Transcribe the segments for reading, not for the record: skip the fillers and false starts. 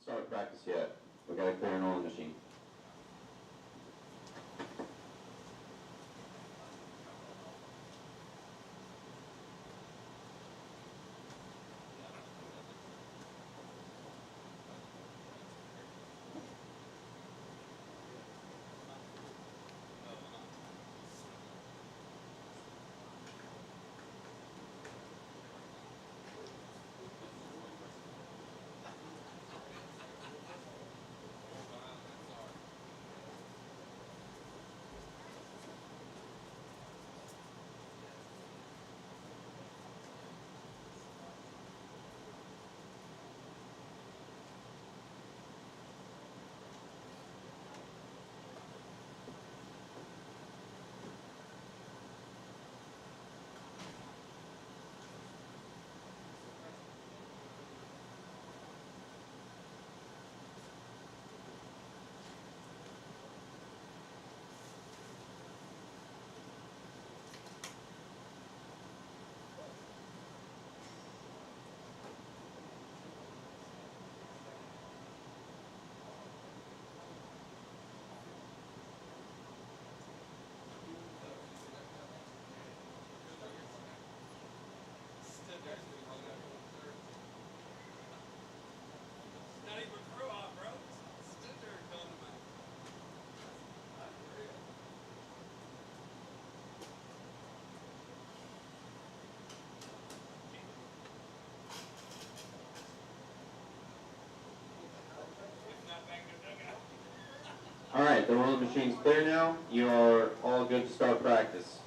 start practice yet. We gotta clear an oil machine. All right, the oil machine's clear now. You are all good to start practice.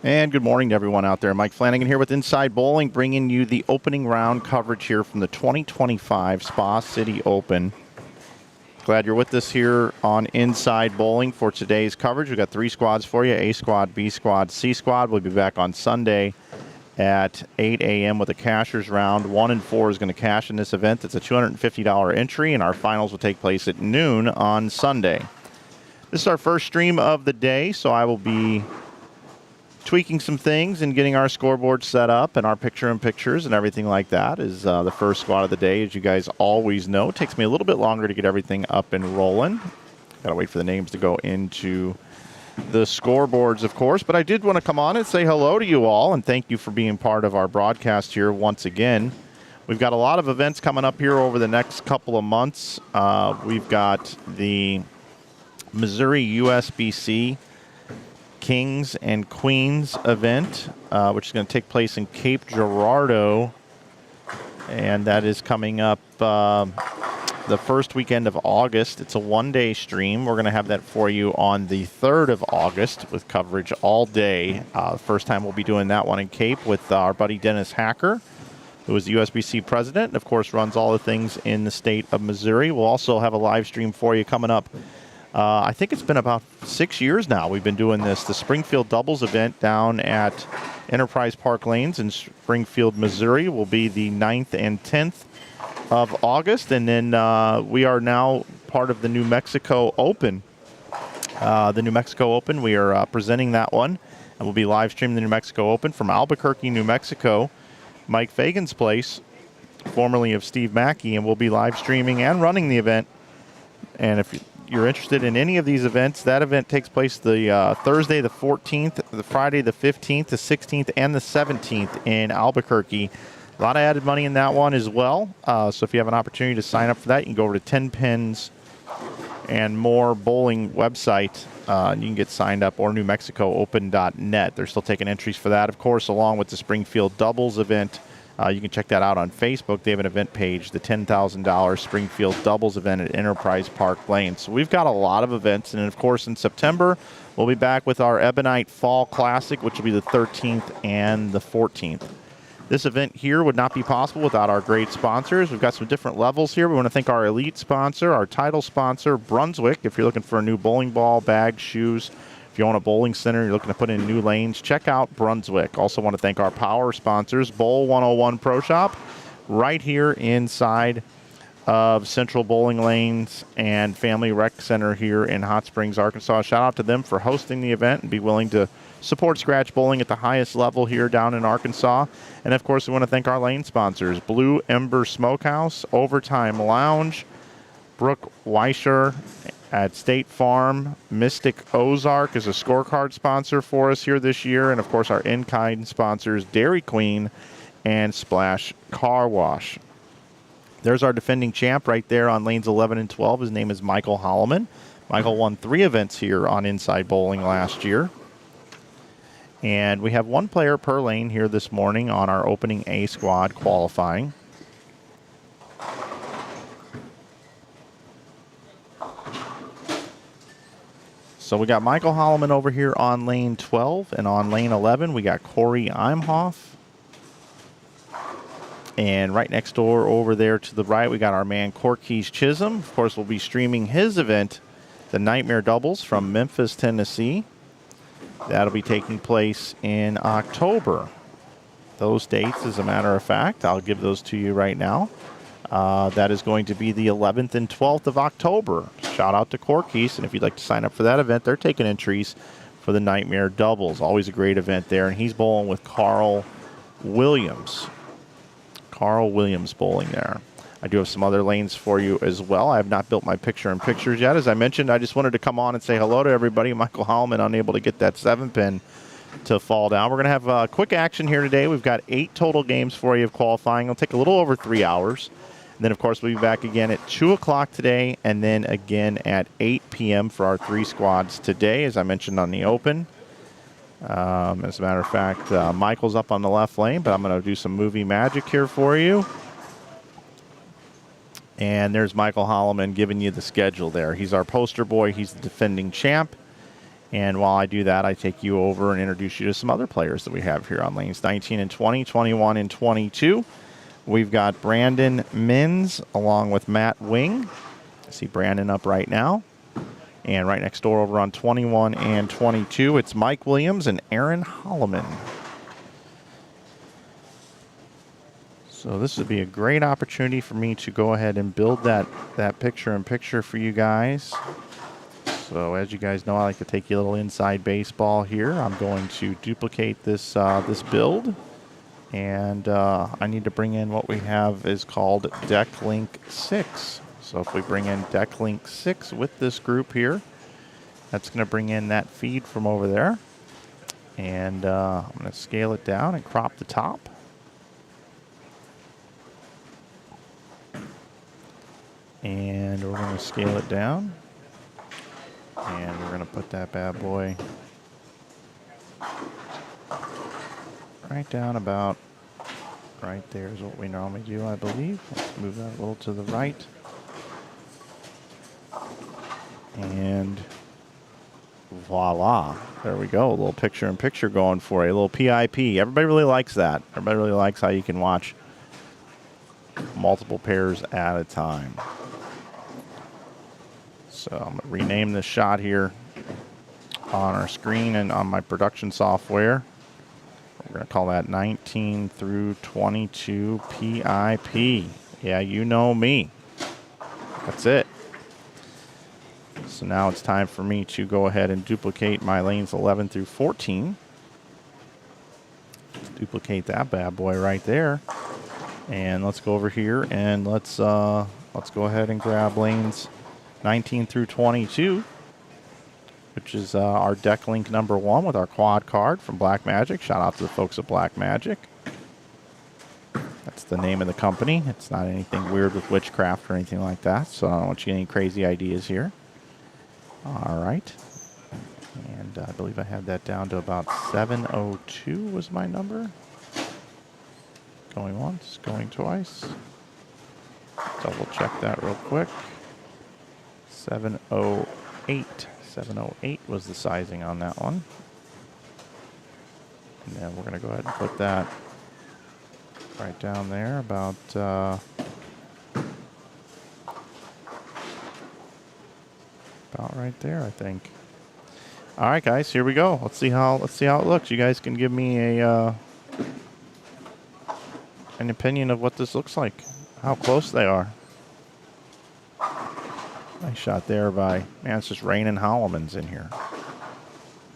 And good morning to everyone out there. Mike Flanagan here with Inside Bowling, bringing you the opening round coverage here from the 2025 Spa City Open. Glad you're with us here on Inside Bowling for today's coverage. We've got 3 squads for you, A squad, B squad, C squad. We'll be back on Sunday at 8 a.m. with a cashers round. 1 and 4 is going to cash in this event. It's a $250 entry, and our finals will take place at noon on Sunday. This is our first stream of the day, so I will be tweaking some things and getting our scoreboard set up, and our picture-in-pictures and everything like that is the first squad of the day, as you guys always know. It takes me a little bit longer to get everything up and rolling. Gotta wait for the names to go into the scoreboards, of course, but I did want to come on and say hello to you all, and thank you for being part of our broadcast here once again. We've got a lot of events coming up here over the next couple of months. We've got the Missouri USBC Kings and Queens event, which is going to take place in Cape Girardeau, and that is coming up the first weekend of August. It's a one-day stream. We're going to have that for you on the 3rd of August with coverage all day. First time we'll be doing that one in Cape with our buddy Dennis Hacker, who is the USBC president and, of course, runs all the things in the state of Missouri. We'll also have a live stream for you coming up. I think it's been about 6 years now we've been doing this. The Springfield Doubles event down at Enterprise Park Lanes in Springfield, Missouri will be the 9th and 10th of August. And then we are now part of the New Mexico Open. The New Mexico Open, we are presenting that one. And we'll be live streaming the New Mexico Open from Albuquerque, New Mexico, Mike Fagan's place, formerly of Steve Mackey. And we'll be live streaming and running the event. And if you're interested in any of these events, that event takes place the Thursday the 14th, the Friday the 15th, the 16th, and the 17th in Albuquerque. A lot of added money in that one as well. So if you have an opportunity to sign up for that, you can go over to 10 Pins and More Bowling website. And you can get signed up, or NewMexicoOpen.net. They're still taking entries for that, of course, along with the Springfield Doubles event. You can check that out on Facebook. They have an event page, the $10,000 Springfield Doubles event at Enterprise Park Lane. So we've got a lot of events. And, of course, in September, we'll be back with our Ebonite Fall Classic, which will be the 13th and the 14th. This event here would not be possible without our great sponsors. We've got some different levels here. We want to thank our elite sponsor, our title sponsor, Brunswick. If you're looking for a new bowling ball, bag, shoes, if you own a bowling center, you're looking to put in new lanes, check out Brunswick. Also want to thank our power sponsors, Bowl 101 Pro Shop, right here inside of Central Bowling Lanes and Family Rec Center here in Hot Springs, Arkansas. Shout out to them for hosting the event and be willing to support scratch bowling at the highest level here down in Arkansas. And, of course, we want to thank our lane sponsors, Blue Ember Smokehouse, Overtime Lounge, Brooke Weischer at State Farm. Mystic Ozark is a scorecard sponsor for us here this year. And, of course, our in-kind sponsors, Dairy Queen and Splash Car Wash. There's our defending champ right there on lanes 11 and 12. His name is Michael Holloman. Michael won 3 events here on Inside Bowling last year. And we have 1 player per lane here this morning on our opening A squad qualifying. So we got Michael Holloman over here on lane 12, and on lane 11 we got Corey Imhoff. And right next door over there to the right we got our man Corkeys Chisholm. Of course, we'll be streaming his event, the Nightmare Doubles, from Memphis, Tennessee. That'll be taking place in October. Those dates, as a matter of fact, I'll give those to you right now. That is going to be the 11th and 12th of October. Shout out to Corkeys, and if you'd like to sign up for that event, they're taking entries for the Nightmare Doubles. Always a great event there, and he's bowling with Carl Williams. Carl Williams bowling there. I do have some other lanes for you as well. I have not built my picture-in-pictures yet. As I mentioned, I just wanted to come on and say hello to everybody. Michael Holloman unable to get that 7-pin to fall down. We're going to have quick action here today. We've got 8 total games for you of qualifying. It'll take a little over 3 hours. And then, of course, we'll be back again at 2 o'clock today, and then again at 8 p.m. for our 3 squads today, as I mentioned on the Open. As a matter of fact, Michael's up on the left lane, but I'm going to do some movie magic here for you. And there's Michael Holloman giving you the schedule there. He's our poster boy. He's the defending champ. And while I do that, I take you over and introduce you to some other players that we have here on lanes 19 and 20, 21 and 22. We've got Brandon Mins along with Matt Wing. I see Brandon up right now. And right next door over on 21 and 22, it's Mike Williams and Aaron Holloman. So this would be a great opportunity for me to go ahead and build that picture-in-picture for you guys. So as you guys know, I like to take you a little inside baseball here. I'm going to duplicate this this build. And I need to bring in what we have is called Deck Link 6. So if we bring in Deck Link 6 with this group here, that's going to bring in that feed from over there. And I'm going to scale it down and crop the top. And we're going to scale it down. And we're going to put that bad boy right down about right there is what we normally do, I believe. Let's move that a little to the right. And voila. There we go. A little picture-in-picture going for you. A little PIP. Everybody really likes that. Everybody really likes how you can watch multiple pairs at a time. So I'm going to rename this shot here on our screen and on my production software. We're going to call that 19 through 22 PIP. Yeah, you know me. That's it. So now it's time for me to go ahead and duplicate my lanes 11 through 14. Duplicate that bad boy right there. And let's go over here and let's go ahead and grab lanes 19 through 22, which is our deck link number 1 with our quad card from Black Magic. Shout out to the folks at Black Magic. That's the name of the company. It's not anything weird with witchcraft or anything like that, so I don't want you to get any crazy ideas here. All right. And I believe I had that down to about 702 was my number. Going once, going twice. Double check that real quick. 708. 708 was the sizing on that one. And then we're going to go ahead and put that right down there about right there, I think. All right, guys, here we go. Let's see how it looks. You guys can give me a an opinion of what this looks like, how close they are. Nice shot there by, man, it's just raining Hollemans in here.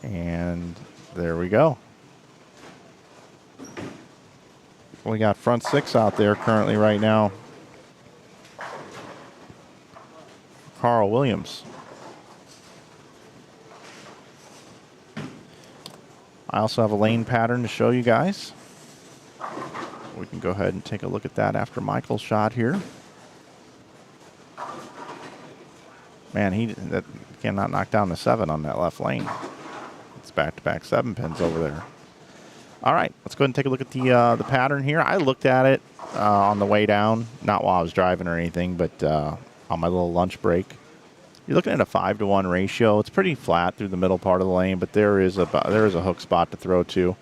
And there we go. We got front 6 out there currently right now. Carl Williams. I also have a lane pattern to show you guys. We can go ahead and take a look at that after Michael's shot here. Man, he cannot knock down the 7 on that left lane. It's back-to-back 7 pins over there. All right, let's go ahead and take a look at the pattern here. I looked at it on the way down, not while I was driving or anything, but on my little lunch break. You're looking at a 5-to-1 ratio. It's pretty flat through the middle part of the lane, but there is a hook spot to throw to.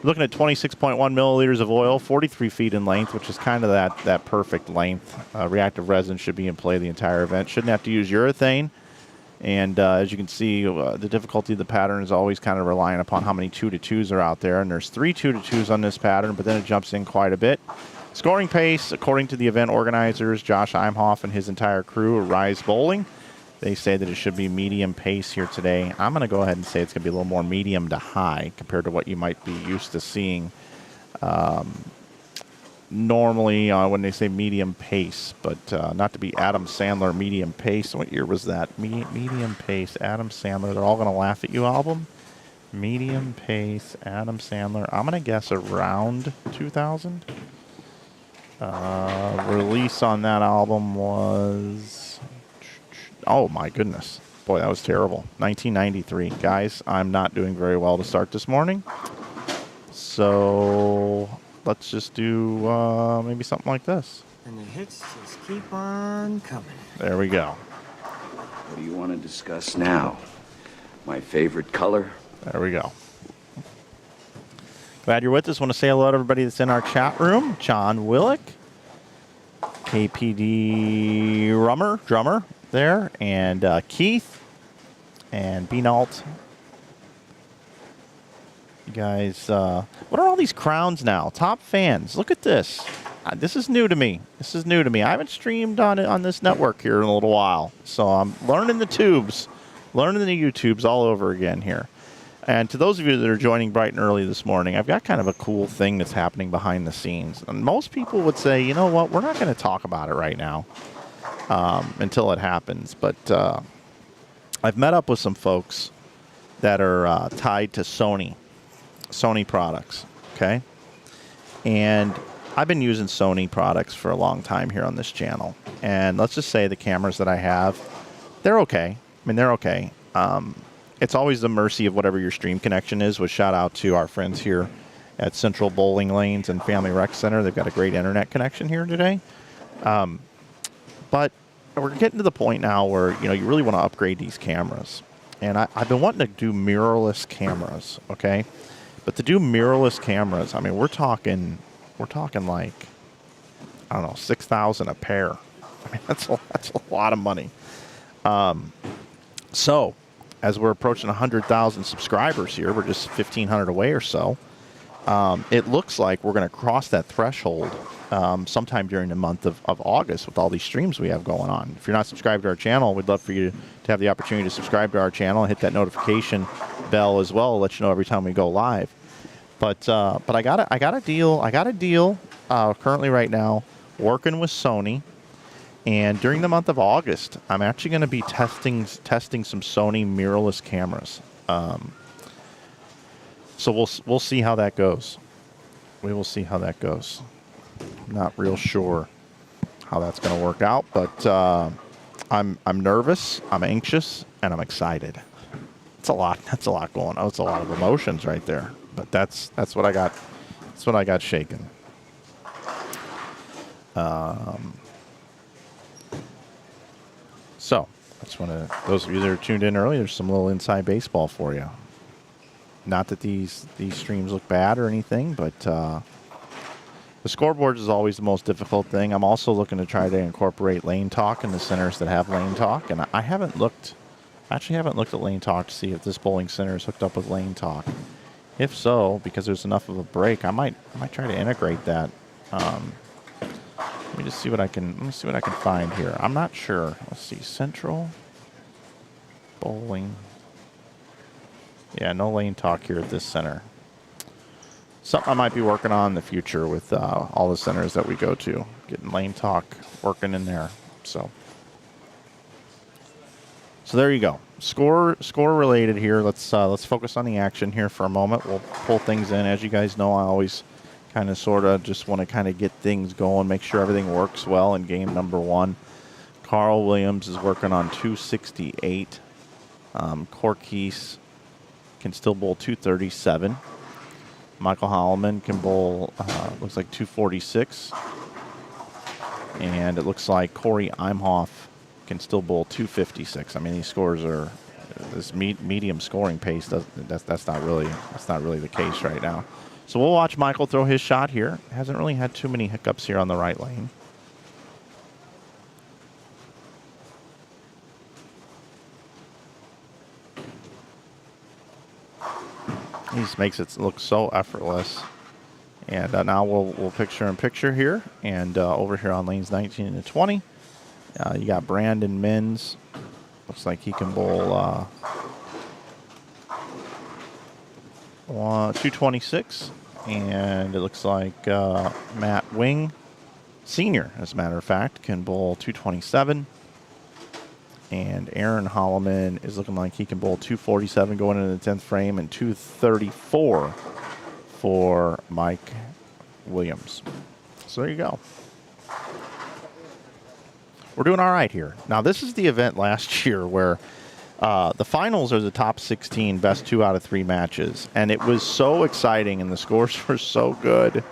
Looking at 26.1 milliliters of oil, 43 feet in length, which is kind of that perfect length. Reactive resin should be in play the entire event. Shouldn't have to use urethane. And as you can see, the difficulty of the pattern is always kind of relying upon how many 2-to-2s are out there. And there's 3 2-to-2s on this pattern, but then it jumps in quite a bit. Scoring pace, according to the event organizers, Josh Imhoff and his entire crew, Rise Bowling, they say that it should be medium pace here today. I'm going to go ahead and say it's going to be a little more medium to high compared to what you might be used to seeing normally when they say medium pace, but not to be Adam Sandler medium pace. What year was that? Medium pace, Adam Sandler. They're all going to laugh at you album. Medium pace, Adam Sandler. I'm going to guess around 2000. Release on that album was... Oh, my goodness. Boy, that was terrible. 1993. Guys, I'm not doing very well to start this morning. So let's just do maybe something like this. And the hits just keep on coming. There we go. What do you want to discuss now? My favorite color? There we go. Glad you're with us. Want to say hello to everybody that's in our chat room. John Willick, KPD drummer there, and Keith and Beanault. You guys, what are all these crowns now? Top fans. Look at this. This is new to me. I haven't streamed on this network here in a little while, so I'm learning the tubes, learning the YouTubes all over again here. And to those of you that are joining bright and early this morning, I've got kind of a cool thing that's happening behind the scenes. And most people would say, you know what, we're not going to talk about it right now until it happens. But I've met up with some folks that are tied to Sony products, okay? And I've been using Sony products for a long time here on this channel. And let's just say the cameras that I have, they're okay. I mean, they're okay. It's always the mercy of whatever your stream connection is, which shout out to our friends here at Central Bowling Lanes and Family Rec Center. They've got a great internet connection here today. But we're getting to the point now where, you know, you really want to upgrade these cameras. And I've been wanting to do mirrorless cameras, okay? But to do mirrorless cameras, I mean, we're talking like, I don't know, $6,000 a pair. I mean, that's a lot of money. So, as we're approaching 100,000 subscribers here, we're just 1,500 away or so. It looks like we're going to cross that threshold sometime during the month of August with all these streams we have going on. If you're not subscribed to our channel, we'd love for you to have the opportunity to subscribe to our channel and hit that notification bell as well. It'll let you know every time we go live. But I got a deal currently right now working with Sony. And during the month of August, I'm actually going to be testing some Sony mirrorless cameras. So we'll see how that goes. We will see how that goes. I'm not real sure how that's going to work out, but I'm nervous, I'm anxious, and I'm excited. It's a lot. That's a lot going on. It's a lot of emotions right there. But that's what I got. That's what I got shaken. So I just want to, those of you that are tuned in early, there's some little inside baseball for you. Not that these streams look bad or anything, but the scoreboards is always the most difficult thing. I'm also looking to try to incorporate lane talk in the centers that have lane talk, and I haven't looked at lane talk to see if this bowling center is hooked up with lane talk. If so, because there's enough of a break, I might try to integrate that. Let me just see what I can find here. I'm not sure. Let's see, Central Bowling. Yeah, no lane talk here at this center. Something I might be working on in the future with all the centers that we go to, getting lane talk working in there. So there you go. Score related here. Let's focus on the action here for a moment. We'll pull things in. As you guys know, I always kind of sort of just want to kind of get things going, make sure everything works well in game number one. Carl Williams is working on 268. Corkese can still bowl 237. Michael Holloman can bowl, looks like 246. And it looks like Corey Imhoff can still bowl 256. I mean, these scores are, this medium scoring pace, that's not really the case right now. So we'll watch Michael throw his shot here. Hasn't really had too many hiccups here on the right lane. He just makes it look so effortless. And now we'll picture-in-picture here. And over here on lanes 19 and 20, you got Brandon Minns. Looks like he can bowl 226. And it looks like Matt Wing, senior, as a matter of fact, can bowl 227. And Aaron Holloman is looking like he can bowl 247 going into the 10th frame and 234 for Mike Williams. So there you go. We're doing all right here. Now, this is the event last year where the finals are the top 16, best 2 out of 3 matches. And it was so exciting, and the scores were so good.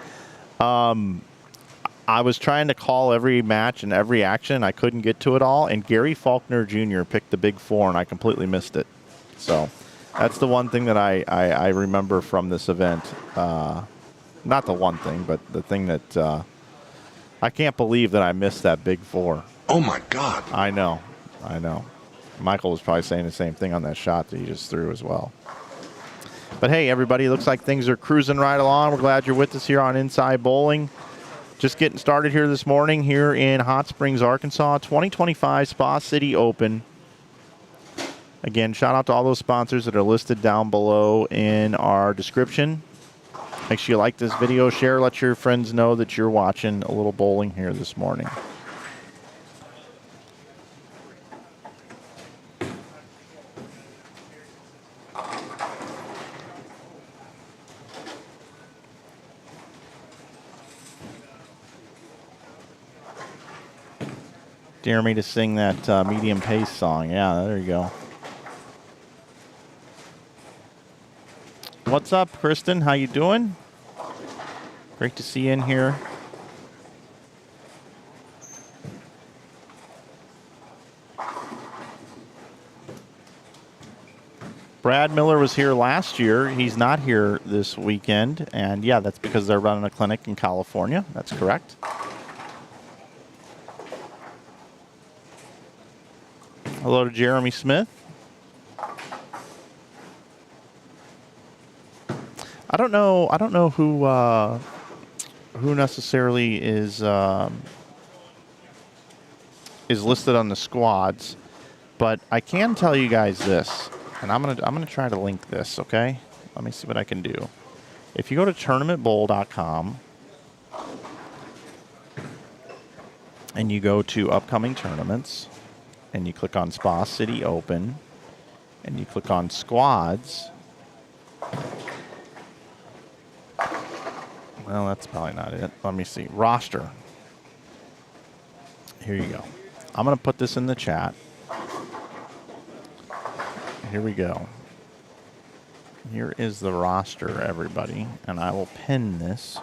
I was trying to call every match and every action. I couldn't get to it all. And Gary Faulkner Jr. picked the big 4, and I completely missed it. So that's the one thing that I remember from this event. Not the one thing, but the thing that I can't believe that I missed that big 4. Oh, my God. I know. Michael was probably saying the same thing on that shot that he just threw as well. But hey, everybody, looks like things are cruising right along. We're glad you're with us here on Inside Bowling. Just getting started here this morning here in Hot Springs, Arkansas, 2025 Spa City Open. Again, shout out to all those sponsors that are listed down below in our description. Make sure you like this video, share, let your friends know that you're watching a little bowling here this morning. Dare me to sing that medium pace song. Yeah, there you go. What's up, Kristen? How you doing? Great to see you in here. Brad Miller was here last year. He's not here this weekend. And, yeah, that's because they're running a clinic in California. That's correct. Hello to Jeremy Smith. I don't know who necessarily is listed on the squads, but I can tell you guys this, and I'm gonna try to link this. Okay, let me see what I can do. If you go to tournamentbowl.com and you go to upcoming tournaments, and you click on Spa City Open, and you click on squads. Well, that's probably not it. Let me see. Roster. Here you go. I'm going to put this in the chat. Here we go. Here is the roster, everybody. And I will pin this.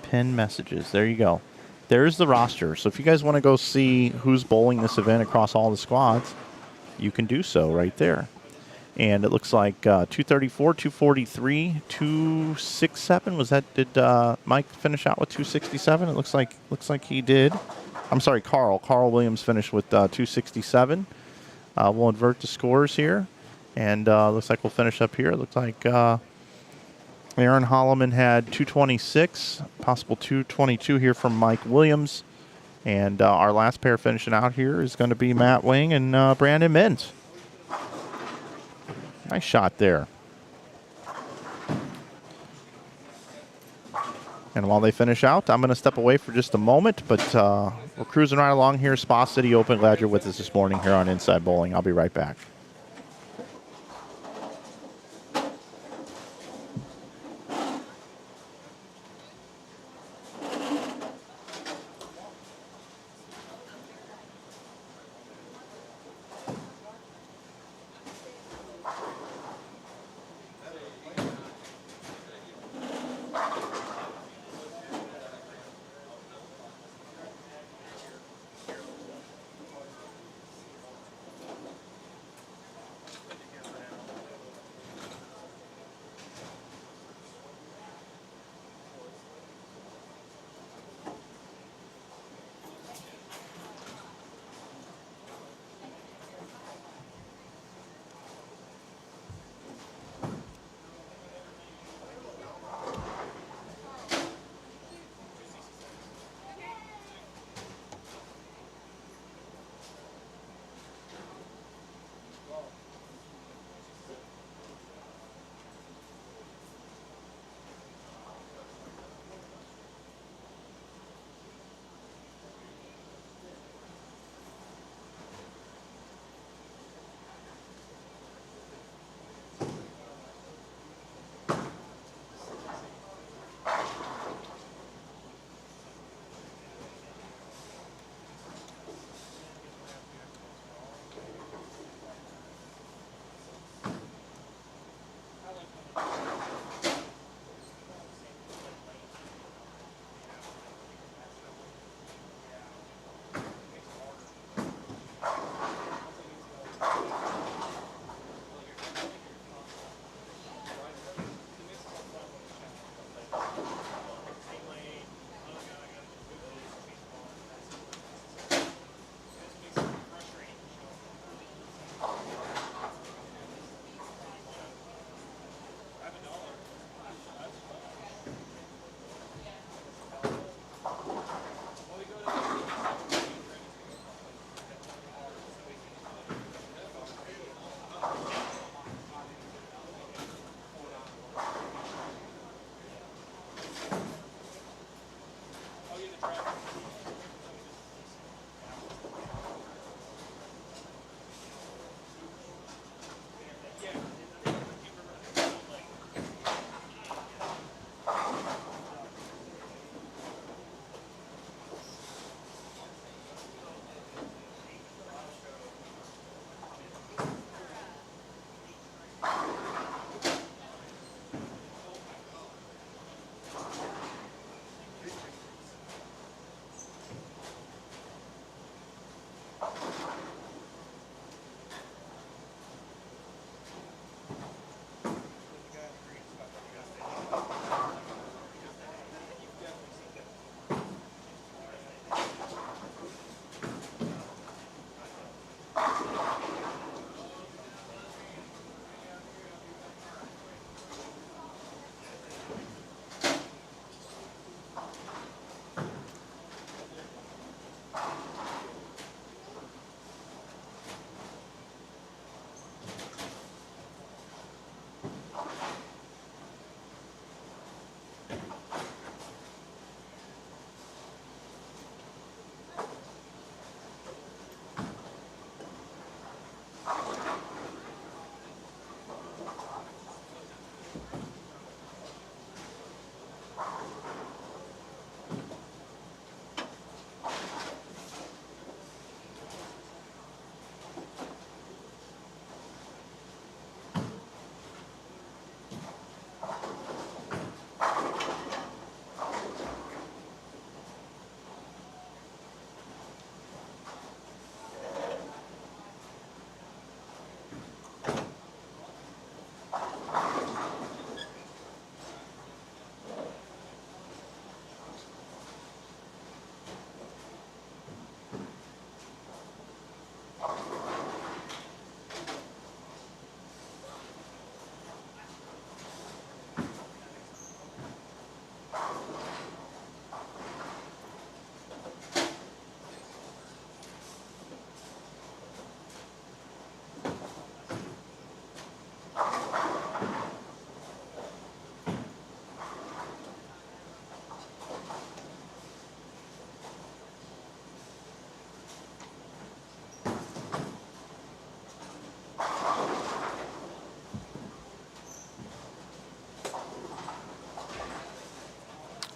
Pin messages. There you go. There's the roster. So if you guys want to go see who's bowling this event across all the squads, you can do so right there. And it looks like 234, 243, 267. Was that, did Mike finish out with 267? It looks like he did. I'm sorry, Carl. Carl Williams finished with 267. We'll invert the scores here. And looks like we'll finish up here. It looks like Aaron Holloman had 226, possible 222 here from Mike Williams. And our last pair finishing out here is going to be Matt Wing and Brandon Mintz. Nice shot there. And while they finish out, I'm going to step away for just a moment, but we're cruising right along here. Spa City Open. Glad you're with us this morning here on Inside Bowling. I'll be right back.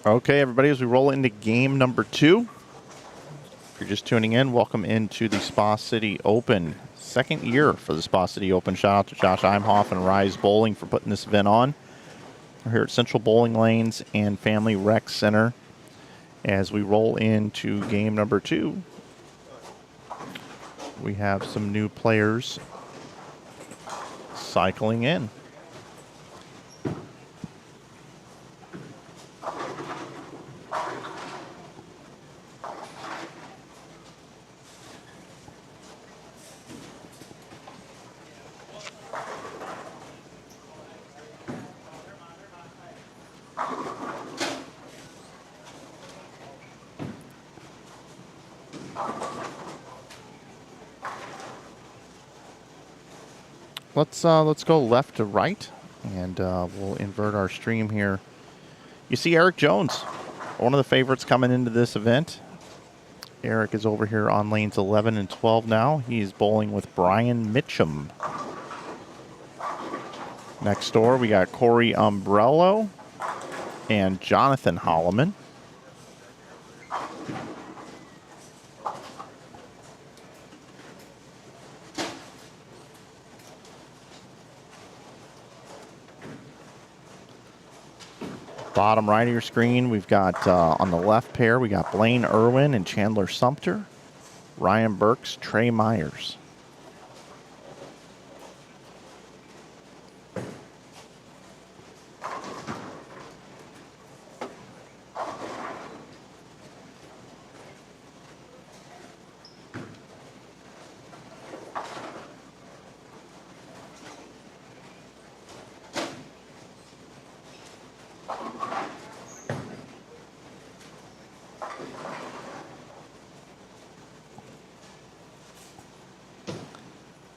Okay, everybody, as we roll into game number 2. If you're just tuning in, welcome into the Spa City Open. Second year for the Spa City Open. Shout out to Josh Imhoff and Rise Bowling for putting this event on. We're here at Central Bowling Lanes and Family Rec Center. As we roll into game number 2, we have some new players cycling in. Let's go left to right, and we'll invert our stream here. You see Eric Jones, one of the favorites coming into this event. Eric is over here on lanes 11 and 12 now. He's bowling with Brian Mitchum. Next door, we got Corey Umbrello and Jonathan Holloman. Bottom right of your screen, we've got on the left pair, we got Blaine Irwin and Chandler Sumter, Ryan Burks, Trey Myers.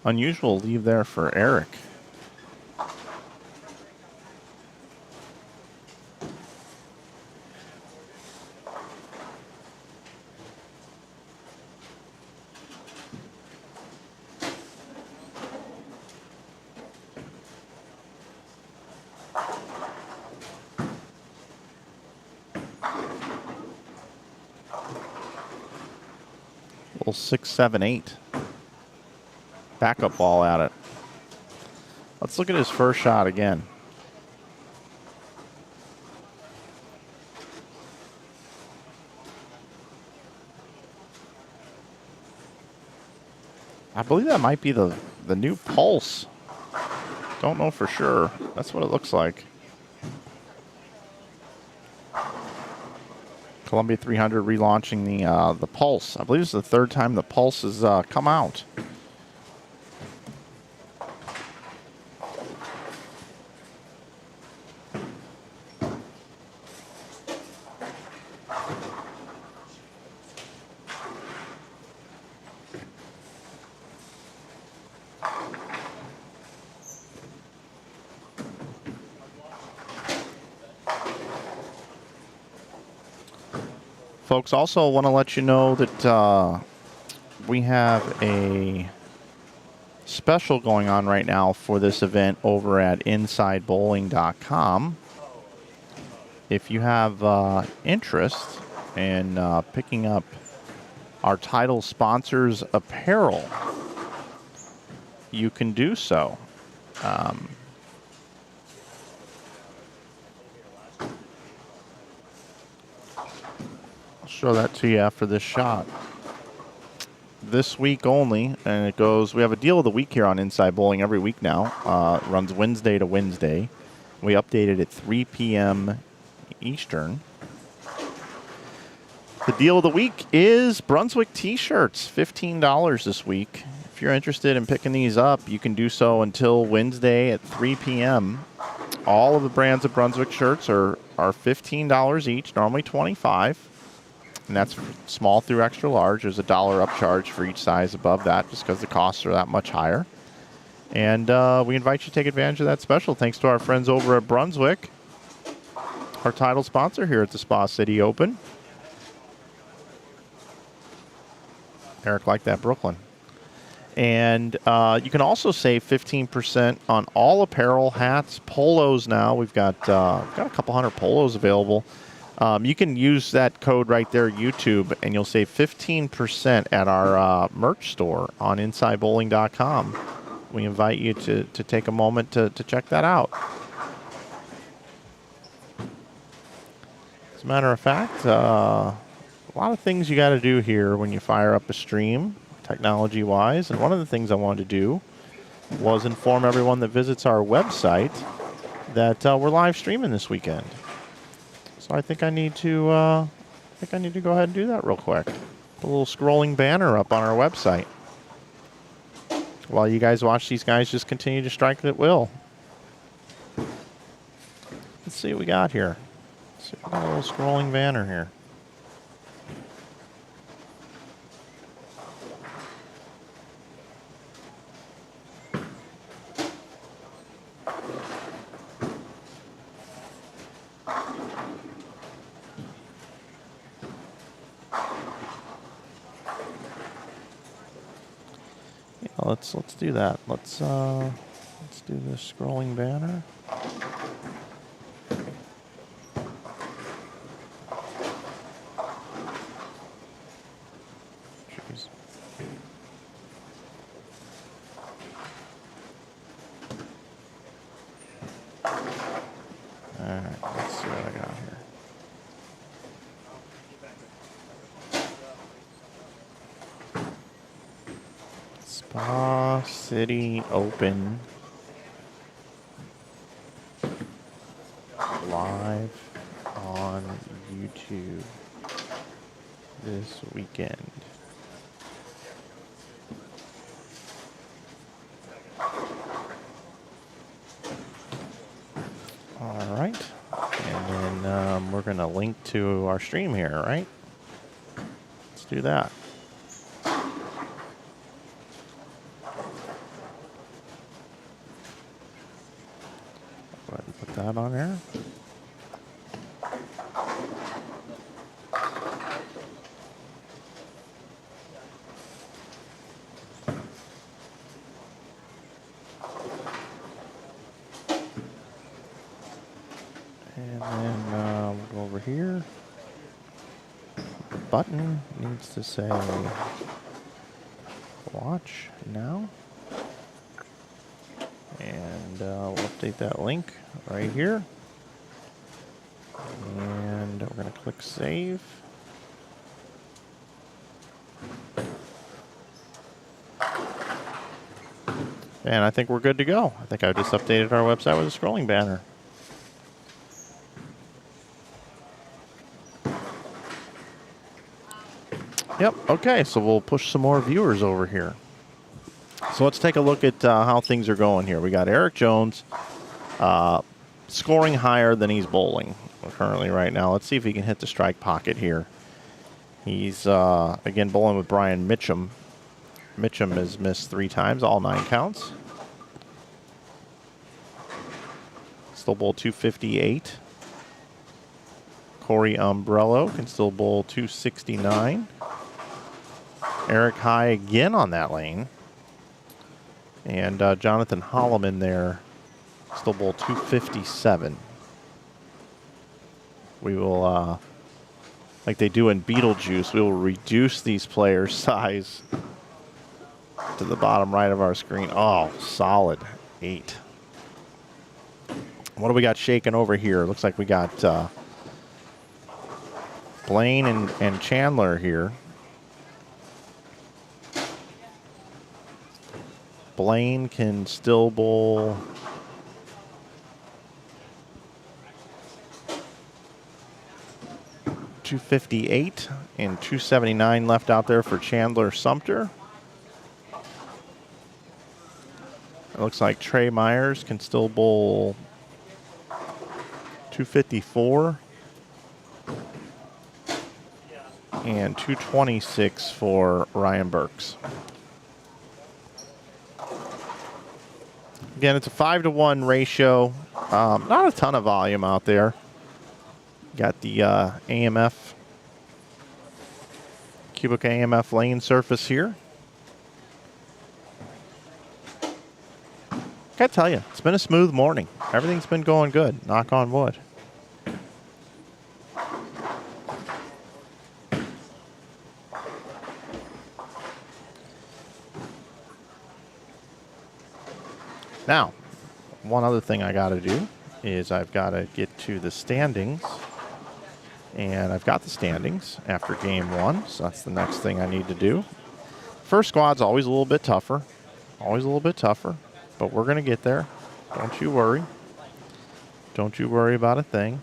Unusual leave there for Eric. Little 6, 7, 8. Backup ball at it. Let's look at his first shot again. I believe that might be the new Pulse. Don't know for sure. That's what it looks like. Columbia 300 relaunching the Pulse. I believe it's the third time the Pulse has come out. Folks, also want to let you know that we have a special going on right now for this event over at InsideBowling.com. If you have interest in picking up our title sponsors apparel, you can do so. Show that to you after this shot. This week only, and it goes, we have a deal of the week here on Inside Bowling every week now. It runs Wednesday to Wednesday. We update it at 3 p.m. Eastern. The deal of the week is Brunswick t-shirts, $15 this week. If you're interested in picking these up, you can do so until Wednesday at 3 p.m. All of the brands of Brunswick shirts are $15 each, normally $25. And that's small through extra large. There's a $1 upcharge for each size above that just because the costs are that much higher. And we invite you to take advantage of that special thanks to our friends over at Brunswick, our title sponsor here at the Spa City Open. Eric liked that Brooklyn. And you can also save 15% on all apparel, hats, polos now. We've got a couple hundred polos available. You can use that code right there, YouTube, and you'll save 15% at our merch store on InsideBowling.com. We invite you to take a moment to check that out. As a matter of fact, a lot of things you got to do here when you fire up a stream, technology-wise. And one of the things I wanted to do was inform everyone that visits our website that we're live streaming this weekend. So I think I need to go ahead and do that real quick. Put a little scrolling banner up on our website. While you guys watch these guys just continue to strike at will. Let's see what we got here. Let's see, we got a little scrolling banner here. Let's do that. Let's do this scrolling banner. Jeez. All right, let's see what I got here. Spa City Open live on YouTube this weekend. All right, and then we're going to link to our stream here, right? Let's do that. Go ahead and put that on there. And then we'll go over here. Button needs to say watch now. And we'll update that link right here. And we're going to click save. And I think we're good to go. I think I just updated our website with a scrolling banner. Yep, okay, so we'll push some more viewers over here. So let's take a look at how things are going here. We got Eric Jones scoring higher than he's bowling currently right now. Let's see if he can hit the strike pocket here. He's, again, bowling with Brian Mitchum. Mitchum has missed 3 times, all 9 counts. Still bowl 258. Corey Umbrello can still bowl 269. Eric high again on that lane. And Jonathan Holloman there, still bowl 257. We will, like they do in Beetlejuice, we will reduce these players' size to the bottom right of our screen. Oh, solid 8. What do we got shaking over here? Looks like we got Blaine and Chandler here. Blaine can still bowl 258 and 279 left out there for Chandler Sumter. It looks like Trey Myers can still bowl 254 and 226 for Ryan Burks. Again, it's a 5-to-1 ratio. Not a ton of volume out there. Got the AMF, cubic AMF lane surface here. Gotta tell you, it's been a smooth morning. Everything's been going good, knock on wood. Now, one other thing I got to do is I've got to get to the standings. And I've got the standings after game 1, so that's the next thing I need to do. First squad's always a little bit tougher. Always a little bit tougher, but we're going to get there. Don't you worry. Don't you worry about a thing.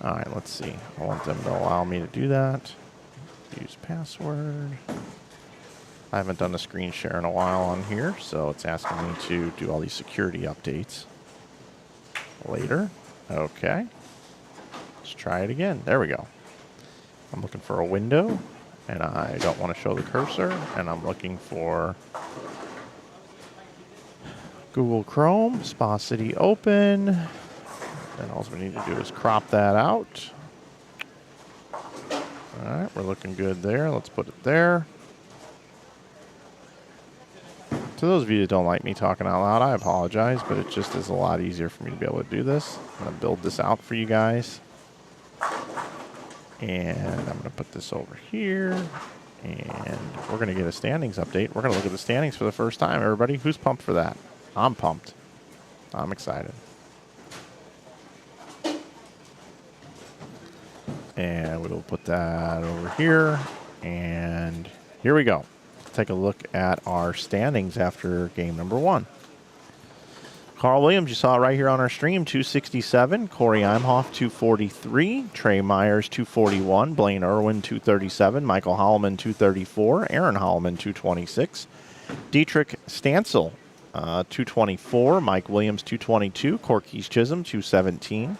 All right, let's see. I want them to allow me to do that. Use password. I haven't done a screen share in a while on here, so it's asking me to do all these security updates later. Okay. Let's try it again. There we go. I'm looking for a window, and I don't want to show the cursor, and I'm looking for Google Chrome, Spa City Open, and all we need to do is crop that out. All right, we're looking good there. Let's put it there. To those of you that don't like me talking out loud, I apologize, but it just is a lot easier for me to be able to do this. I'm going to build this out for you guys. And I'm going to put this over here. And we're going to get a standings update. We're going to look at the standings for the first time, everybody. Who's pumped for that? I'm pumped. I'm excited. And we'll put that over here. And here we go. Take a look at our standings after game number 1. Carl Williams, you saw it right here on our stream, 267. Corey Imhoff, 243. Trey Myers, 241. Blaine Irwin, 237. Michael Holloman, 234. Aaron Holloman, 226. Dietrich Stansel, 224. Mike Williams, 222. Corkey's Chisholm, 217.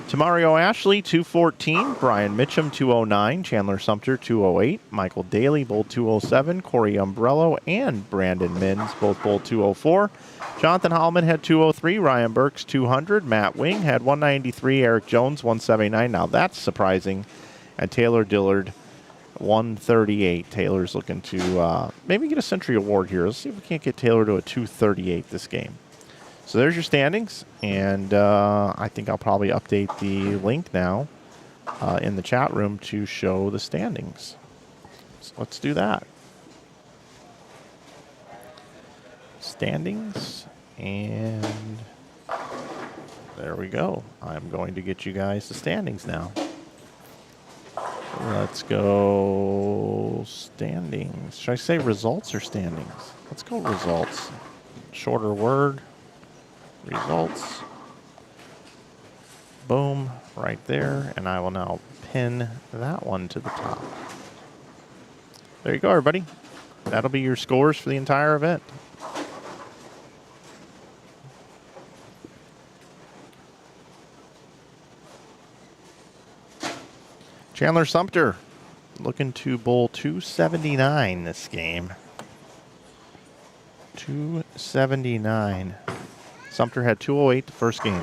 Tamario Ashley, 214. Brian Mitchum, 209. Chandler Sumter, 208. Michael Daly, bold 207. Corey Umbrello and Brandon Mins, both bold 204. Jonathan Hallman had 203. Ryan Burks, 200. Matt Wing had 193. Eric Jones, 179. Now that's surprising. And Taylor Dillard, 138. Taylor's looking to maybe get a Century Award here. Let's see if we can't get Taylor to a 238 this game. So there's your standings, and I think I'll probably update the link now in the chat room to show the standings. So let's do that. Standings, and there we go. I'm going to get you guys the standings now. Let's go standings. Should I say results or standings? Let's go results. Shorter word. Results. Boom, right there. And I will now pin that one to the top. There you go, everybody. That'll be your scores for the entire event. Chandler Sumter looking to bowl 279 this game. 279. Sumter had 208 the first game.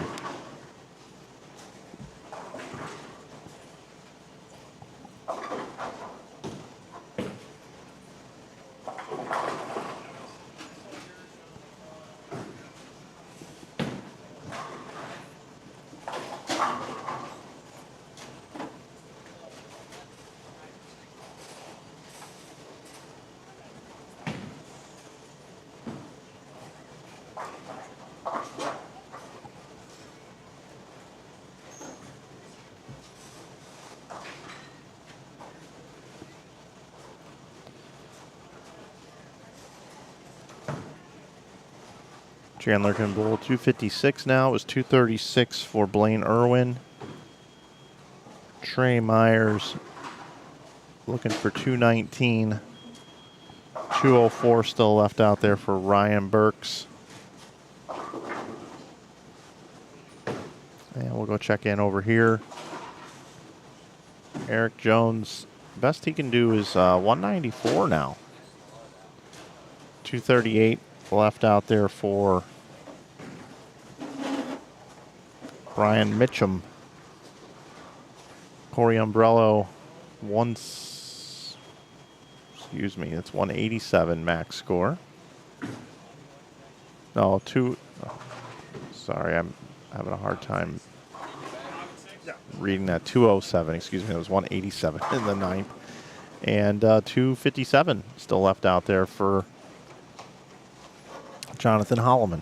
Chandler can bowl 256 now. It was 236 for Blaine Irwin. Trey Myers looking for 219. 204 still left out there for Ryan Burks. And we'll go check in over here. Eric Jones, best he can do is 194 now. 238 left out there for Brian Mitchum. Corey Umbrello, excuse me, it's 187 max score. No, sorry, I'm having a hard time reading that. 207, excuse me, it was 187 in the ninth. And 257 still left out there for Jonathan Holloman.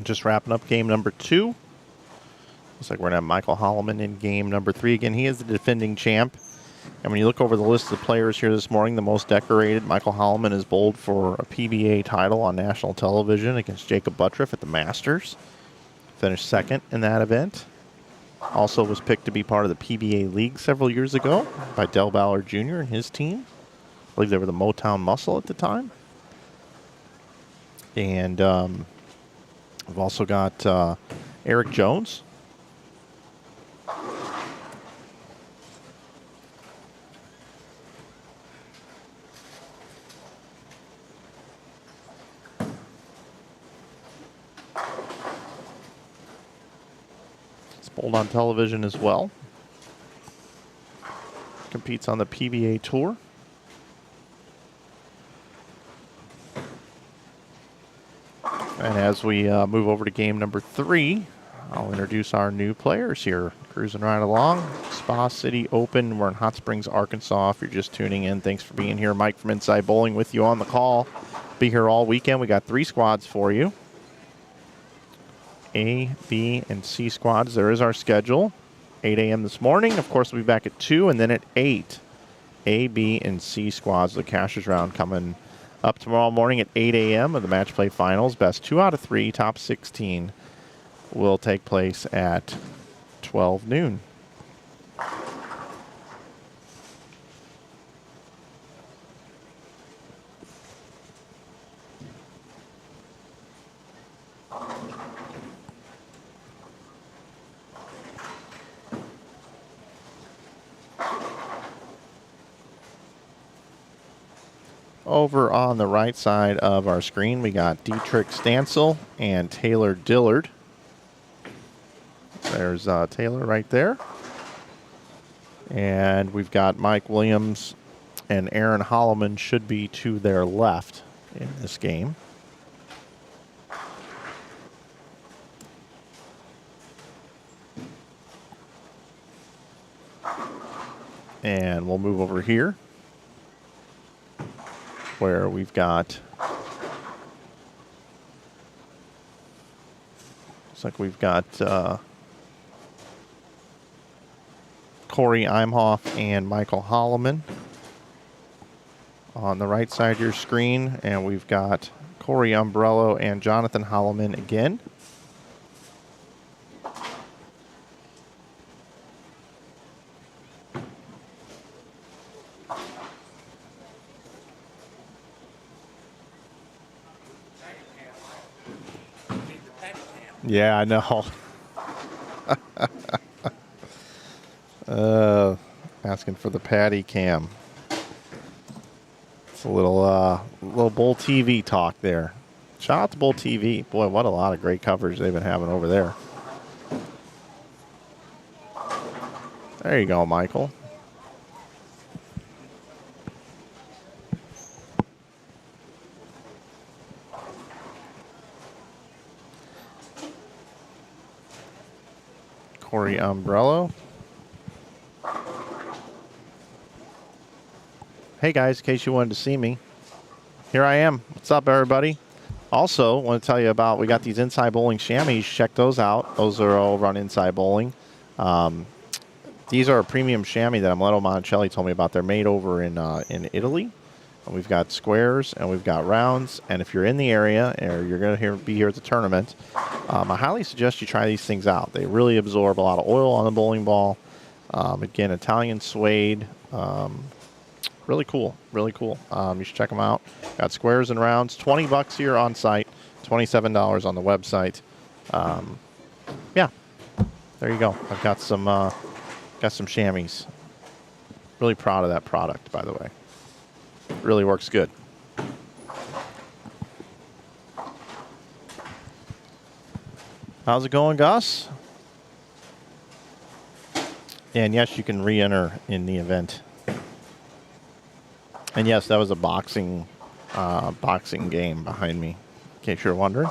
Just wrapping up game number 2. Looks like we're going to have Michael Holloman in game number 3. Again, he is the defending champ. And when you look over the list of players here this morning, the most decorated, Michael Holloman is bowled for a PBA title on national television against Jacob Buttriff at the Masters. Finished second in that event. Also was picked to be part of the PBA League several years ago by Del Ballard Jr. and his team. I believe they were the Motown Muscle at the time. And we've also got Eric Jones. Bowled on television as well. Competes on the PBA Tour. And as we move over to game number 3, I'll introduce our new players here. Cruising right along. Spa City Open. We're in Hot Springs, Arkansas. If you're just tuning in, thanks for being here. Mike from Inside Bowling with you on the call. Be here all weekend. We got 3 squads for you. A, B, and C squads. There is our schedule. 8 a.m. this morning. Of course, we'll be back at 2, and then at 8, A, B, and C squads. The Cashers round coming up tomorrow morning at 8 a.m. of the match play finals. Best 2 out of 3, top 16 will take place at 12 noon. Over on the right side of our screen, we got Dietrich Stansel and Taylor Dillard. There's Taylor right there. And we've got Mike Williams and Aaron Holloman should be to their left in this game. And we'll move over here, where we've got, looks like we've got Corey Imhoff and Michael Holloman on the right side of your screen, and we've got Corey Umbrello and Jonathan Holloman again. Yeah, I know. Asking for the patty cam. It's a little Bull TV talk there. Shout out to Bull TV. Boy, what a lot of great coverage they've been having over there. There you go, Michael. Corey Umbrello. Hey guys, in case you wanted to see me, here I am. What's up, everybody? Also, want to tell you about, we got these Inside Bowling shammies. Check those out. Those are over on Inside Bowling. These are a premium chamois that Amleto Monticelli told me about. They're made over in Italy. And we've got squares and we've got rounds. And if you're in the area or you're going to be here at the tournament, I highly suggest you try these things out. They really absorb a lot of oil on the bowling ball. Again, Italian suede. Really cool, really cool. You should check them out. Got squares and rounds, $20 here on site, $27 on the website. Yeah, there you go. I've got some chamois. Really proud of that product, by the way. It really works good. How's it going, Gus? And yes, you can re-enter in the event. And yes, that was a boxing game behind me, in case you're wondering.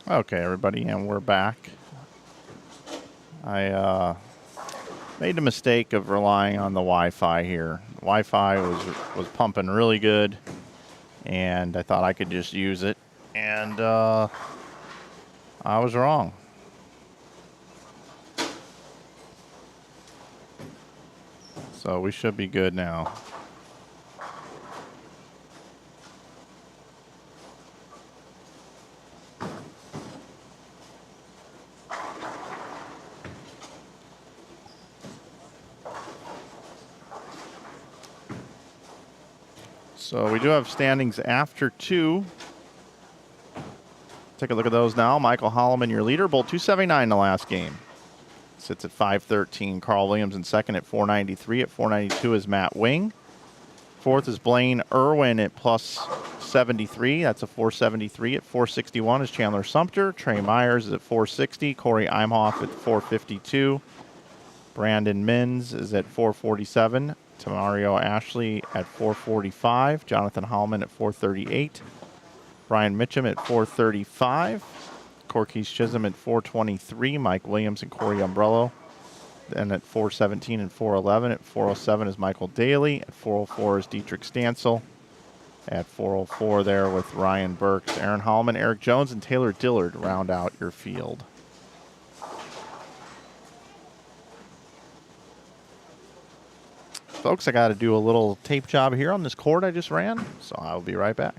Okay, everybody, and we're back. I made the mistake of relying on the Wi-Fi here. The Wi-Fi was pumping really good, and I thought I could just use it, and I was wrong. So we should be good now. So we do have standings after 2. Take a look at those now. Michael Holloman, your leader, bowled 279 the last game. Sits at 513. Carl Williams in second at 493. At 492 is Matt Wing. Fourth is Blaine Irwin at plus 73. That's a 473. At 461 is Chandler Sumter. Trey Myers is at 460. Corey Imhoff at 452. Brandon Mins is at 447. Tamario Ashley at 445. Jonathan Hallman at 438. Brian Mitchum at 435. Corkey's Chisholm at 423. Mike Williams and Corey Umbrello. Then at 417 and 411. At 407 is Michael Daly. At 404 is Dietrich Stansel. At 404 there with Ryan Burks, Aaron Hallman, Eric Jones, and Taylor Dillard round out your field. Folks, I got to do a little tape job here on this cord I just ran, so I'll be right back.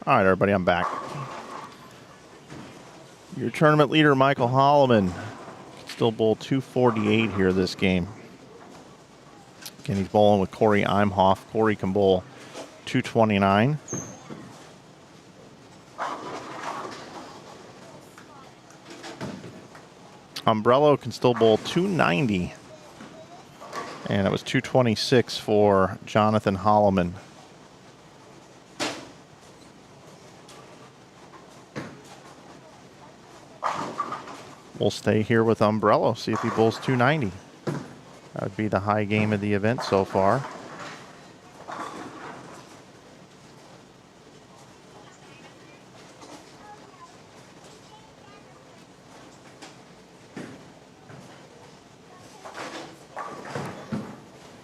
All right, everybody, I'm back. Your tournament leader, Michael Holloman, still bowl 248 here this game. Again, he's bowling with Corey Imhoff. Corey can bowl 229. Umbrello can still bowl 290. And it was 226 for Jonathan Holloman. We'll stay here with Umbrello, see if he bowls 290. That would be the high game of the event so far.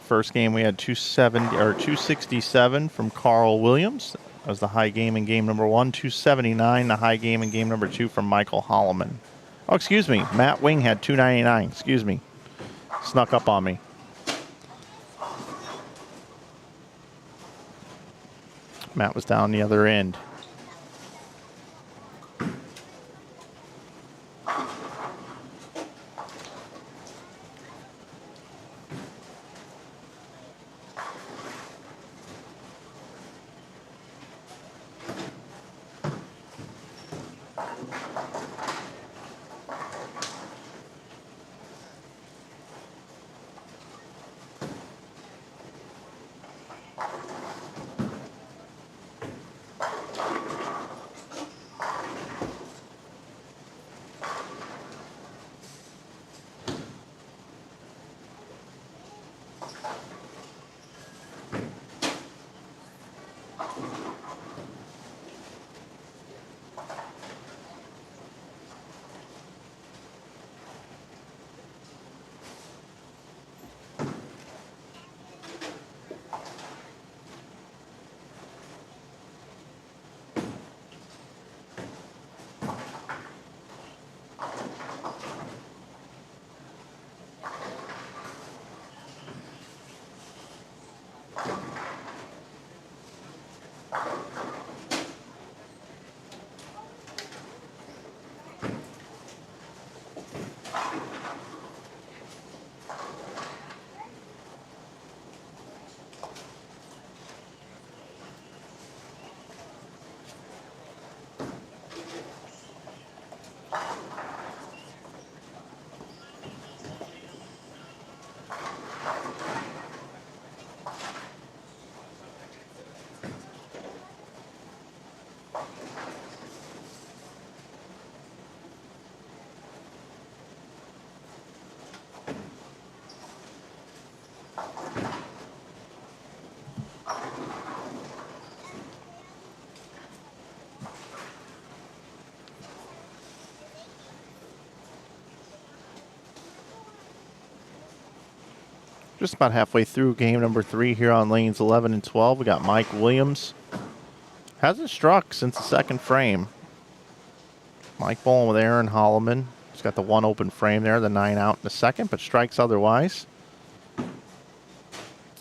First game we had 267 from Carl Williams. That was the high game in game number 1. 279, the high game in game number 2 from Michael Holloman. Oh, excuse me. Matt Wing had 299. Excuse me. Snuck up on me. Matt was down the other end. Just about halfway through game number 3 here on lanes 11 and 12. We got Mike Williams. Hasn't struck since the second frame. Mike bowling with Aaron Holloman. He's got the 1 open frame there, the 9 out in the second, but strikes otherwise.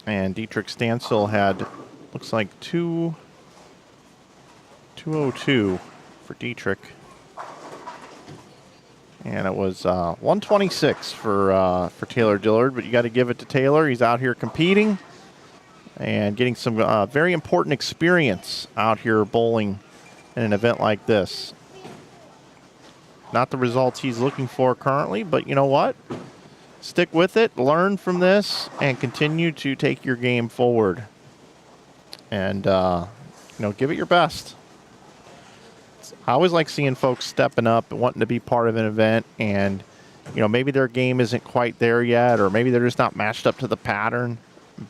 And Dietrich Stansel had, looks like 202 for Dietrich. And it was 126 for Taylor Dillard, but you got to give it to Taylor. He's out here competing and getting some very important experience out here bowling in an event like this. Not the results he's looking for currently, but you know what? Stick with it, learn from this, and continue to take your game forward. And, give it your best. I always like seeing folks stepping up and wanting to be part of an event, and maybe their game isn't quite there yet, or maybe they're just not matched up to the pattern,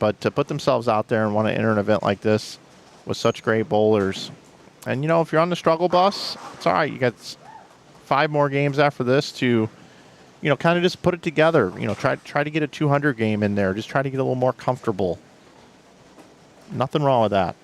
but to put themselves out there and want to enter an event like this with such great bowlers. And if you're on the struggle bus, it's all right. You got 5 more games after this to kind of just put it together. Try to get a 200 game in there. Just try to get a little more comfortable. Nothing wrong with that.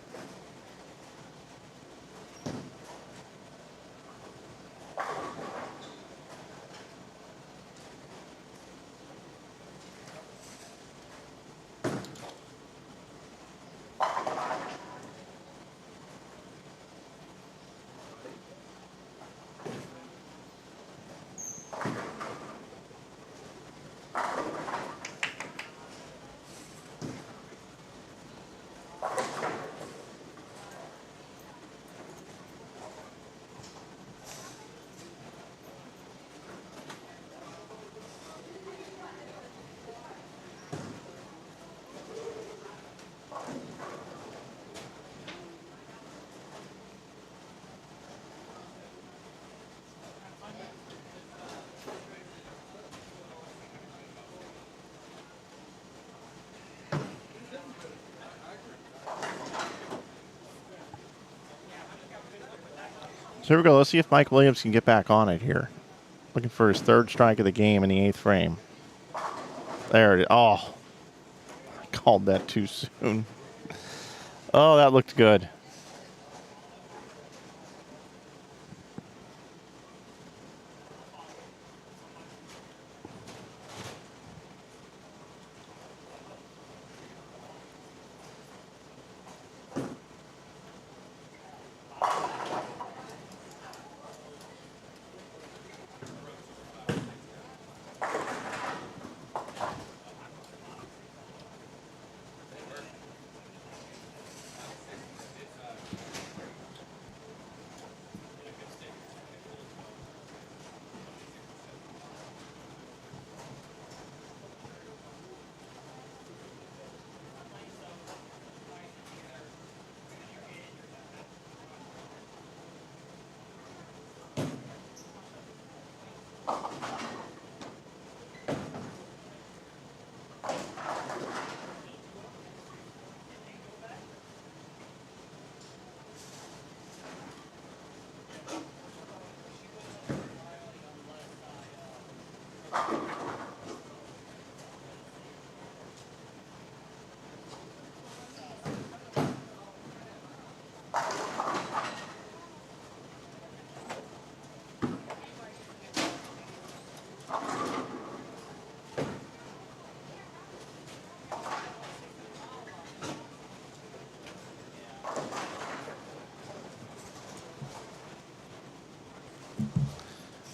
So here we go. Let's see if Mike Williams can get back on it here. Looking for his third strike of the game in the 8th frame. There it is. Oh, I called that too soon. Oh, that looked good.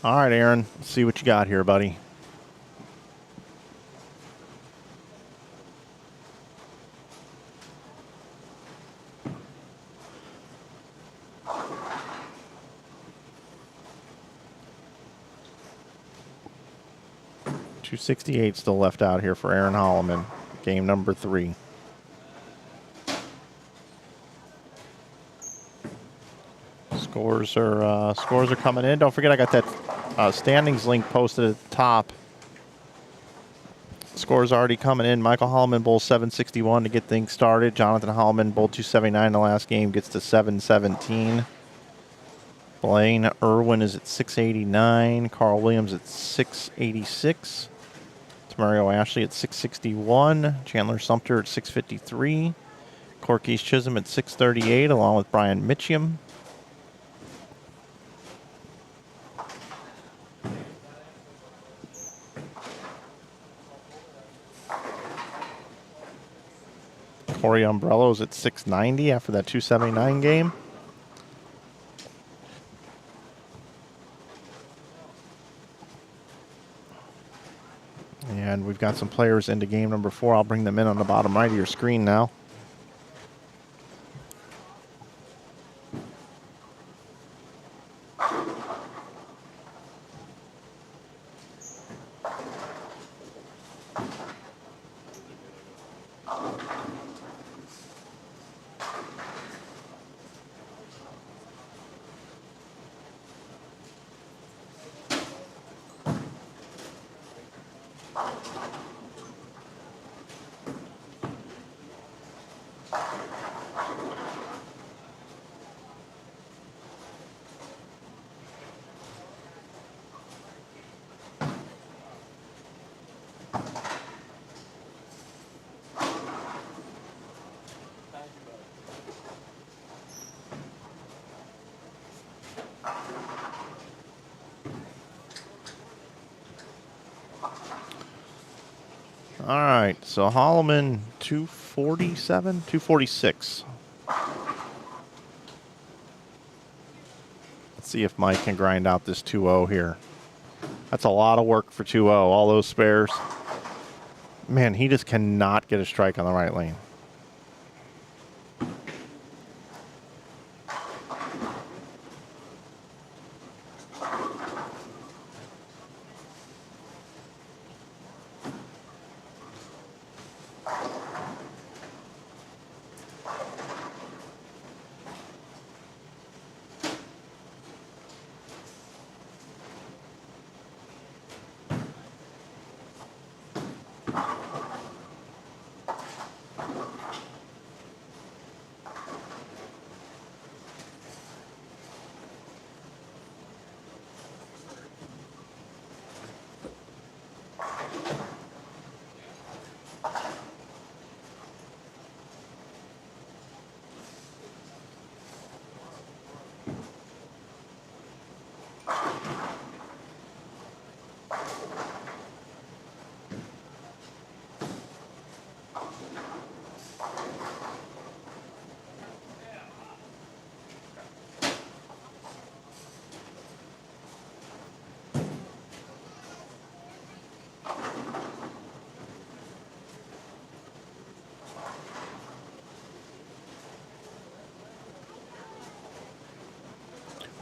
All right, Aaron. Let's see what you got here, buddy. .268 still left out here for Aaron Holloman. Game number 3. Scores are coming in. Don't forget, I got that standings link posted at the top. Scores already coming in. Michael Holloman bowls 761 to get things started. Jonathan Holloman bowled 279 in the last game, gets to 717. Blaine Irwin is at 689. Carl Williams at 686. Tamario Ashley at 661. Chandler Sumter at 653. Corky's Chisholm at 638, along with Brian Mitchum. Corey Umbrello's at 690 after that 279 game. And we've got some players into game number 4. I'll bring them in on the bottom right of your screen now. All right, so Holloman 247, 246. Let's see if Mike can grind out this 2-0 here. That's a lot of work for 2-0, all those spares. Man, he just cannot get a strike on the right lane.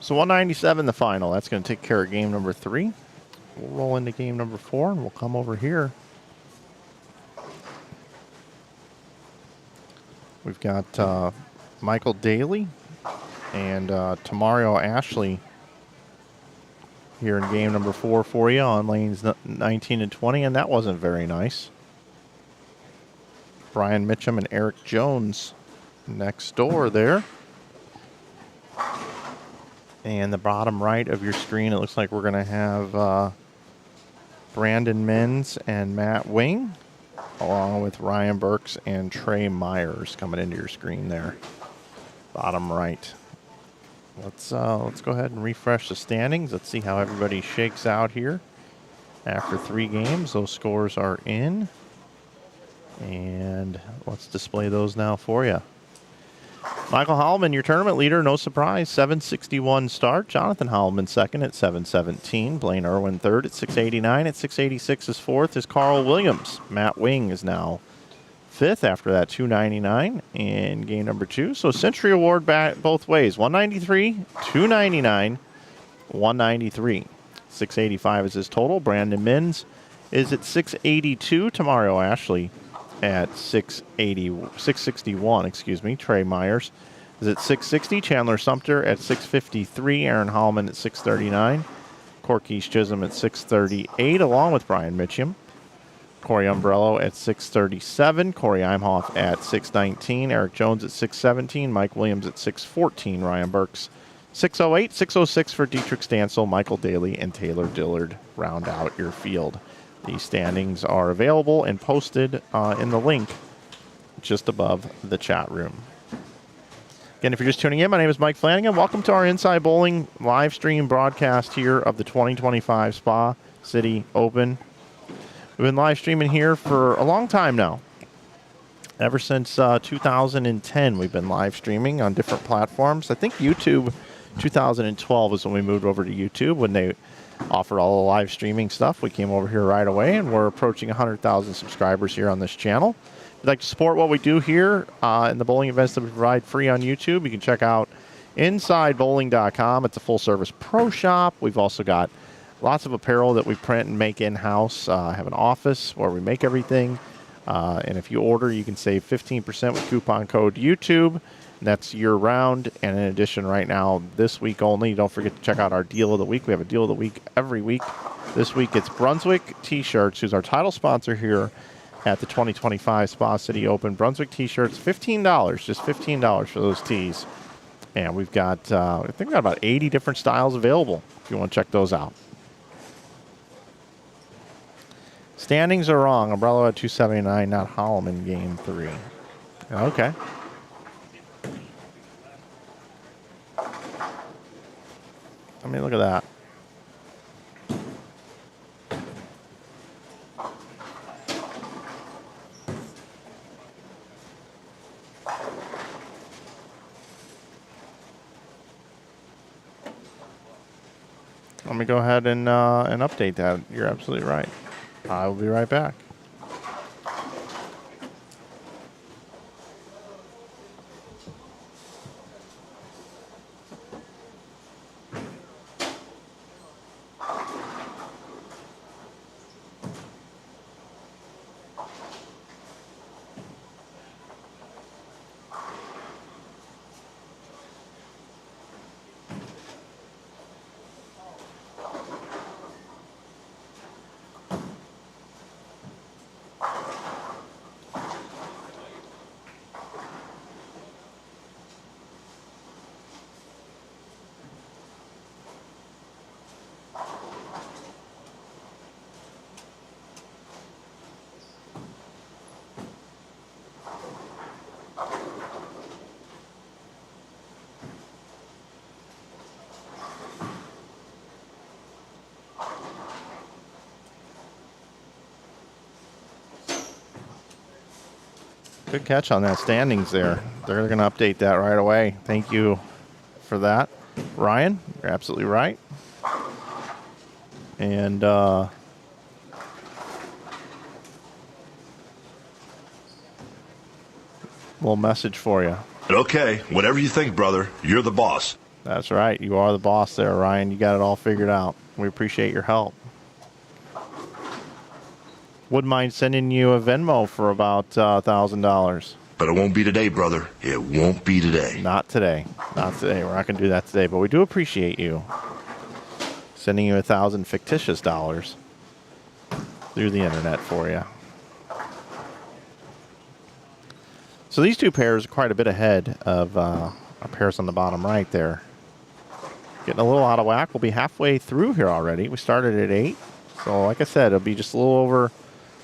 So 197 the final. That's going to take care of game number 3. We'll roll into game number 4, and we'll come over here. We've got Michael Daly and Tamario Ashley here in game number 4 for you on lanes 19 and 20, and that wasn't very nice. Brian Mitchum and Eric Jones next door there. And the bottom right of your screen, it looks like we're going to have Brandon Menz and Matt Wing, along with Ryan Burks and Trey Myers coming into your screen there. Bottom right. Let's go ahead and refresh the standings. Let's see how everybody shakes out here. After 3 games, those scores are in. And let's display those now for you. Michael Hallman, your tournament leader, no surprise, 761 start. Jonathan Hallman second at 717. Blaine Irwin third at 689. At 686 is fourth is Carl Williams. Matt Wing is now fifth after that 299 in game number 2. So Century Award back both ways. 193, 299, 193. 685 is his total. Brandon Menz is at 682. Tamario Ashley at 661, excuse me. Trey Myers is at 660. Chandler Sumter at 653. Aaron Hallman at 639. Corky Chisholm at 638, along with Brian Mitchum. Corey Umbrello at 637. Corey Imhoff at 619. Eric Jones at 617. Mike Williams at 614. Ryan Burks 608. 606 for Dietrich Stansel, Michael Daly, and Taylor Dillard round out your field. These standings are available and posted in the link just above the chat room. Again, if you're just tuning in, my name is Mike Flanagan. Welcome to our Inside Bowling live stream broadcast here of the 2025 Spa City Open. We've been live streaming here for a long time now. Ever since 2010, we've been live streaming on different platforms. I think YouTube 2012 is when we moved over to YouTube, when they offered all the live streaming stuff. We came over here right away, and we're approaching 100,000 subscribers here on this channel. If you'd like to support what we do here in the bowling events that we provide free on YouTube, you can check out InsideBowling.com. It's a full-service pro shop. We've also got lots of apparel that we print and make in-house. I have an office where we make everything. And if you order, you can save 15% with coupon code YouTube. That's year-round. And in addition, right now, this week only, don't forget to check out our Deal of the Week. We have a Deal of the Week every week. This week, it's Brunswick T-Shirts, who's our title sponsor here at the 2025 Spa City Open. Brunswick T-Shirts, $15, just $15 for those tees. And we've got, I think we've got about 80 different styles available if you want to check those out. Standings are wrong. Umbrello at 279, not Holloman game 3. Okay. I mean, look at that. Let me go ahead and update that. You're absolutely right. I will be right back. Good catch on that standings there. They're going to update that right away. Thank you for that. Ryan, you're absolutely right. And little message for you. Okay, whatever you think, brother. You're the boss. That's right. You are the boss there, Ryan. You got it all figured out. We appreciate your help. Wouldn't mind sending you a Venmo for about $1,000. But it won't be today, brother. It won't be today. Not today. Not today. We're not going to do that today, but we do appreciate you sending you 1,000 fictitious dollars through the internet for you. So these two pairs are quite a bit ahead of our pairs on the bottom right there. Getting a little out of whack. We'll be halfway through here already. We started at 8. So like I said, it'll be just a little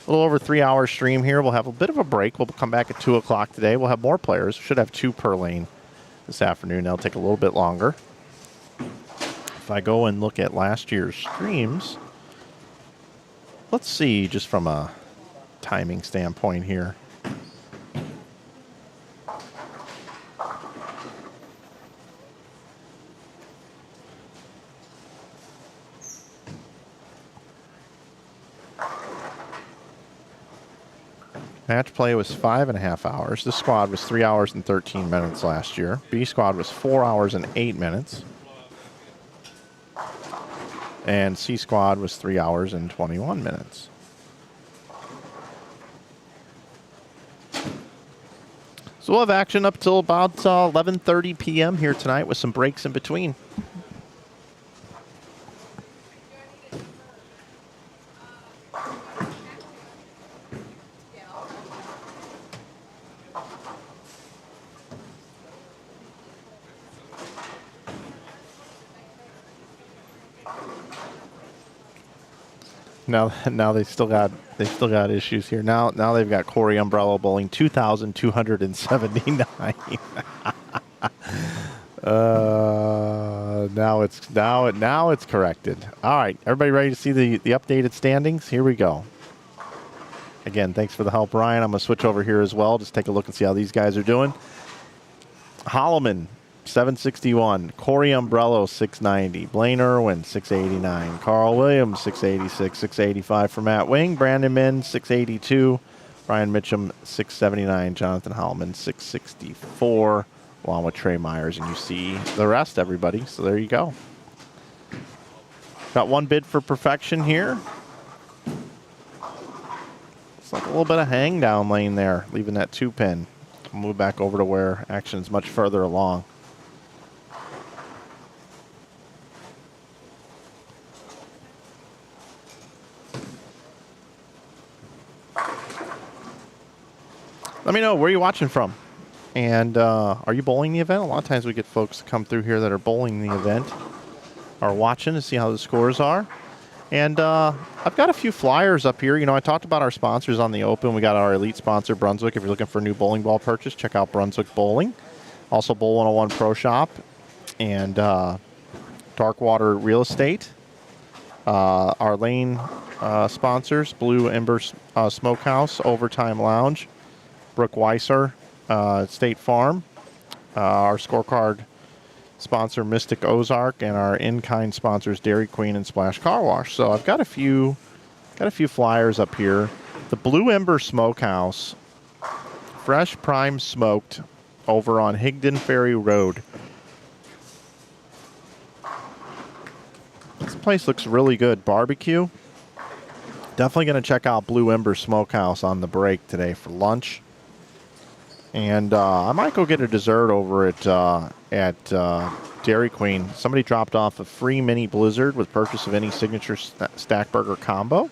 over 3 hour stream here. We'll have a bit of a break. We'll come back at 2 o'clock today. We'll have more players. We should have 2 per lane this afternoon. That'll take a little bit longer. If I go and look at last year's streams, let's see just from a timing standpoint here. Match play was 5.5 hours. This squad was 3 hours and 13 minutes last year. B squad was 4 hours and 8 minutes. And C squad was 3 hours and 21 minutes. So we'll have action up till about 11:30 p.m. here tonight with some breaks in between. Now they still got issues here. Now they've got Corey Umbrella Bowling 2,279. Now it's corrected. All right, everybody ready to see the updated standings? Here we go. Again, thanks for the help, Ryan. I'm gonna switch over here as well. Just take a look and see how these guys are doing. Holloman 761, Corey Umbrello 690, Blaine Irwin 689, Carl Williams 686, 685 for Matt Wing, Brandon Min 682, Brian Mitchum 679, Jonathan Holloman 664, along with Trey Myers, and you see the rest, everybody. So there you go. Got one bid for perfection here. It's like a little bit of hang down lane there, leaving that 2-pin. We'll move back over to where action is much further along. Let me know where you're watching from. And are you bowling the event? A lot of times we get folks to come through here that are bowling the event or watching to see how the scores are. And I've got a few flyers up here. You know, I talked about our sponsors on the Open. We got our elite sponsor, Brunswick. If you're looking for a new bowling ball purchase, check out Brunswick Bowling. Also, Bowl 101 Pro Shop and Darkwater Real Estate. Our lane sponsors, Blue Ember Smokehouse, Overtime Lounge, Brooke Weiser, State Farm, our scorecard sponsor Mystic Ozark, and our in-kind sponsors Dairy Queen and Splash Car Wash. So I've got a few flyers up here. The Blue Ember Smokehouse, fresh prime smoked, over on Higdon Ferry Road. This place looks really good. Barbecue. Definitely going to check out Blue Ember Smokehouse on the break today for lunch. And I might go get a dessert over at Dairy Queen. Somebody dropped off a free mini blizzard with purchase of any signature stack burger combo.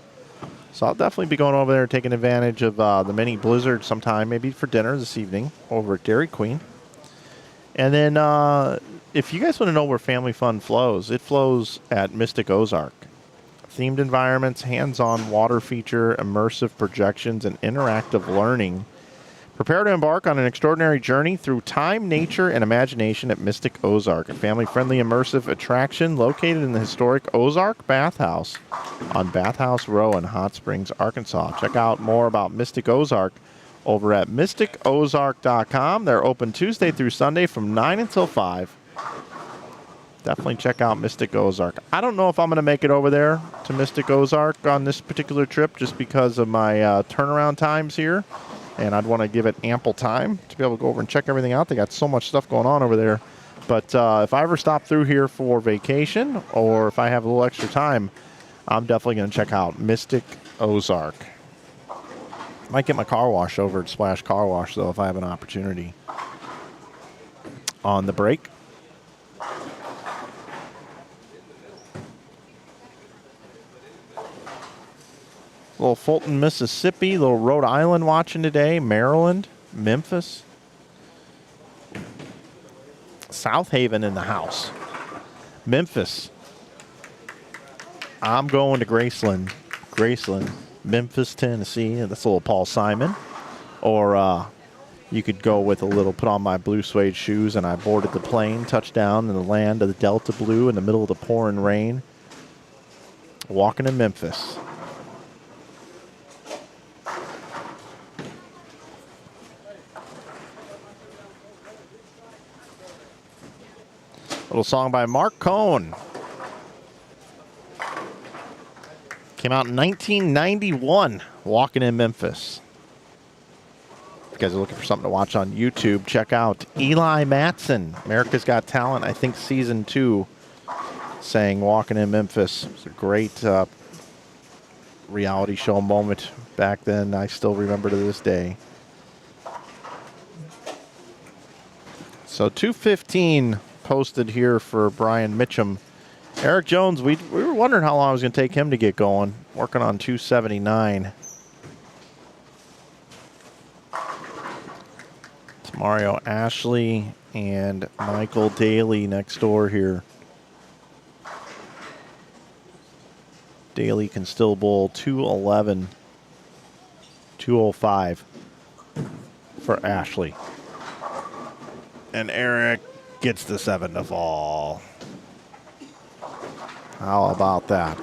So I'll definitely be going over there and taking advantage of the mini blizzard sometime, maybe for dinner this evening over at Dairy Queen. And then if you guys want to know where family fun flows, it flows at Mystic Ozark. Themed environments, hands-on water feature, immersive projections, and interactive learning. Prepare to embark on an extraordinary journey through time, nature, and imagination at Mystic Ozark, a family-friendly immersive attraction located in the historic Ozark Bathhouse on Bathhouse Row in Hot Springs, Arkansas. Check out more about Mystic Ozark over at mysticozark.com. They're open Tuesday through Sunday from 9 until 5. Definitely check out Mystic Ozark. I don't know if I'm going to make it over there to Mystic Ozark on this particular trip just because of my turnaround times here. And I'd want to give it ample time to be able to go over and check everything out. They got so much stuff going on over there. But if I ever stop through here for vacation or if I have a little extra time, I'm definitely going to check out Mystic Ozark. Might get my car wash over at Splash Car Wash, though, if I have an opportunity. On the break. Little Fulton, Mississippi, little Rhode Island watching today, Maryland, Memphis. South Haven in the house. Memphis. I'm going to Graceland. Memphis, Tennessee. That's a little Paul Simon. Or you could go with a little put on my blue suede shoes and I boarded the plane, touchdown in the land of the Delta Blue in the middle of the pouring rain. Walking in Memphis. Little song by Mark Cohn. Came out in 1991, Walking in Memphis. If you guys are looking for something to watch on YouTube, check out Eli Matson, America's Got Talent, I think season 2, sang Walking in Memphis. It was a great reality show moment back then. I still remember to this day. So 2:15 posted here for Brian Mitchum. Eric Jones, we were wondering how long it was going to take him to get going. Working on 279. It's Mario Ashley and Michael Daly next door here. Daly can still bowl 211, 205 for Ashley. And Eric gets the 7 to fall. How about that?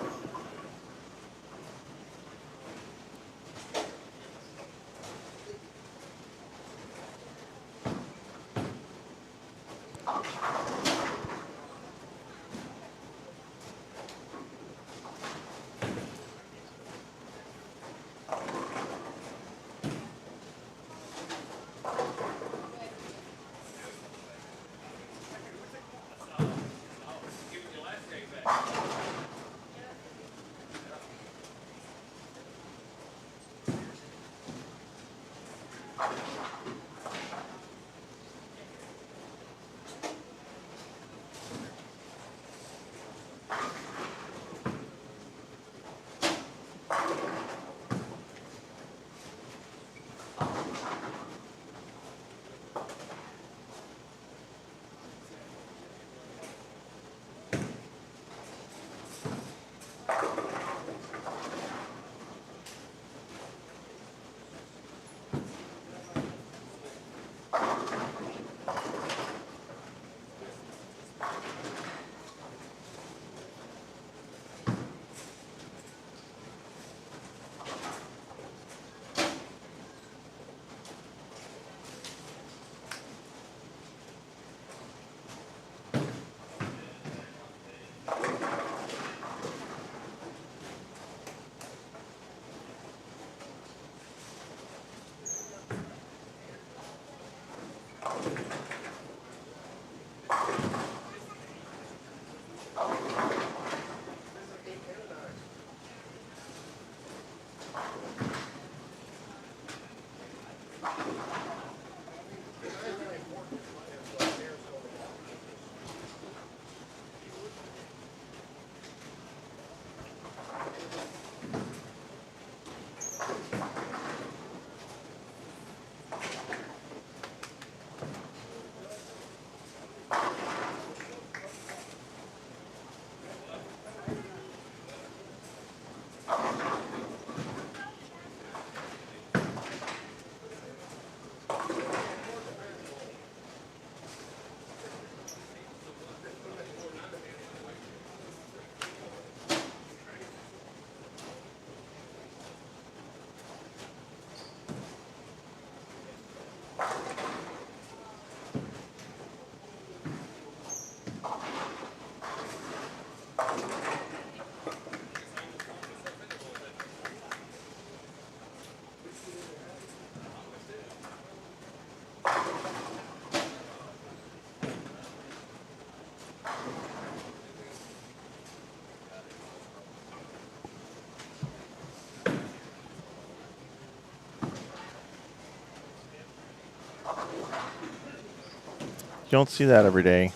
You don't see that every day.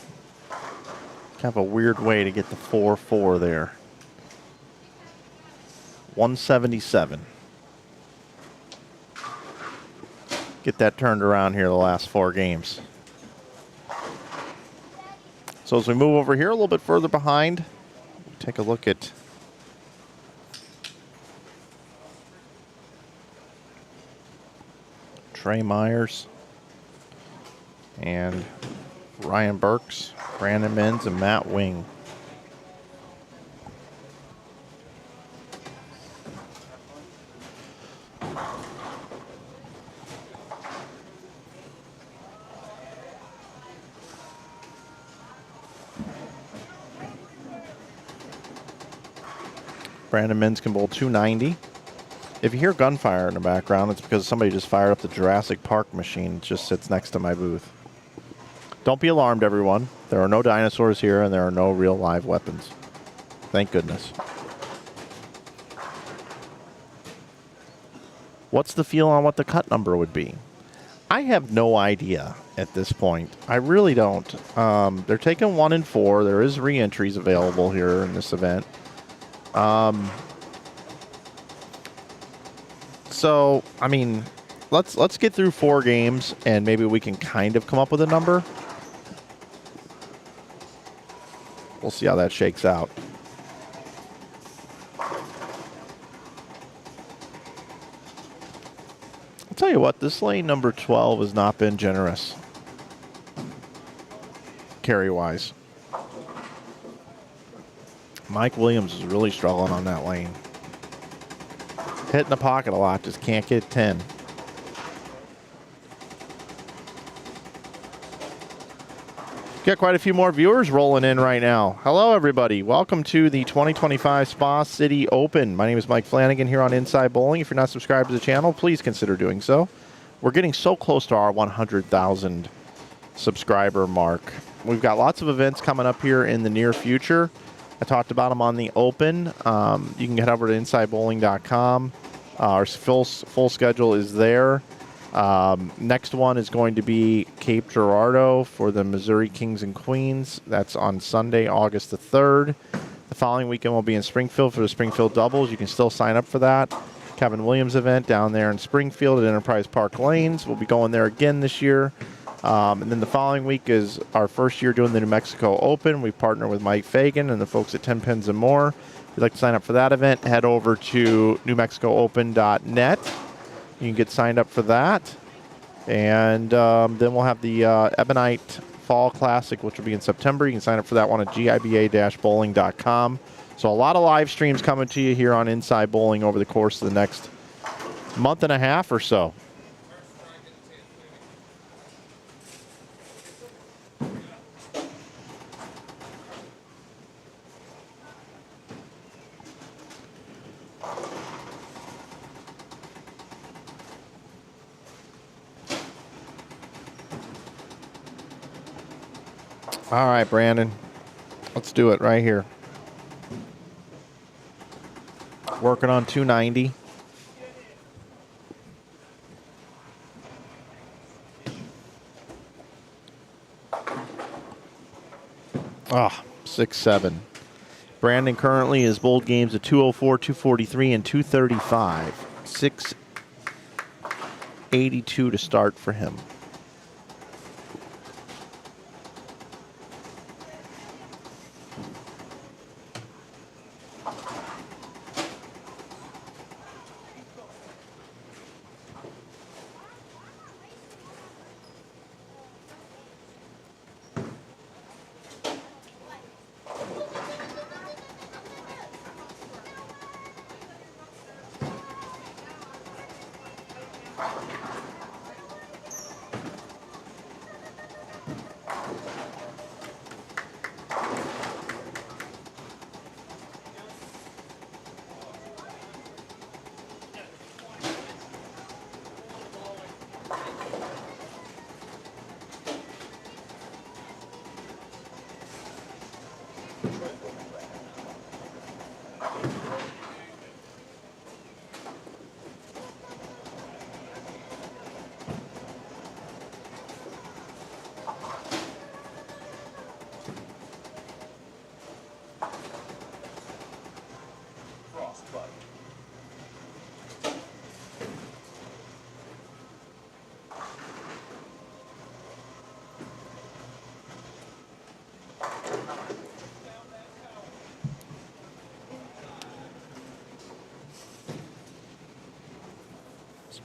Kind of a weird way to get the 4-4 there. 177. Get that turned around here the last 4 games. So as we move over here a little bit further behind, take a look at Trey Myers and Ryan Burks, Brandon Menz, and Matt Wing. Brandon Menz can bowl 290. If you hear gunfire in the background, it's because somebody just fired up the Jurassic Park machine. It just sits next to my booth. Don't be alarmed, everyone. There are no dinosaurs here, and there are no real live weapons. Thank goodness. What's the feel on what the cut number would be? I have no idea at this point. I really don't. They're taking 1 and 4. There is re-entries available here in this event. So, I mean, let's get through 4 games, and maybe we can kind of come up with a number. We'll see how that shakes out. I'll tell you what, this lane number 12 has not been generous carry-wise. Mike Williams is really struggling on that lane. Hitting the pocket a lot, just can't get 10. Got quite a few more viewers rolling in right now. Hello, everybody. Welcome to the 2025 Spa City Open. My name is Mike Flanagan here on Inside Bowling. If you're not subscribed to the channel, please consider doing so. We're getting so close to our 100,000 subscriber mark. We've got lots of events coming up here in the near future. I talked about them on the Open. You can head over to InsideBowling.com. Our full schedule is there. Next one is going to be Cape Girardeau for the Missouri Kings and Queens. That's on Sunday, August the 3rd. The following weekend we'll be in Springfield for the Springfield Doubles. You can still sign up for that. Kevin Williams event down there in Springfield at Enterprise Park Lanes. We'll be going there again this year. And then the following week is our first year doing the New Mexico Open. We partner with Mike Fagan and the folks at 10 Pins and More. If you'd like to sign up for that event, head over to newmexicoopen.net. You can get signed up for that. And then we'll have the Ebonite Fall Classic, which will be in September. You can sign up for that one at giba-bowling.com. So a lot of live streams coming to you here on Inside Bowling over the course of the next month and a half or so. All right, Brandon. Let's do it right here. Working on 290. Ah, 6-7. Brandon currently is bowled games at 204, 243, and 235. 682 to start for him.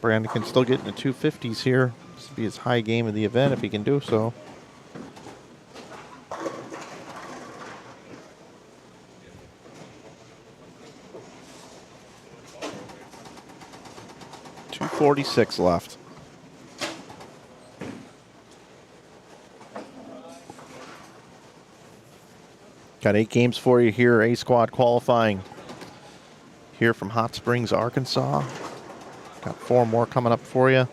Brandon can still get in the 250s here. This will be his high game of the event if he can do so. .246 left. Got 8 games for you here. A squad qualifying here from Hot Springs, Arkansas. Got 4 more coming up for you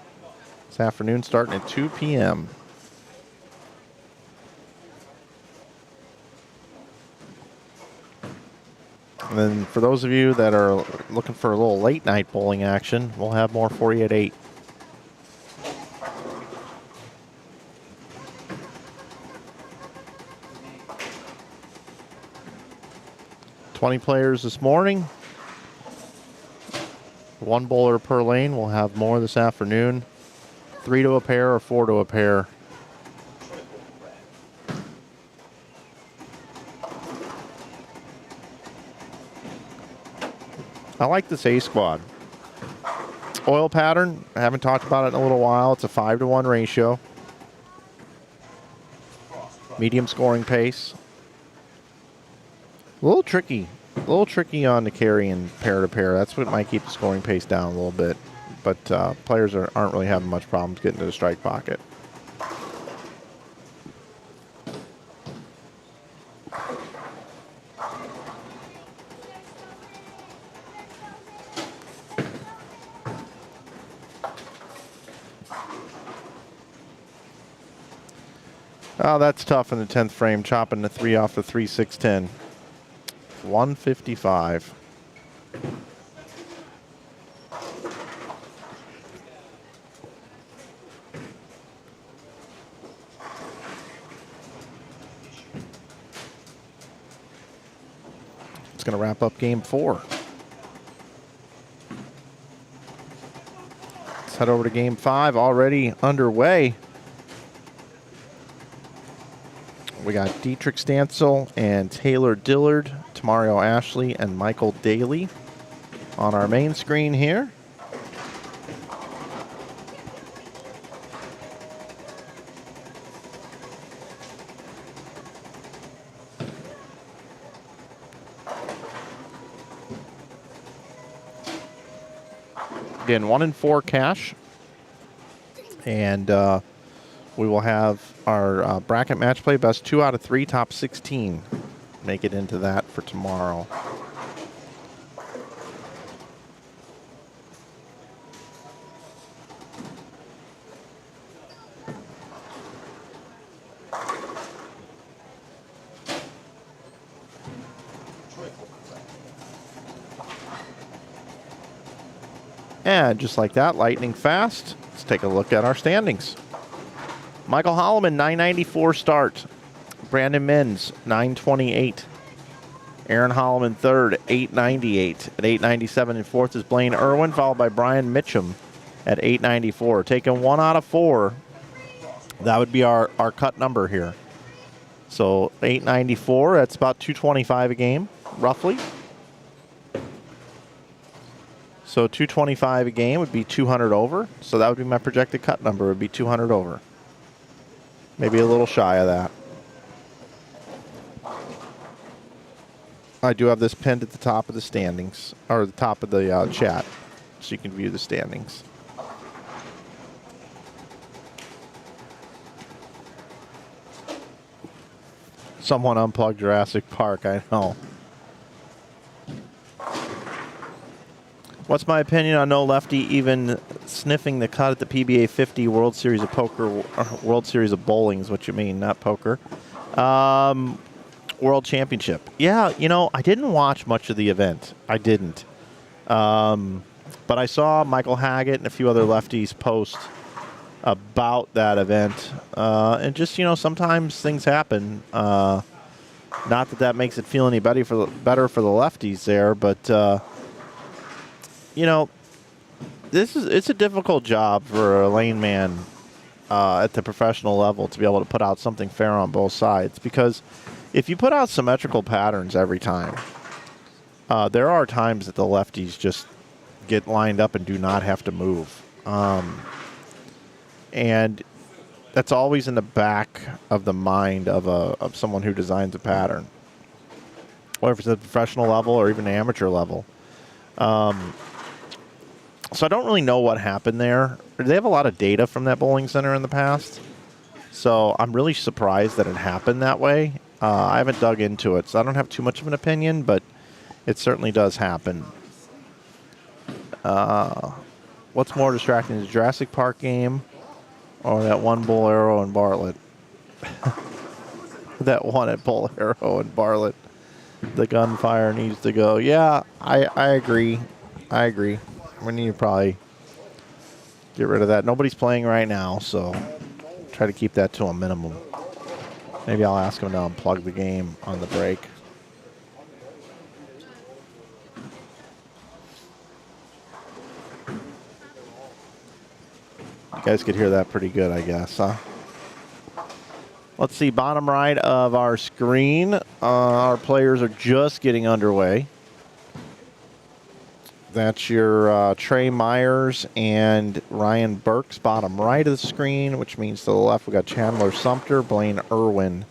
this afternoon, starting at 2 p.m. And then for those of you that are looking for a little late night bowling action, we'll have more for you at 8. $20 players this morning. 1 bowler per lane. We'll have more this afternoon. 3 to a pair or 4 to a pair. I like this A squad. Oil pattern, I haven't talked about it in a little while. It's a 5-to-1 ratio. Medium scoring pace. A little tricky on the carry and pair to pair. That's what might keep the scoring pace down a little bit. But players aren't really having much problems getting to the strike pocket. Oh, that's tough in the 10th frame, chopping the 3 off the 3-6-10. 155. It's going to wrap up game 4. Let's head over to game 5, already underway. We got Dietrich Stansel and Taylor Dillard, Tamario Ashley, and Michael Daly on our main screen here. Again, 1 in 4 cash. And we will have our bracket match play, best 2 out of 3, top 16. Make it into that for tomorrow. And just like that, lightning fast, let's take a look at our standings. Michael Holloman, 994 start. Brandon Menz, 928. Aaron Holloman, third, 898. At 897 and fourth is Blaine Irwin, followed by Brian Mitchum at 894. Taking 1 out of 4. That would be our cut number here. So 894, that's about 225 a game, roughly. So 225 a game would be 200 over. So that would be my projected cut number, would be 200 over. Maybe a little shy of that. I do have this pinned at the top of the standings, or the top of the chat, so you can view the standings. Someone unplugged Jurassic Park, I know. What's my opinion on no lefty even sniffing the cut at the PBA 50 World Series of Poker, World Series of Bowling is what you mean, not poker. World Championship. Yeah, you know, I didn't watch much of the event. I didn't. But I saw Michael Haggett and a few other lefties post about that event. And just, you know, sometimes things happen. Not that makes it feel any better for the lefties there, but, you know, it's a difficult job for a lane man at the professional level to be able to put out something fair on both sides, because if you put out symmetrical patterns every time, there are times that the lefties just get lined up and do not have to move. And that's always in the back of the mind of someone who designs a pattern, whether it's at the professional level or even the amateur level. So I don't really know what happened there. They have a lot of data from that bowling center in the past, so I'm really surprised that it happened that way. I haven't dug into it, so I don't have too much of an opinion, but it certainly does happen. What's more distracting, the Jurassic Park game or that one Bull Arrow and Bartlett? That one at Bull Arrow and Bartlett. The gunfire needs to go. Yeah, I agree. I agree. We need to probably get rid of that. Nobody's playing right now, so try to keep that to a minimum. Maybe I'll ask them to unplug the game on the break. You guys could hear that pretty good, I guess, huh? Let's see, bottom right of our screen. Our players are just getting underway. That's your Trey Myers and Ryan Burks, bottom right of the screen, which means to the left we got Chandler Sumter, Blaine Irwin.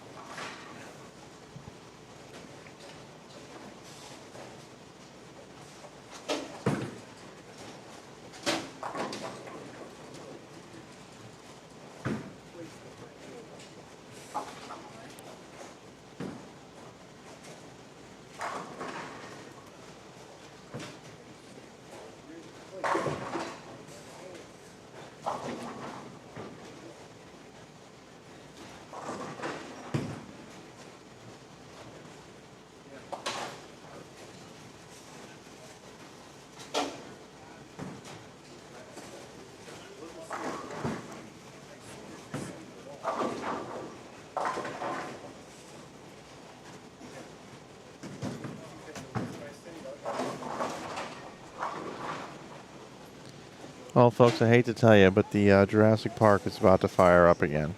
Well, folks, I hate to tell you, but the Jurassic Park is about to fire up again.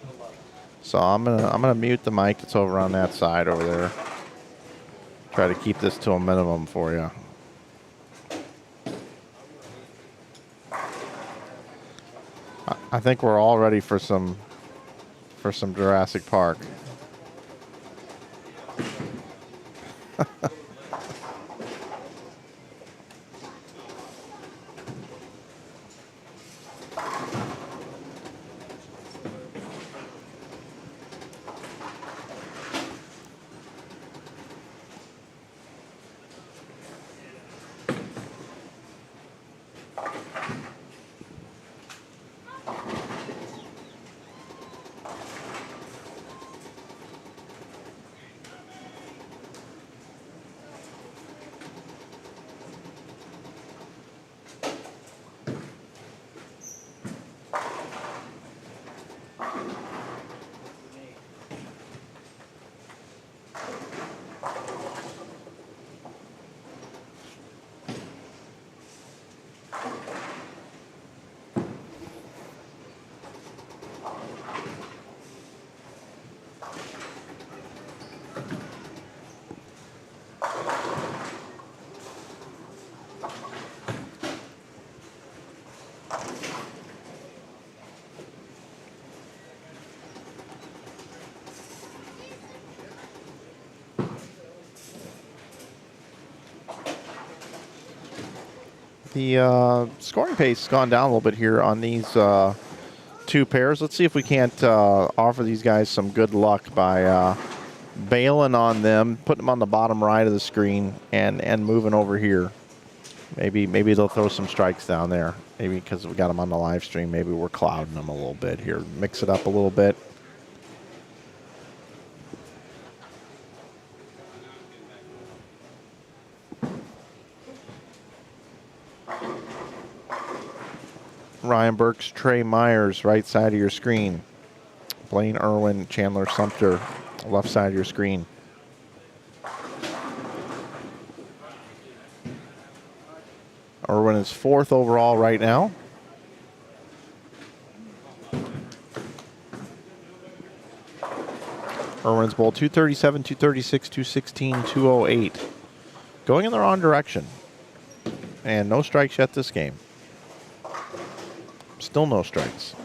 So I'm gonna mute the mic that's over on that side over there. Try to keep this to a minimum for you. I think we're all ready for some Jurassic Park. The scoring pace has gone down a little bit here on these two pairs. Let's see if we can't offer these guys some good luck by bailing on them, putting them on the bottom right of the screen, and moving over here. Maybe they'll throw some strikes down there. Maybe because we got them on the live stream, maybe we're clouding them a little bit here. Mix it up a little bit. Ryan Burks, Trey Myers, right side of your screen. Blaine Irwin, Chandler Sumter, left side of your screen. Irwin is 4th overall right now. Irwin's bowled 237, 236, 216, 208. Going in the wrong direction. And no strikes yet this game. Still no strikes.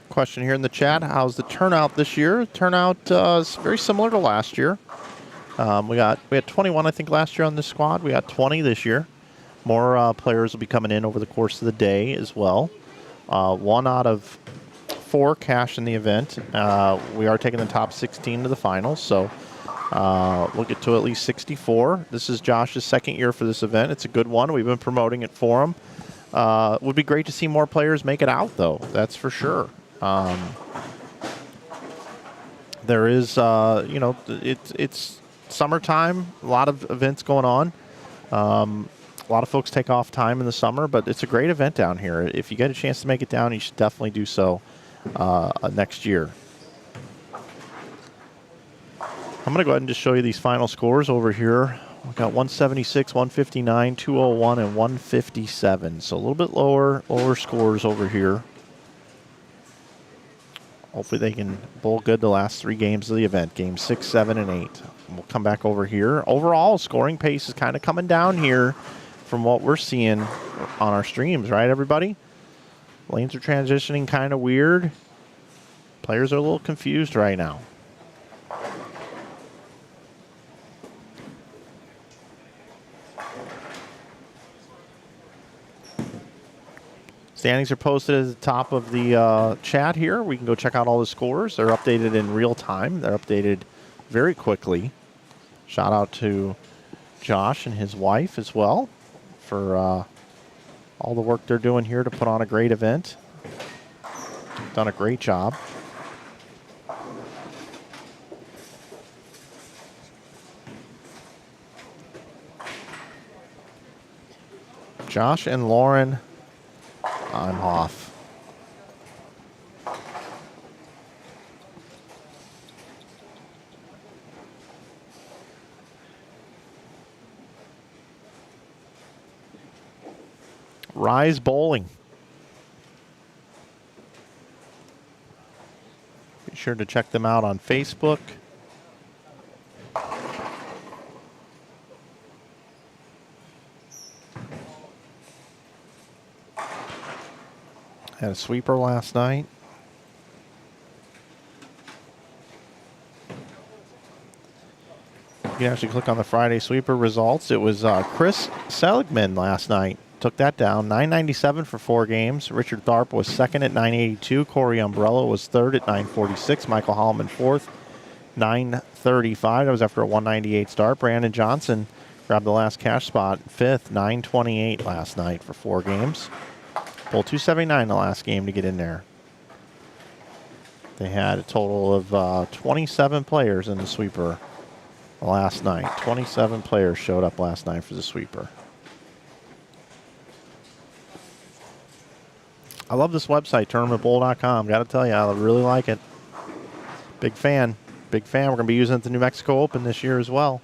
Question here in the chat: how's the turnout this year? Turnout is very similar to last year. We had 21, I think, last year on this squad. We got 20 this year. More players will be coming in over the course of the day as well. 1 out of 4 cash in the event. We are taking the top 16 to the finals, so we'll get to at least 64. This is Josh's second year for this event. It's a good one. We've been promoting it for him. Would be great to see more players make it out, though. That's for sure. There is, it's summertime. A lot of events going on. A lot of folks take off time in the summer, but it's a great event down here. If you get a chance to make it down, you should definitely do so next year. I'm going to go ahead and just show you these final scores over here. We've got 176, 159, 201, and 157. So a little bit lower scores over here. Hopefully they can bowl good the last 3 games of the event, games 6, 7, and 8. We'll come back over here. Overall, scoring pace is kind of coming down here from what we're seeing on our streams, right, everybody? Lanes are transitioning kind of weird. Players are a little confused right now. Standings are posted at the top of the chat here. We can go check out all the scores. They're updated in real time. They're updated very quickly. Shout out to Josh and his wife as well for all the work they're doing here to put on a great event. Done a great job. Josh and Lauren, I'm off. Rise Bowling. Be sure to check them out on Facebook. Had a sweeper last night. You can actually click on the Friday sweeper results. It was Chris Seligman last night. Took that down. 997 for 4 games. Richard Tharp was second at 982. Corey Umbrella was third at 946. Michael Holloman fourth, 935. That was after a 198 start. Brandon Johnson grabbed the last cash spot, fifth, 928 last night for 4 games. Pulled 279 the last game to get in there. They had a total of 27 players in the sweeper last night. 27 players showed up last night for the sweeper. I love this website, tournamentbowl.com. Got to tell you, I really like it. Big fan. Big fan. We're going to be using it at the New Mexico Open this year as well.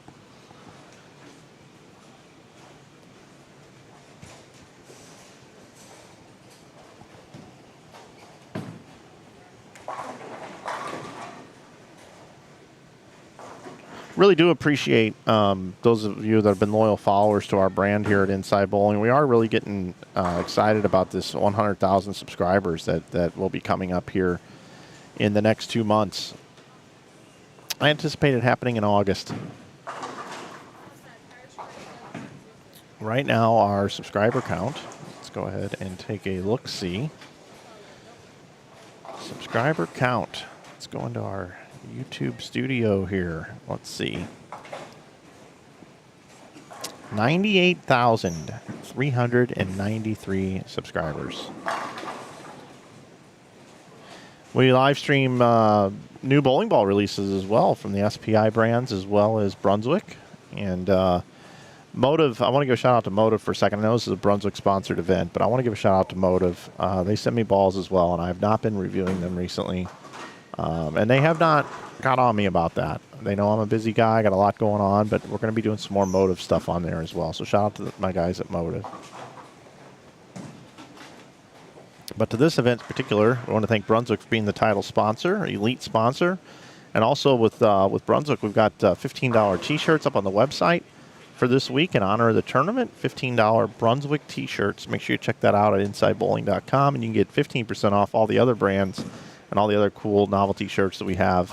Really do appreciate those of you that have been loyal followers to our brand here at Inside Bowling. We are really getting excited about this 100,000 subscribers that will be coming up here in the next 2 months. I anticipate it happening in August. Right now, our subscriber count, let's go ahead and take a look-see. Subscriber count. Let's go into our YouTube studio here. Let's see. 98,393 subscribers. We live stream new bowling ball releases as well from the SPI brands as well as Brunswick. And Motive, I want to give a shout out to Motive for a second. I know this is a Brunswick sponsored event, but I want to give a shout out to Motive. They sent me balls as well, and I have not been reviewing them recently. And they have not got on me about that. They know I'm a busy guy, got a lot going on, but we're going to be doing some more Motive stuff on there as well. So shout out to my guys at Motive. But to this event in particular, I want to thank Brunswick for being the title sponsor, elite sponsor. And also with Brunswick, we've got $15 T-shirts up on the website for this week in honor of the tournament. $15 Brunswick T-shirts. Make sure you check that out at InsideBowling.com, and you can get 15% off all the other brands and all the other cool novelty shirts that we have.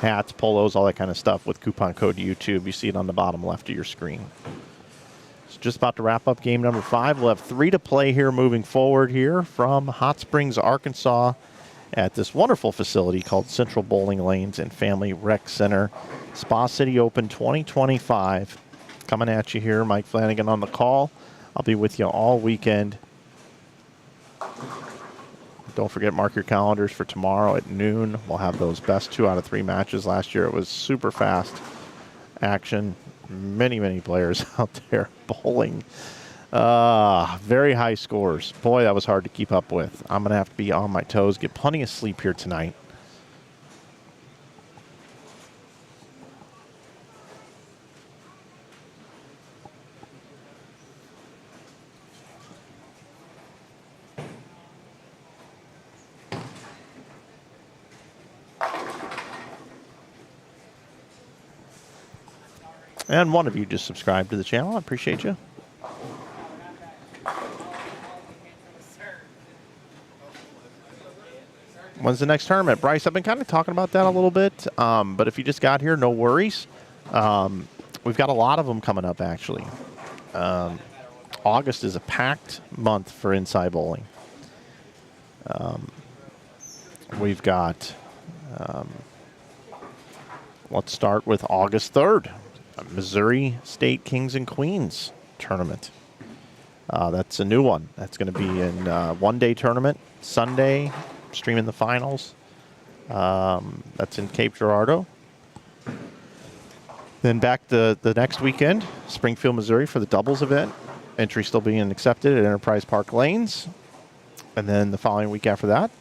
Hats, polos, all that kind of stuff with coupon code YouTube. You see it on the bottom left of your screen. It's just about to wrap up game number 5. We'll have 3 to play here moving forward here from Hot Springs, Arkansas at this wonderful facility called Central Bowling Lanes and Family Rec Center. Spa City Open 2025. Coming at you here, Mike Flanagan on the call. I'll be with you all weekend. Don't forget, mark your calendars for tomorrow at noon. We'll have those best 2 out of 3 matches. Last year it was super fast action. Many, many players out there bowling. Very high scores. Boy, that was hard to keep up with. I'm going to have to be on my toes, get plenty of sleep here tonight. And one of you just subscribed to the channel. I appreciate you. When's the next tournament? Bryce, I've been kind of talking about that a little bit, but if you just got here, no worries. We've got a lot of them coming up, actually. August is a packed month for Inside Bowling. We've got, let's start with August 3rd, Missouri State Kings and Queens tournament. That's a new one. That's going to be in one-day tournament, Sunday, streaming the finals. That's in Cape Girardeau. Then back the next weekend, Springfield, Missouri for the doubles event. Entry still being accepted at Enterprise Park Lanes. And then the following week after that,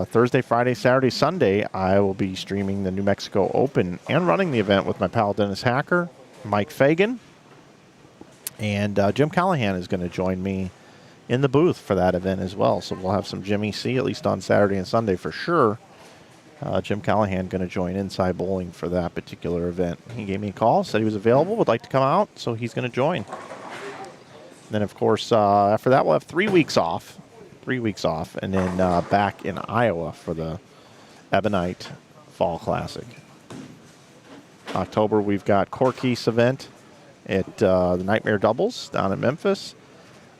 Thursday, Friday, Saturday, Sunday, I will be streaming the New Mexico Open and running the event with my pal Dennis Hacker, Mike Fagan, and Jim Callahan is going to join me in the booth for that event as well. So we'll have some Jimmy C, at least on Saturday and Sunday for sure. Jim Callahan going to join Inside Bowling for that particular event. He gave me a call, said he was available, would like to come out, so he's going to join. Then, of course, after that, we'll have 3 weeks off. 3 weeks off, and then back in Iowa for the Ebonite Fall Classic. October, we've got Corky's event at the Nightmare Doubles down in Memphis.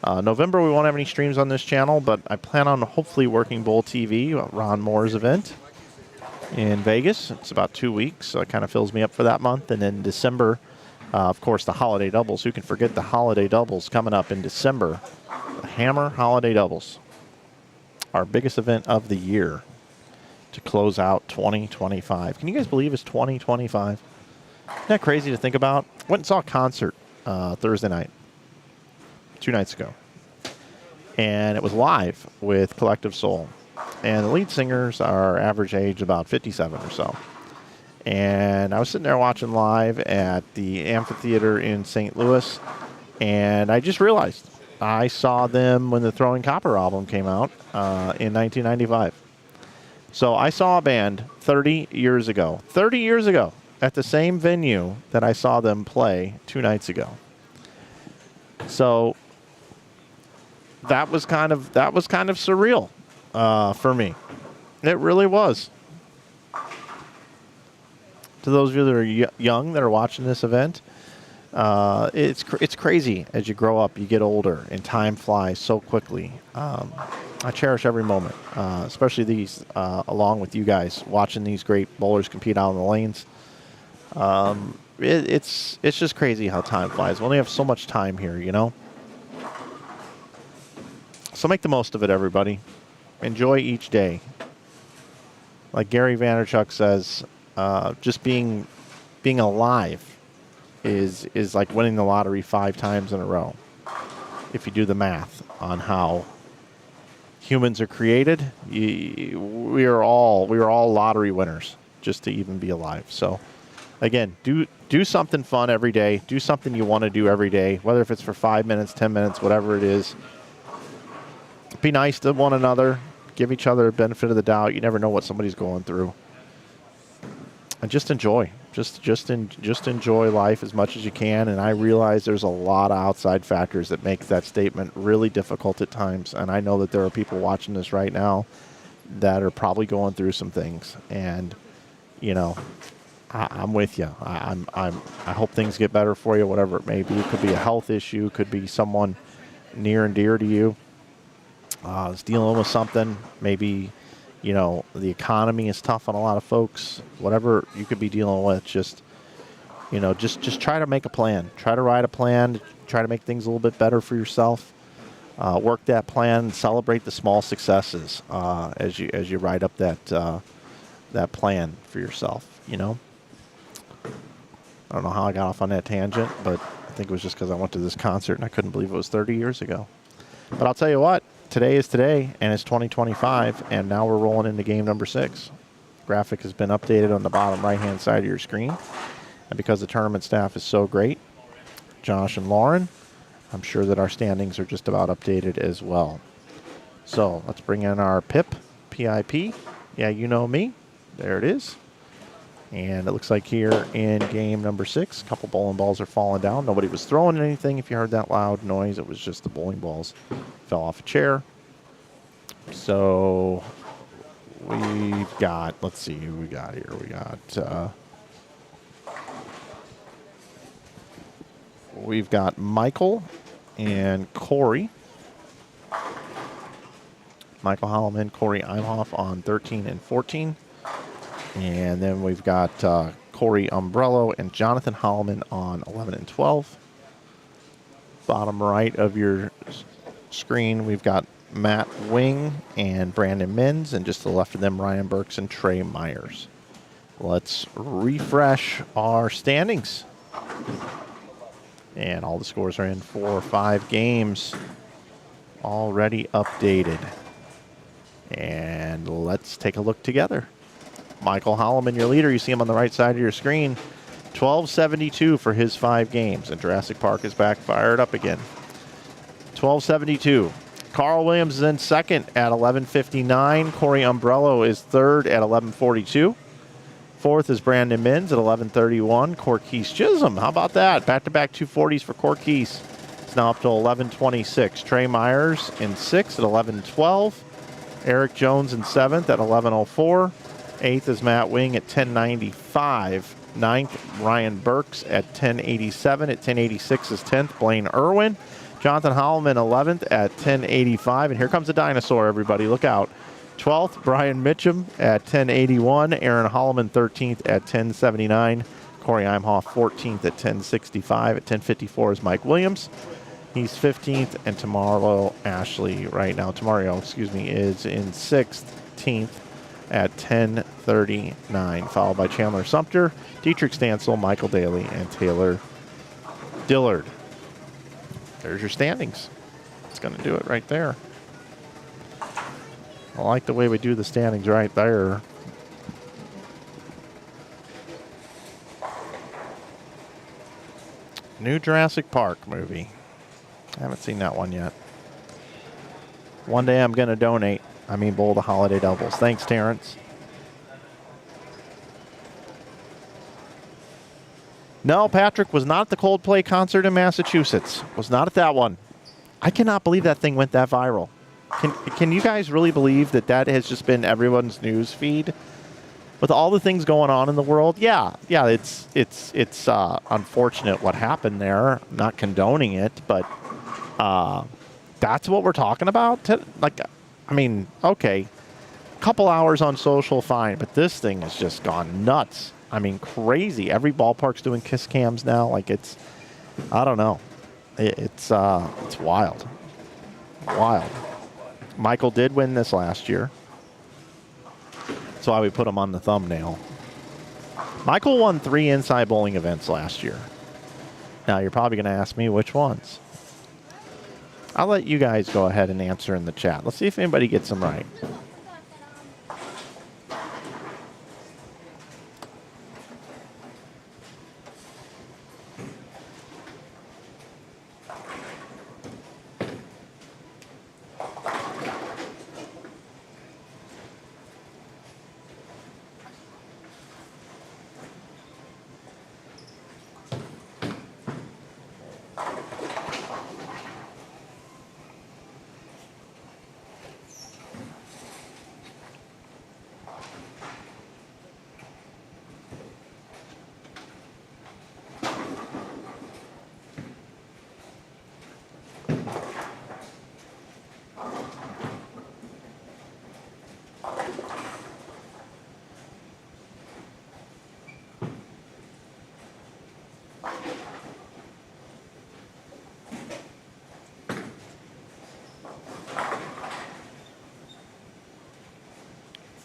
November, we won't have any streams on this channel, but I plan on hopefully working Bowl TV, Ron Moore's event in Vegas. It's about 2 weeks, so it kind of fills me up for that month. And then December, of course, the Holiday Doubles. Who can forget the Holiday Doubles coming up in December? The Hammer Holiday Doubles. Our biggest event of the year to close out 2025. Can you guys believe it's 2025? Isn't that crazy to think about? Went and saw a concert Thursday night, 2 nights ago. And it was live with Collective Soul. And the lead singers are average age about 57 or so. And I was sitting there watching live at the amphitheater in St. Louis, and I just realized I saw them when the Throwing Copper album came out in 1995. So I saw a band 30 years ago. 30 years ago at the same venue that I saw them play 2 nights ago. So that was kind of surreal for me. It really was. To those of you that are young that are watching this event, it's crazy. As you grow up, you get older, and time flies so quickly. I cherish every moment, especially these, along with you guys, watching these great bowlers compete out in the lanes. It's just crazy how time flies. We only have so much time here, you know? So make the most of it, everybody. Enjoy each day. Like Gary Vaynerchuk says, just being alive is like winning the lottery 5 times in a row. If you do the math on how humans are created, we are all lottery winners just to even be alive. So again, do something fun every day. Do something you want to do every day, whether if it's for 5 minutes, 10 minutes, whatever it is. Be nice to one another. Give each other a benefit of the doubt. You never know what somebody's going through. And just enjoy. Just enjoy life as much as you can. And I realize there's a lot of outside factors that make that statement really difficult at times. And I know that there are people watching this right now that are probably going through some things. And, you know, I'm with you. I hope things get better for you, whatever it may be. It could be a health issue. It could be someone near and dear to you is dealing with something. Maybe, you know, the economy is tough on a lot of folks. Whatever you could be dealing with, just try to make a plan. Try to write a plan. Try to make things a little bit better for yourself. Work that plan. Celebrate the small successes as you write up that plan for yourself. You know. I don't know how I got off on that tangent, but I think it was just because I went to this concert and I couldn't believe it was 30 years ago. But I'll tell you what. Today is today, and it's 2025, and now we're rolling into game number 6. Graphic has been updated on the bottom right-hand side of your screen. And because the tournament staff is so great, Josh and Lauren, I'm sure that our standings are just about updated as well. So let's bring in our PIP. Yeah, you know me. There it is. And it looks like here in game number 6, a couple bowling balls are falling down. Nobody was throwing anything. If you heard that loud noise, it was just the bowling balls fell off a chair. So we've got, let's see who we got here. We've got Michael and Corey. Michael Holloman, Corey Imhoff on 13 and 14. And then we've got Corey Umbrello and Jonathan Holloman on 11 and 12. Bottom right of your screen, we've got Matt Wing and Brandon Mins, and just to the left of them, Ryan Burks and Trey Myers. Let's refresh our standings. And all the scores are in for 5 games already updated. And let's take a look together. Michael Holloman, your leader. You see him on the right side of your screen. 1272 for his 5 games. And Jurassic Park is back fired up again. 1272. Carl Williams is in second at 1159. Corey Umbrello is third at 1142. Fourth is Brandon Mins at 1131. Corkeese Chisholm, how about that? Back-to-back 240s for Corkeese. It's now up to 1126. Trey Myers in sixth at 1112. Eric Jones in seventh at 1104. Eighth is Matt Wing at 1095. Ninth, Ryan Burks at 1087. At 1086 is 10th, Blaine Irwin. Jonathan Holloman 11th at 1085. And here comes the dinosaur, everybody. Look out. 12th, Brian Mitchum at 1081. Aaron Holloman 13th at 1079. Corey Imhoff 14th at 1065. At 1054 is Mike Williams. He's 15th. And Tamario is in 16th at 1039. Followed by Chandler Sumter, Dietrich Stansel, Michael Daly, and Taylor Dillard. There's your standings. It's going to do it right there. I like the way we do the standings right there. New Jurassic Park movie. I haven't seen that one yet. One day I'm going to donate. Bowl the holiday doubles. Thanks, Terrence. No, Patrick was not at the Coldplay concert in Massachusetts. Was not at that one. I cannot believe that thing went that viral. Can you guys really believe that has just been everyone's news feed? With all the things going on in the world, yeah, it's unfortunate what happened there. I'm not condoning it, but that's what we're talking about. Okay, a couple hours on social, fine, but this thing has just gone nuts. Crazy. Every ballpark's doing kiss cams now. I don't know. It's wild. Wild. Michael did win this last year. That's why we put him on the thumbnail. Michael won 3 inside bowling events last year. Now, you're probably going to ask me which ones. I'll let you guys go ahead and answer in the chat. Let's see if anybody gets them right.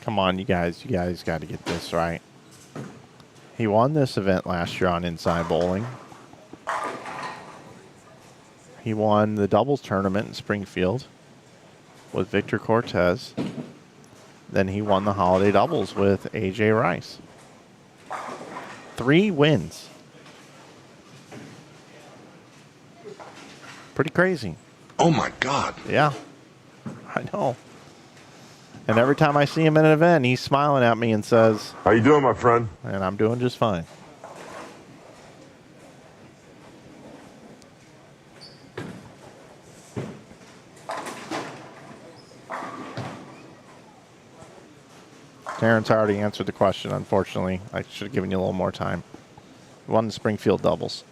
Come on, you guys got to get this right. He won this event last year on Inside Bowling. He won the doubles tournament in Springfield with Victor Cortez. Then he won the holiday doubles with AJ Rice. 3 wins. Pretty crazy. Oh my God. Yeah, I know. And every time I see him at an event, he's smiling at me and says, How you doing, my friend? and I'm doing just fine. Terrence already answered the question, unfortunately. I should have given you a little more time. Won the Springfield doubles.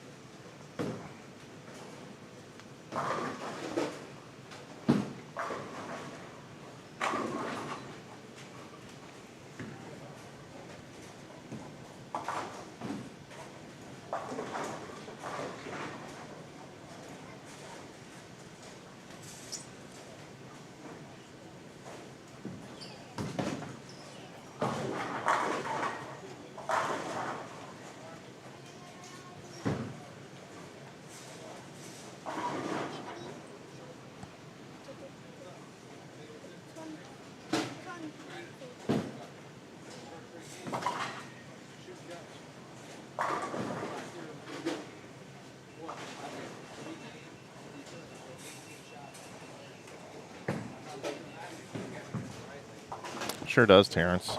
Sure does, Terrence.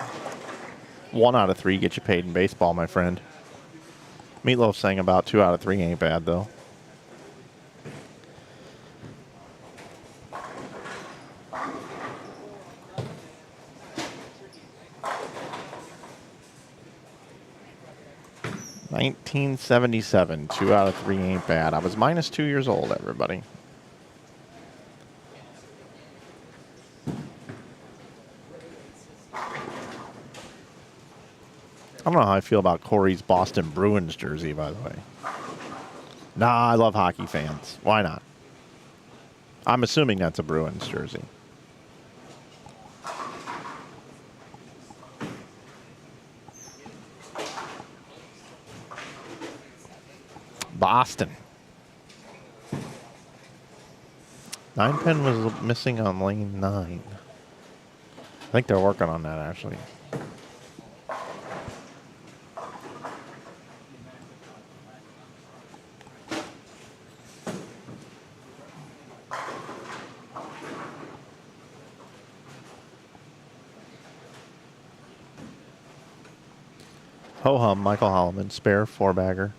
1 out of 3 get you paid in baseball, my friend. Meatloaf saying about 2 out of 3 ain't bad, though. $1977, 2 out of 3 ain't bad. I was minus 2 years old, everybody. I don't know how I feel about Corey's Boston Bruins jersey, by the way. Nah, I love hockey fans. Why not? I'm assuming that's a Bruins jersey. Boston. 9-pin was missing on lane 9. I think they're working on that, actually. Ho-hum, Michael Holloman, spare 4-bagger.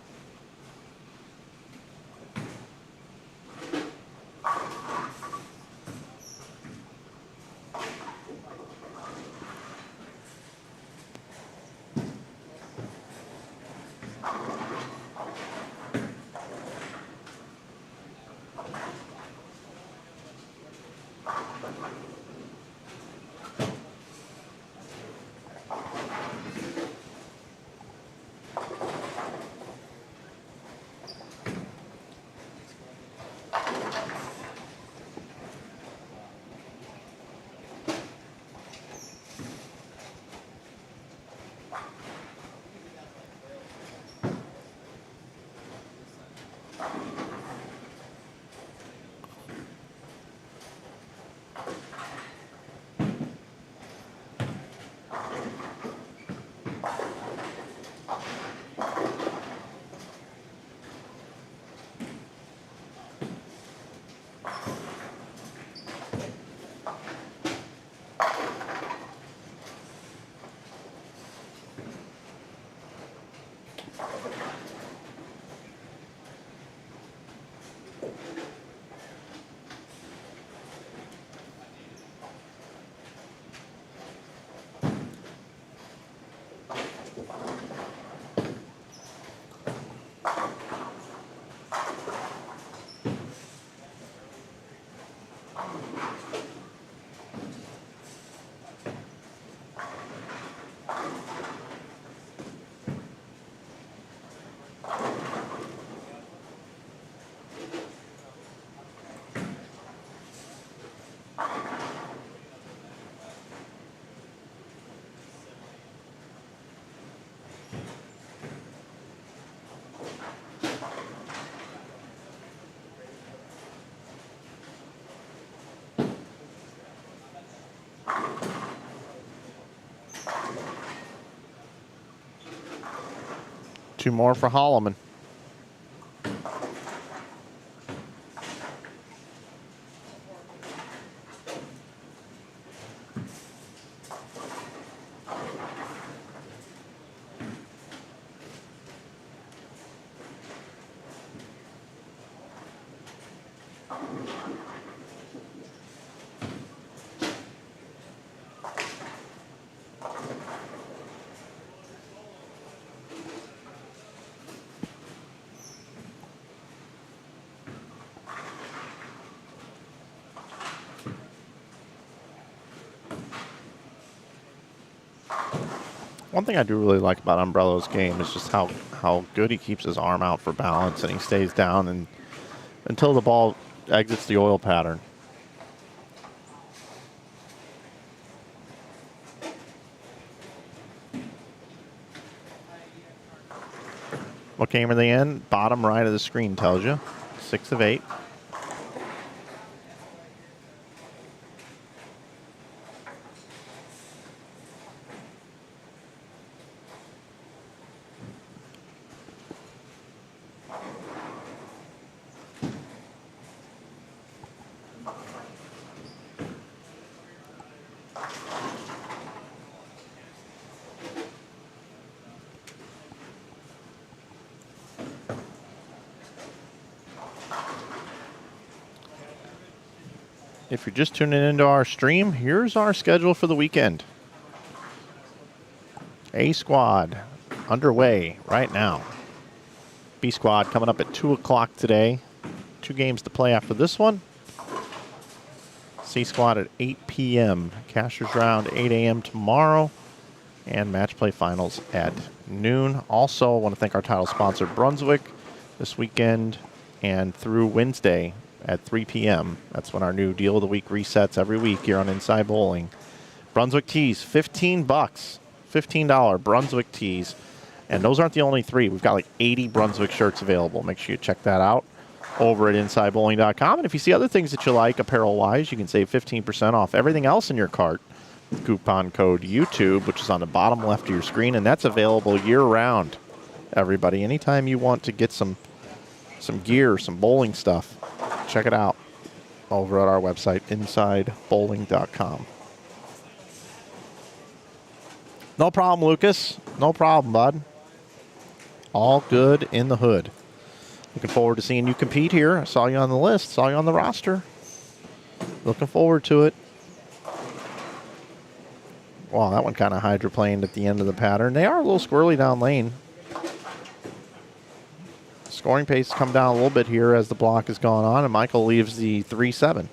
Two more for Holloman. One thing I do really like about Umbrello's game is just how good he keeps his arm out for balance, and he stays down and until the ball exits the oil pattern. What game are they in? Bottom right of the screen tells you. 6 of 8. If you're just tuning into our stream, here's our schedule for the weekend. A squad underway right now. B squad coming up at 2 o'clock today. 2 games to play after this one. C squad at 8 p.m. Cashers round 8 a.m. tomorrow. And match play finals at noon. Also, I want to thank our title sponsor, Brunswick, this weekend and through Wednesday at 3 p.m. That's when our new deal of the week resets every week here on Inside Bowling. Brunswick tees, $15. $15 Brunswick tees. And those aren't the only 3. We've got like 80 Brunswick shirts available. Make sure you check that out over at InsideBowling.com. And if you see other things that you like apparel-wise, you can save 15% off everything else in your cart. Coupon code YouTube, which is on the bottom left of your screen. And that's available year-round, everybody. Anytime you want to get some gear, some bowling stuff, check it out over at our website, InsideBowling.com. No problem, Lucas. No problem, bud. All good in the hood. Looking forward to seeing you compete here. I saw you on the list, saw you on the roster. Looking forward to it. Wow, that one kind of hydroplaned at the end of the pattern. They are a little squirrely down lane. Scoring pace has come down a little bit here as the block has gone on, and Michael leaves the 3-7.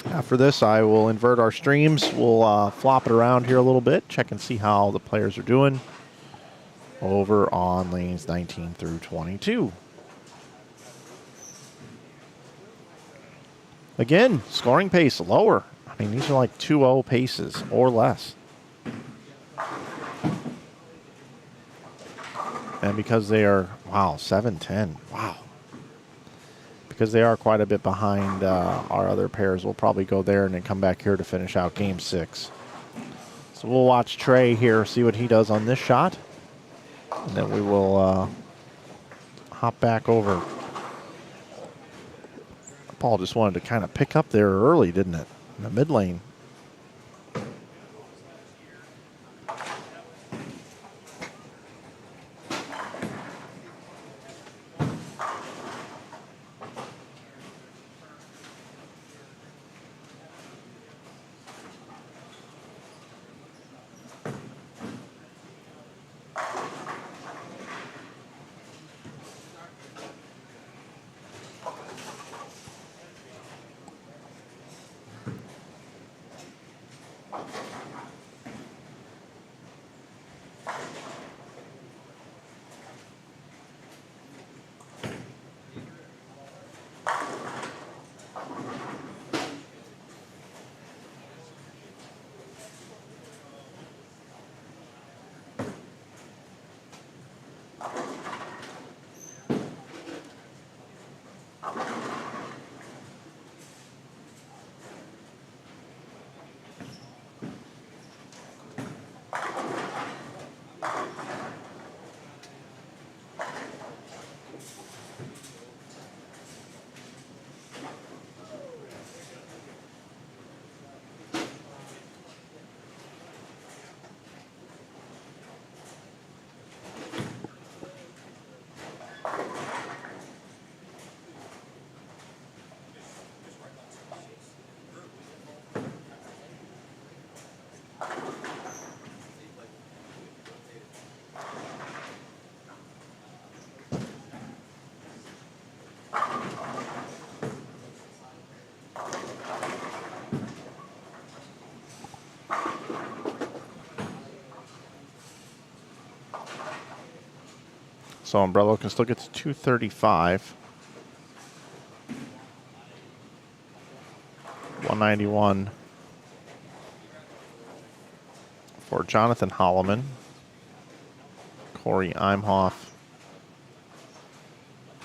After this, I will invert our streams. We'll flop it around here a little bit, check and see how the players are doing over on lanes 19 through 22. Again, scoring pace lower. I mean, these are like 2-0 paces or less. And because they are, wow, 7-10. Wow. Because they are quite a bit behind our other pairs, we'll probably go there and then come back here to finish out game 6. So we'll watch Trey here, see what he does on this shot. And then we will hop back over. Paul just wanted to kind of pick up there early, didn't it? In the mid lane. So Umbrello can still get to 235. 191 for Jonathan Holloman. Corey Imhoff,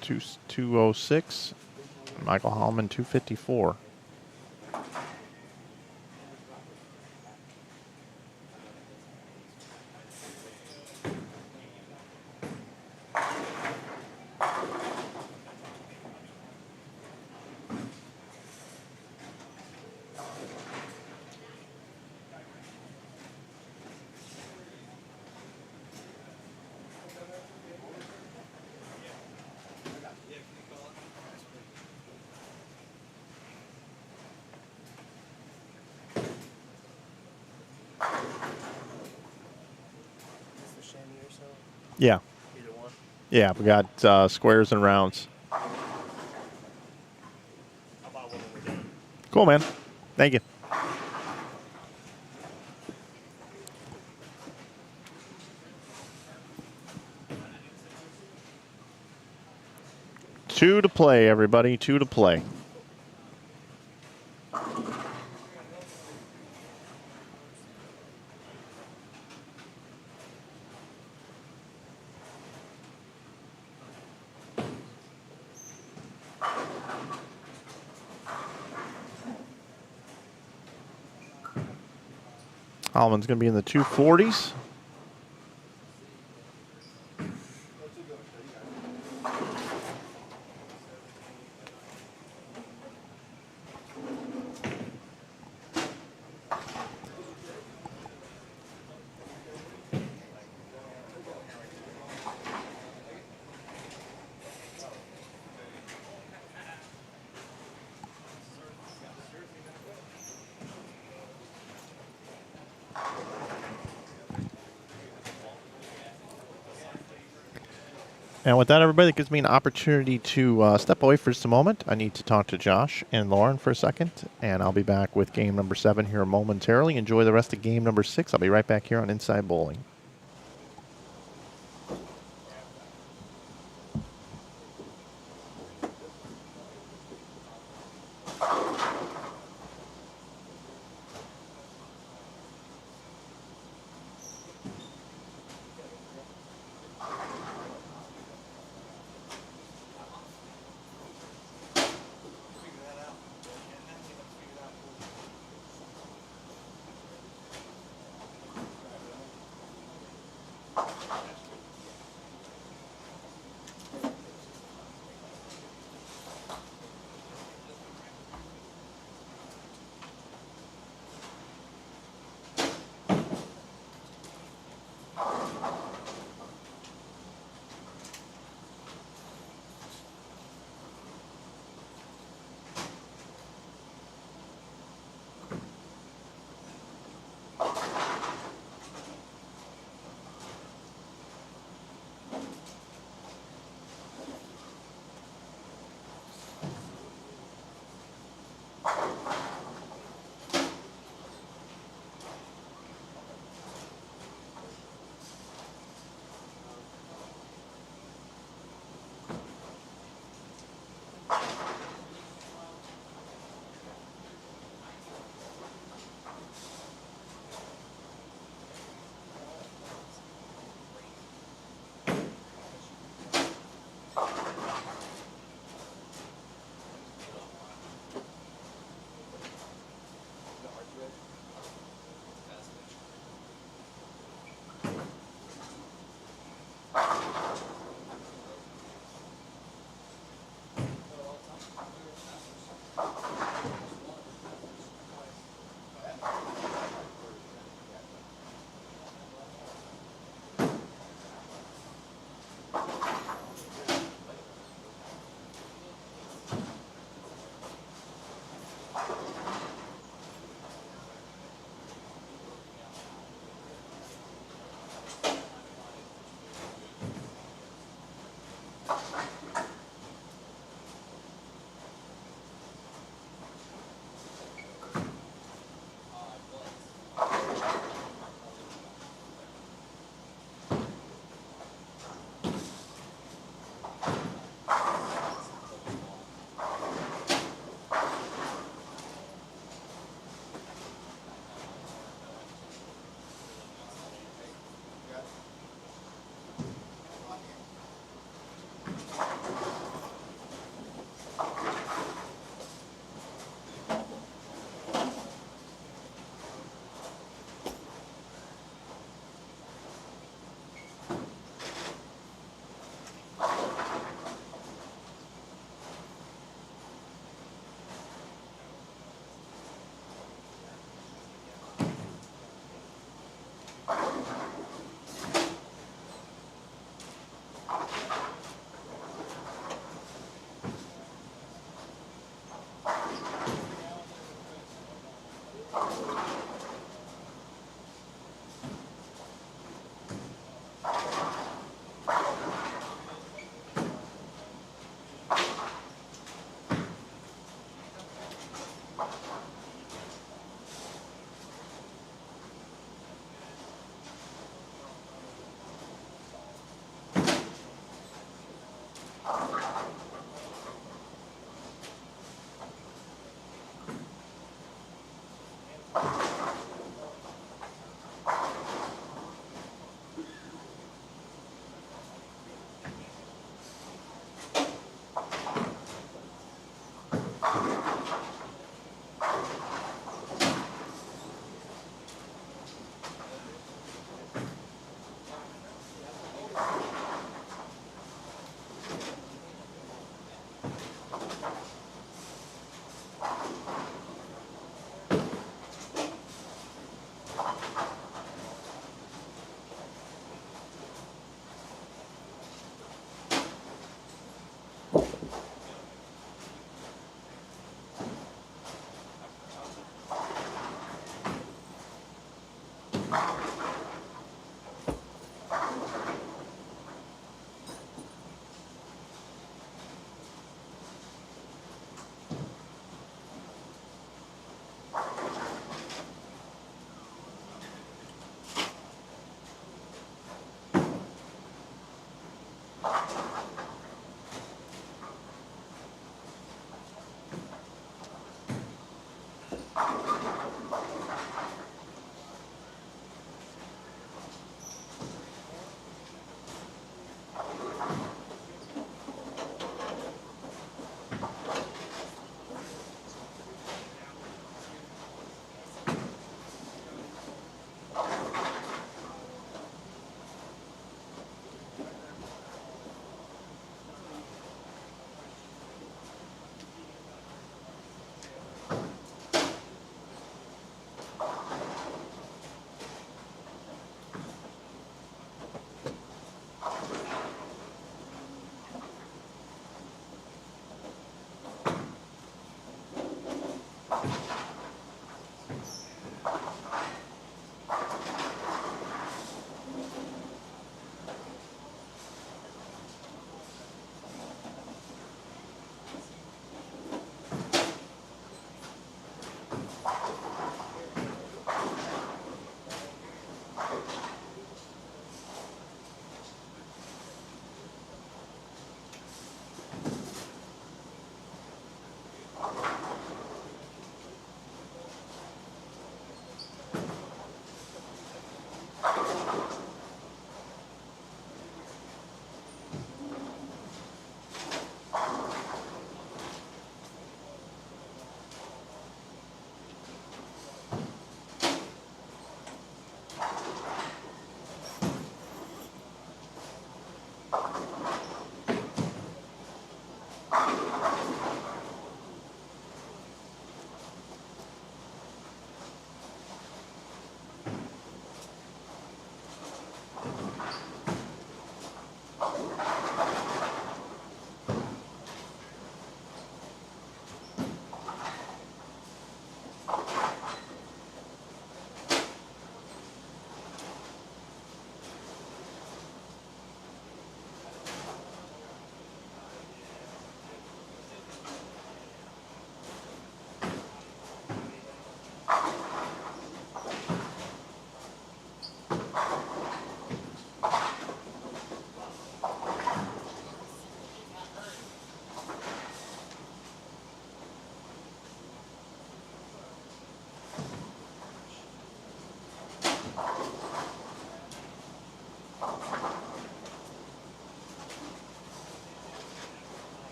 206. Michael Holloman, 254. Yeah. Either one. Yeah, we got squares and rounds. How about when we're done? Cool, man. Thank you. Two to play, everybody. Two to play. Holloman's going to be in the 240s. And with that, everybody, that gives me an opportunity to step away for just a moment. I need to talk to Josh and Lauren for a second, and I'll be back with game number 7 here momentarily. Enjoy the rest of game number 6. I'll be right back here on Inside Bowling.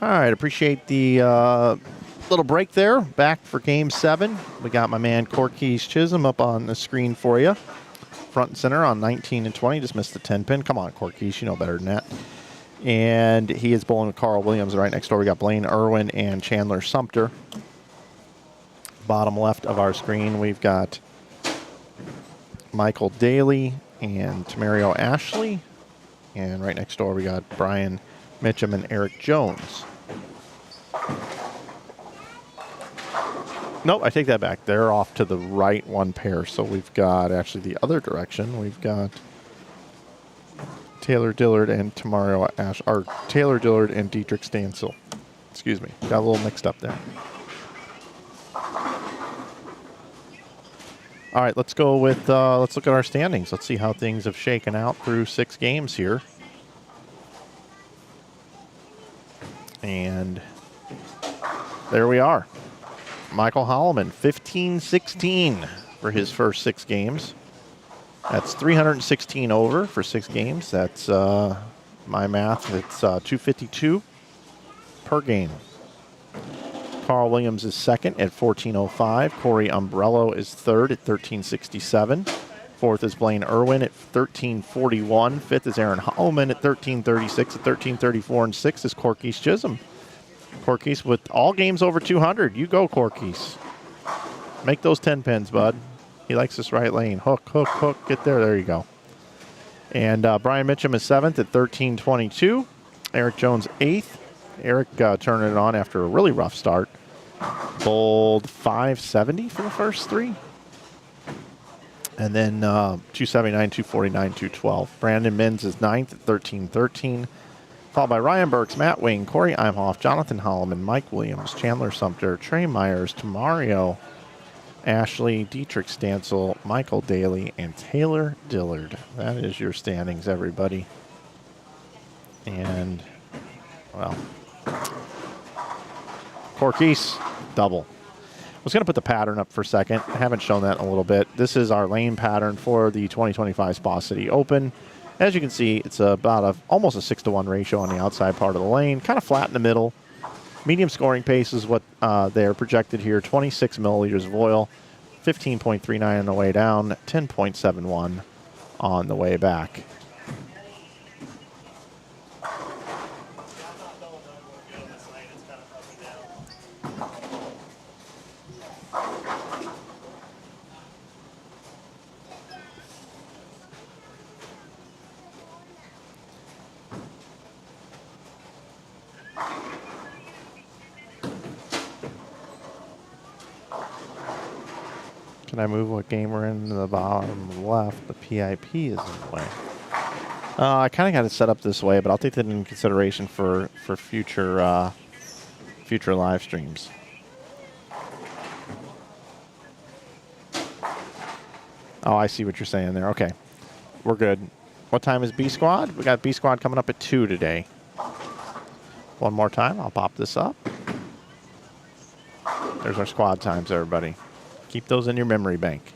All right, appreciate the little break there. Back for Game 7. We got my man Corky's Chisholm up on the screen for you. Front and center on 19 and 20. Just missed the 10 pin. Come on, Corky's, you know better than that. And he is bowling with Carl Williams. Right next door, we got Blaine Irwin and Chandler Sumter. Bottom left of our screen, we've got Michael Daly and Tamario Ashley. And right next door, we got Brian Mitchum and Eric Jones. Nope, I take that back. They're off to the right one pair. So we've got actually the other direction. We've got Taylor Dillard and Taylor Dillard and Dietrich Stansel. Excuse me, got a little mixed up there. All right, let's go with, let's look at our standings. Let's see how things have shaken out through 6 games here. And there we are. Michael Holloman, 15-16 for his first 6 games. That's 316 over for 6 games. That's my math. It's 252 per game. Carl Williams is second at 1405. Corey Umbrello is third at 1367. Fourth is Blaine Irwin at 1341. Fifth is Aaron Holloman at 1336. At 1334 and sixth is Corky's Chisholm. Corky's with all games over 200. You go, Corky's. Make those 10 pins, bud. He likes this right lane. Hook, hook, hook. Get there. There you go. And Brian Mitchum is seventh at 1322. Eric Jones eighth. Eric turning it on after a really rough start. Bowled 570 for the first 3. And then 279, 249, 212. Brandon Mins is ninth at 1313. Followed by Ryan Burks, Matt Wing, Corey Imhoff, Jonathan Holloman, Mike Williams, Chandler Sumter, Trey Myers, Tamario Ashley, Dietrich Stansel, Michael Daly, and Taylor Dillard. That is your standings, everybody. And, well, Corky's double. I was going to put the pattern up for a second. I haven't shown that in a little bit. This is our lane pattern for the 2025 Spa City Open. As you can see, it's about almost a 6-to-1 ratio on the outside part of the lane, kind of flat in the middle. Medium scoring pace is what they are projected here. 26 milliliters of oil, 15.39 on the way down, 10.71 on the way back. Can I move what game we're in the bottom left? The PIP is in the way. I kind of got it set up this way, but I'll take that into consideration for future future live streams. Oh, I see what you're saying there. Okay, we're good. What time is B Squad? We got B Squad coming up at 2 today. One more time, I'll pop this up. There's our squad times, everybody. Keep those in your memory bank.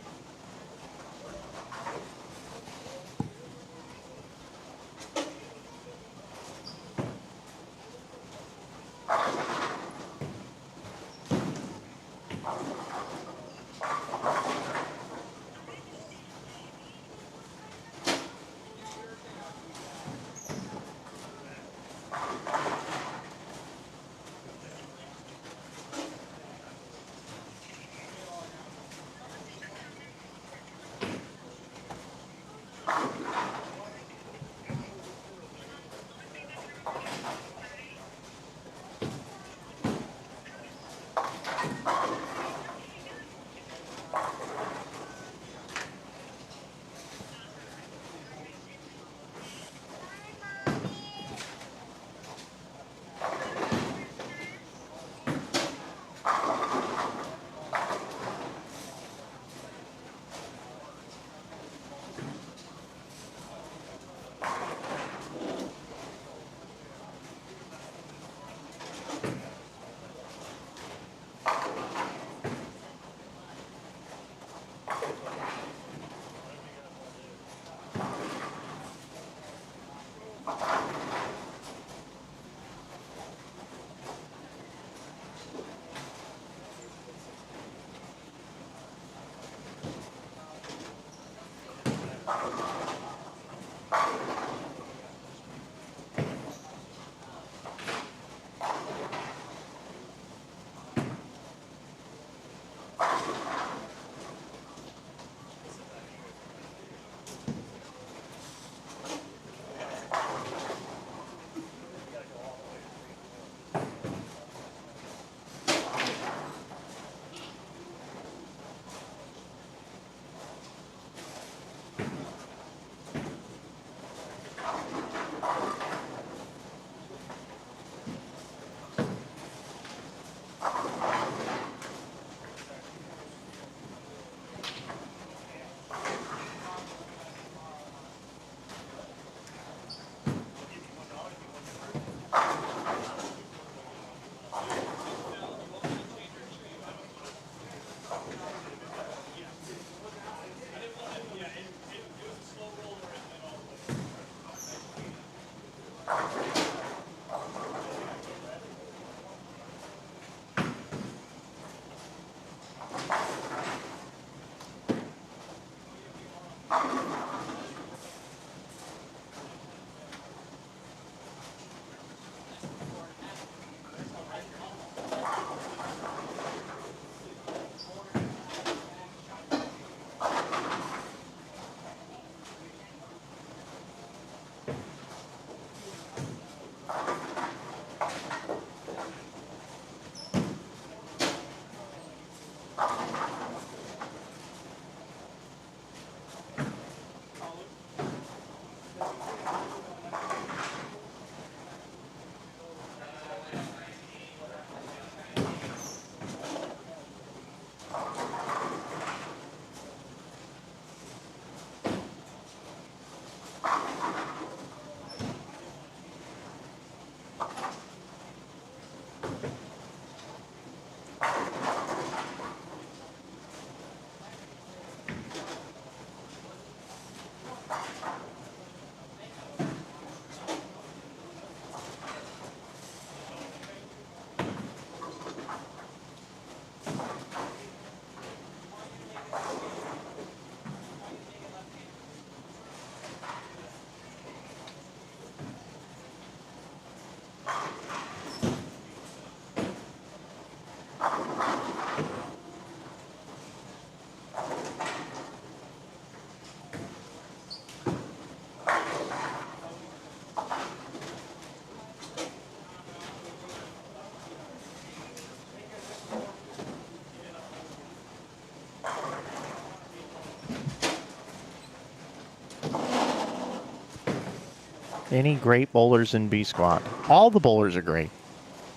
Any great bowlers in B squad? All the bowlers are great.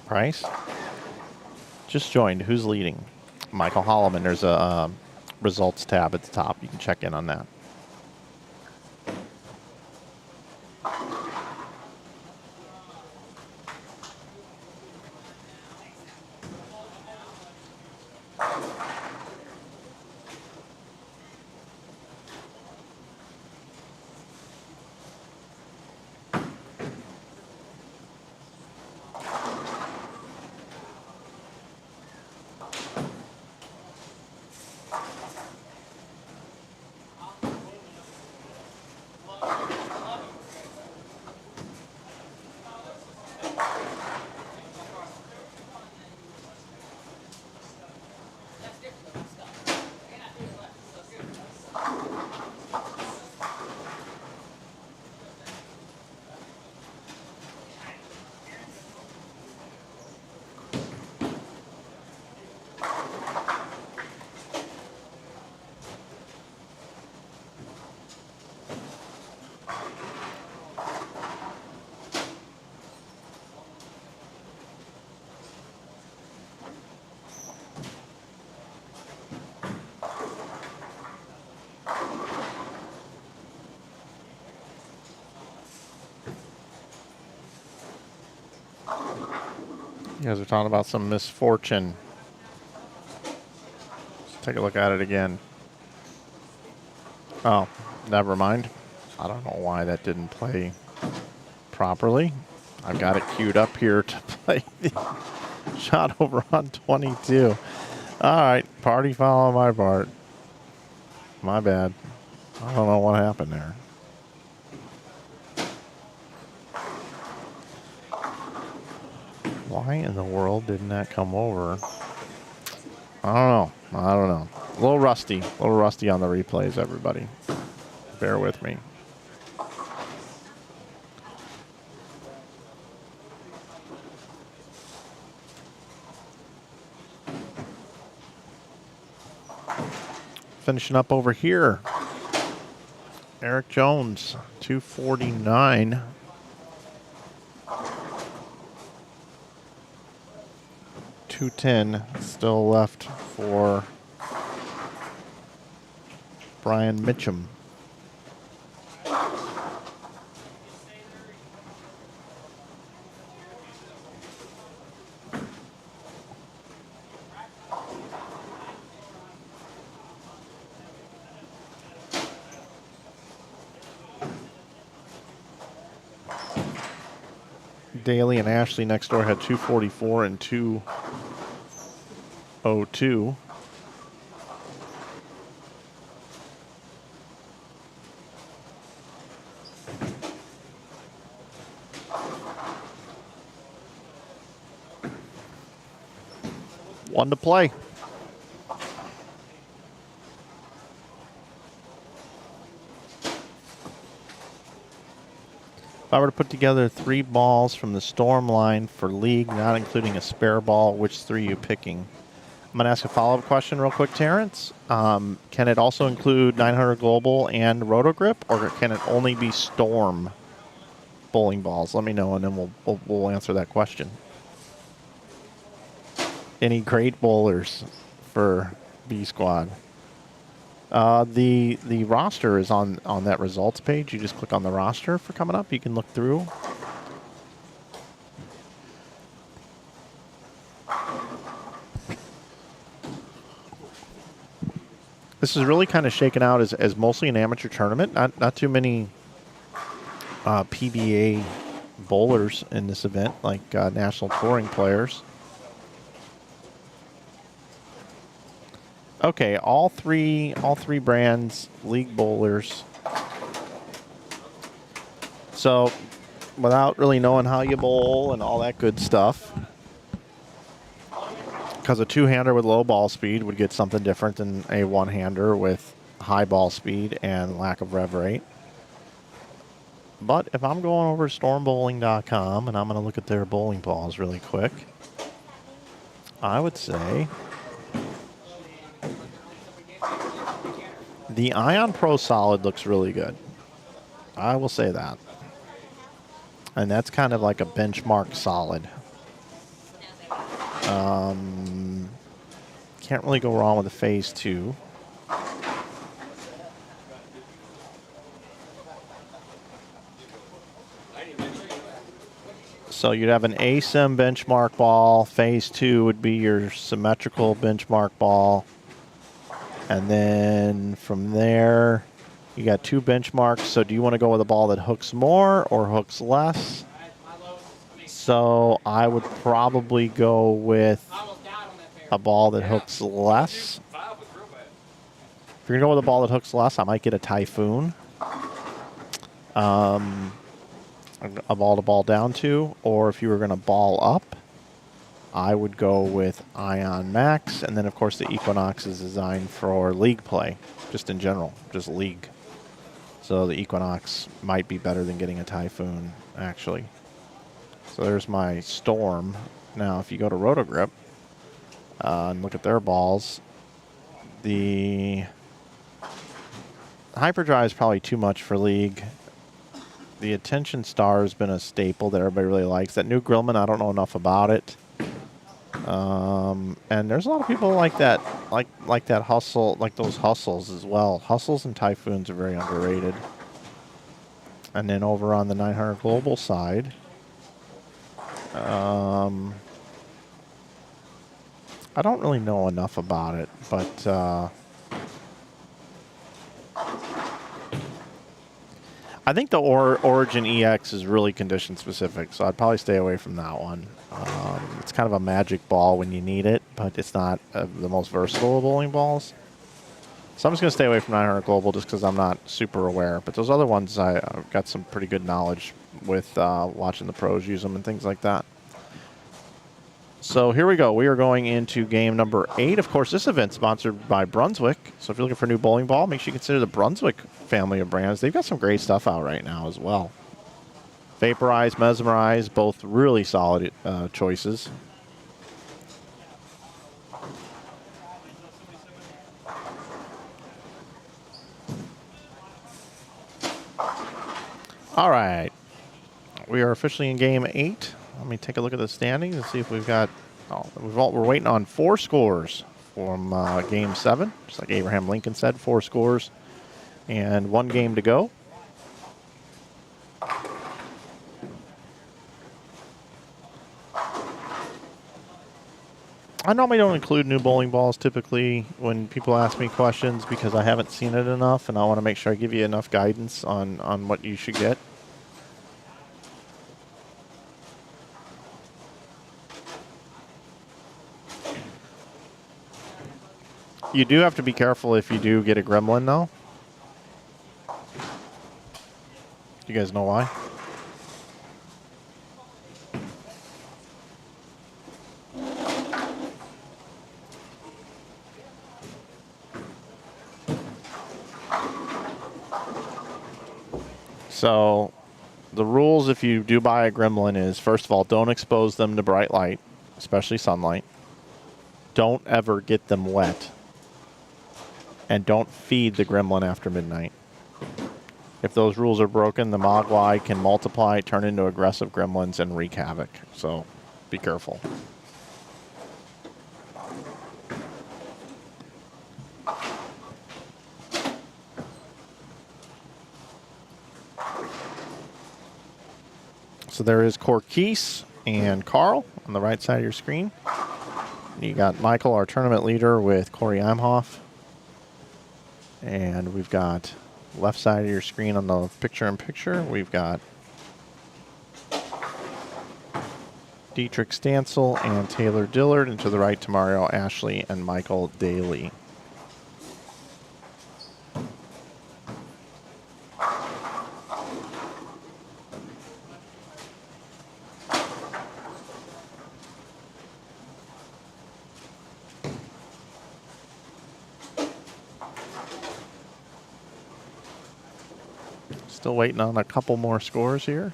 Price? Just joined. Who's leading? Michael Holloman. There's a results tab at the top. You can check in on that. You guys are talking about some misfortune. Let's take a look at it again. Oh, never mind. I don't know why that didn't play properly. I've got it queued up here to play the shot over on 22. All right, party foul on my part. My bad. I don't know what happened there. Why in the world didn't that come over? I don't know. A little rusty on the replays, everybody. Bear with me. Finishing up over here. Eric Jones, 249. $210 still left for Brian Mitchum. Daly and Ashley next door had 244 and 202. One to play. If I were to put together 3 balls from the Storm line for League, not including a spare ball, which 3 are you picking? I'm going to ask a follow-up question real quick, Terrence. Can it also include 900 Global and Rotogrip, or can it only be Storm bowling balls? Let me know, and then we'll answer that question. Any great bowlers for B Squad? The roster is on that results page. You just click on the roster for coming up. You can look through. This is really kind of shaken out as mostly an amateur tournament. Not too many PBA bowlers in this event, like national touring players. Okay, all three brands, league bowlers. So, without really knowing how you bowl and all that good stuff, because a two-hander with low ball speed would get something different than a one-hander with high ball speed and lack of rev rate. But if I'm going over to stormbowling.com and I'm going to look at their bowling balls really quick, I would say the Ion Pro Solid looks really good. I will say that. And that's kind of like a benchmark solid. Can't really go wrong with a phase 2. So you'd have an ASIM benchmark ball. Phase 2 would be your symmetrical benchmark ball. And then from there, you got 2 benchmarks. So do you want to go with a ball that hooks more or hooks less? So I would probably go with a ball that hooks less. If you're going to go with a ball that hooks less, I might get a Typhoon. A ball to ball down to. Or if you were going to ball up, I would go with Ion Max. And then, of course, the Equinox is designed for league play, just in general, just league. So the Equinox might be better than getting a Typhoon, actually. So there's my Storm. Now, if you go to Rotogrip and look at their balls, the Hyperdrive is probably too much for league. The Attention Star has been a staple that everybody really likes. That new Grillman, I don't know enough about it. And there's a lot of people like that, like that Hustle, like those Hustles as well. Hustles and Typhoons are very underrated. And then over on the 900 Global side, I don't really know enough about it, but I think the Origin EX is really condition specific, so I'd probably stay away from that one. It's kind of a magic ball when you need it, but it's not the most versatile of bowling balls. So I'm just going to stay away from 900 Global just because I'm not super aware. But those other ones, I've got some pretty good knowledge with watching the pros use them and things like that. So here we go. We are going into game number 8. Of course, this event's sponsored by Brunswick. So if you're looking for a new bowling ball, make sure you consider the Brunswick family of brands. They've got some great stuff out right now as well. Vaporize, Mesmerize, both really solid choices. All right. We are officially in game 8. Let me take a look at the standings and see if we've got... we're waiting on 4 scores from game 7. Just like Abraham Lincoln said, 4 scores and 1 game to go. I normally don't include new bowling balls typically when people ask me questions because I haven't seen it enough, and I want to make sure I give you enough guidance on what you should get. You do have to be careful if you do get a gremlin, though. You guys know why? So, the rules if you do buy a gremlin is, first of all, don't expose them to bright light, especially sunlight. Don't ever get them wet. And don't feed the gremlin after midnight. If those rules are broken, the Mogwai can multiply, turn into aggressive gremlins, and wreak havoc. So, be careful. So there is Corquise and Carl on the right side of your screen. You got Michael, our tournament leader, with Corey Imhoff. And we've got left side of your screen on the picture-in-picture. We've got Dietrich Stansel and Taylor Dillard. And to the right, Mario Ashley and Michael Daly. Still waiting on a couple more scores here.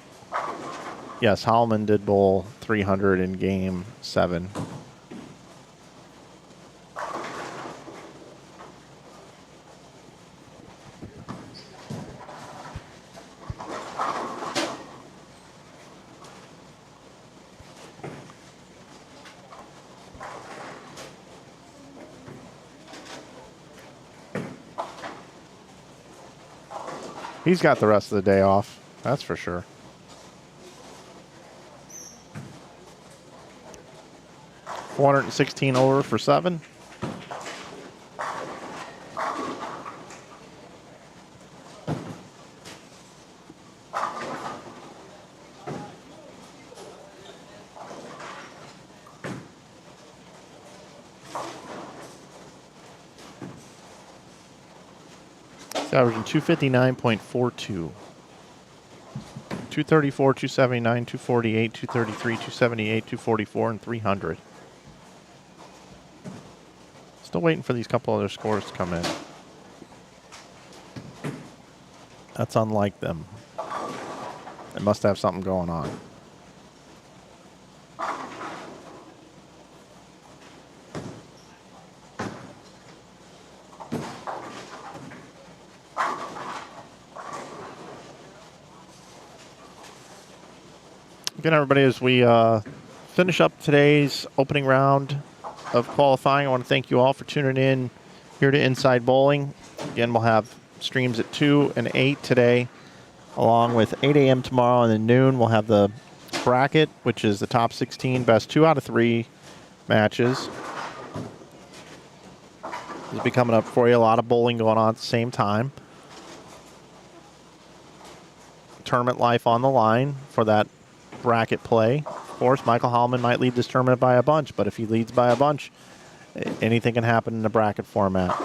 Yes, Hallman did bowl 300 in game 7. He's got the rest of the day off. That's for sure. $416 over for 7. It's averaging 259.42. 234, 279, 248, 233, 278, 244, and 300. Still waiting for these couple other scores to come in. That's unlike them. They must have something going on. Again, everybody, as we finish up today's opening round of qualifying, I want to thank you all for tuning in here to Inside Bowling. Again, we'll have streams at 2 and 8 today, along with 8 a.m. tomorrow, and then noon we'll have the bracket, which is the top 16 best 2 out of 3 matches. This will be coming up for you. A lot of bowling going on at the same time. Tournament life on the line for that bracket play. Of course, Michael Hallman might lead this tournament by a bunch, but if he leads by a bunch, anything can happen in the bracket format.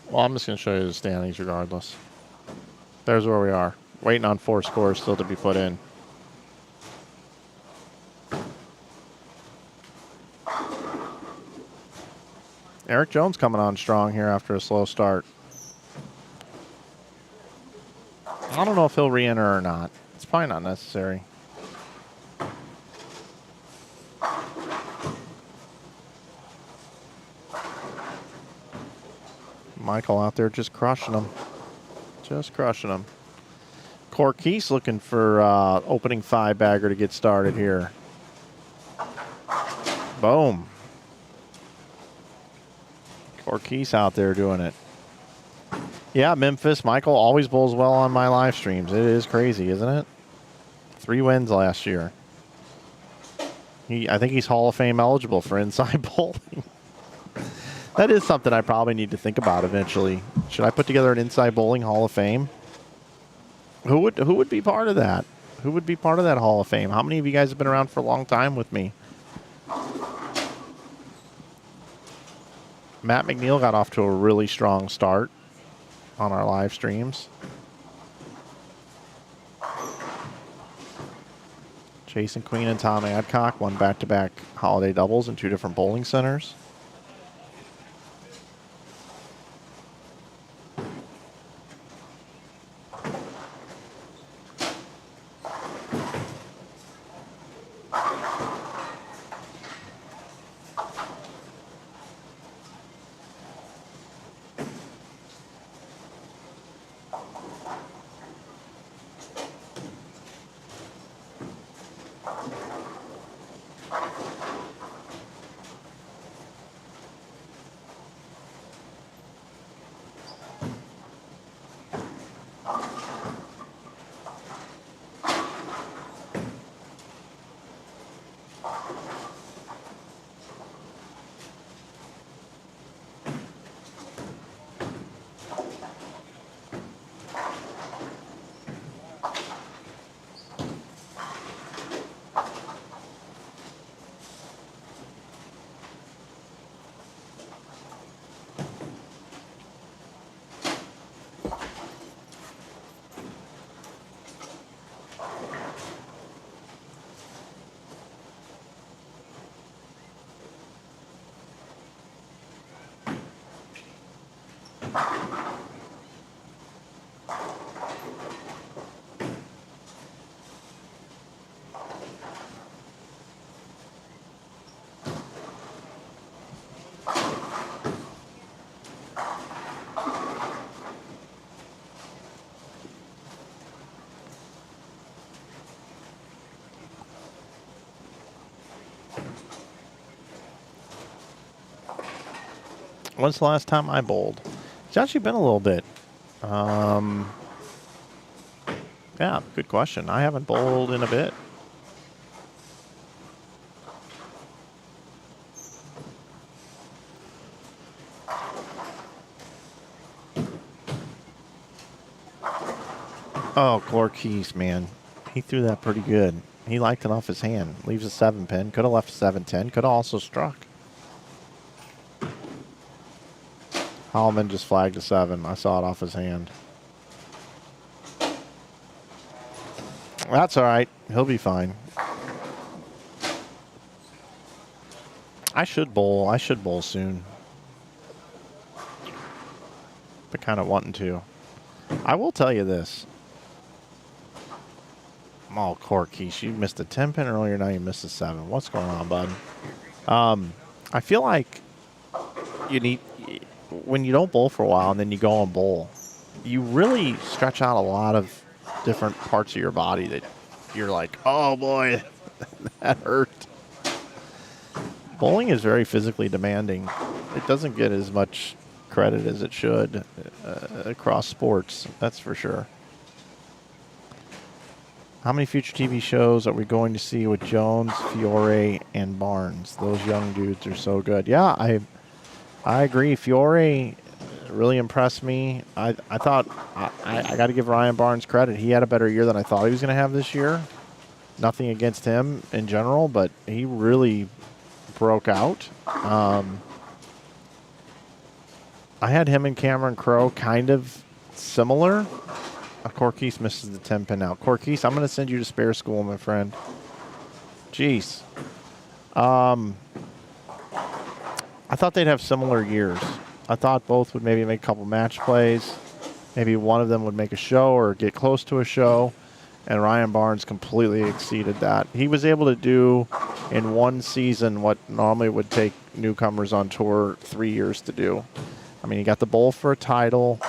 Well, I'm just going to show you the standings regardless. There's where we are. Waiting on 4 scores still to be put in. Eric Jones coming on strong here after a slow start. I don't know if he'll re-enter or not. It's probably not necessary. Michael out there just crushing them. Just crushing them. Corkeese looking for opening 5-bagger to get started here. Boom. Corkeese out there doing it. Yeah, Memphis. Michael always bowls well on my live streams. It is crazy, isn't it? 3 wins last year. I think he's Hall of Fame eligible for inside bowling. That is something I probably need to think about eventually. Should I put together an Inside Bowling Hall of Fame? Who would be part of that? Who would be part of that Hall of Fame? How many of you guys have been around for a long time with me? Matt McNeil got off to a really strong start on our live streams. Jason Queen and Tom Adcock won back-to-back holiday doubles in 2 different bowling centers. When's the last time I bowled? It's actually been a little bit. Yeah, good question. I haven't bowled in a bit. Oh, Corkeys, man. He threw that pretty good. He liked it off his hand. Leaves a 7-pin. Could have left a 7-10. Could have also struck. Hallman just flagged a 7. I saw it off his hand. That's all right. He'll be fine. I should bowl. I should bowl soon. But kind of wanting to. I will tell you this. Oh, Corkeys, you missed a 10-pin earlier. Now you missed a 7. What's going on, bud? I feel like you need, when you don't bowl for a while and then you go and bowl, you really stretch out a lot of different parts of your body that you're like, oh boy, that hurt. Bowling is very physically demanding. It doesn't get as much credit as it should across sports, that's for sure. How many future TV shows are we going to see with Jones, Fiore, and Barnes? Those young dudes are so good. Yeah, I agree. Fiore really impressed me. I thought I got to give Ryan Barnes credit. He had a better year than I thought he was going to have this year. Nothing against him in general, but he really broke out. I had him and Cameron Crowe kind of similar. Corkeys misses the 10-pin out. Corkeys, I'm going to send you to spare school, my friend. Jeez. I thought they'd have similar years. I thought both would maybe make a couple match plays. Maybe one of them would make a show or get close to a show. And Ryan Barnes completely exceeded that. He was able to do in one season what normally would take newcomers on tour 3 years to do. I mean, he got the bowl for a title.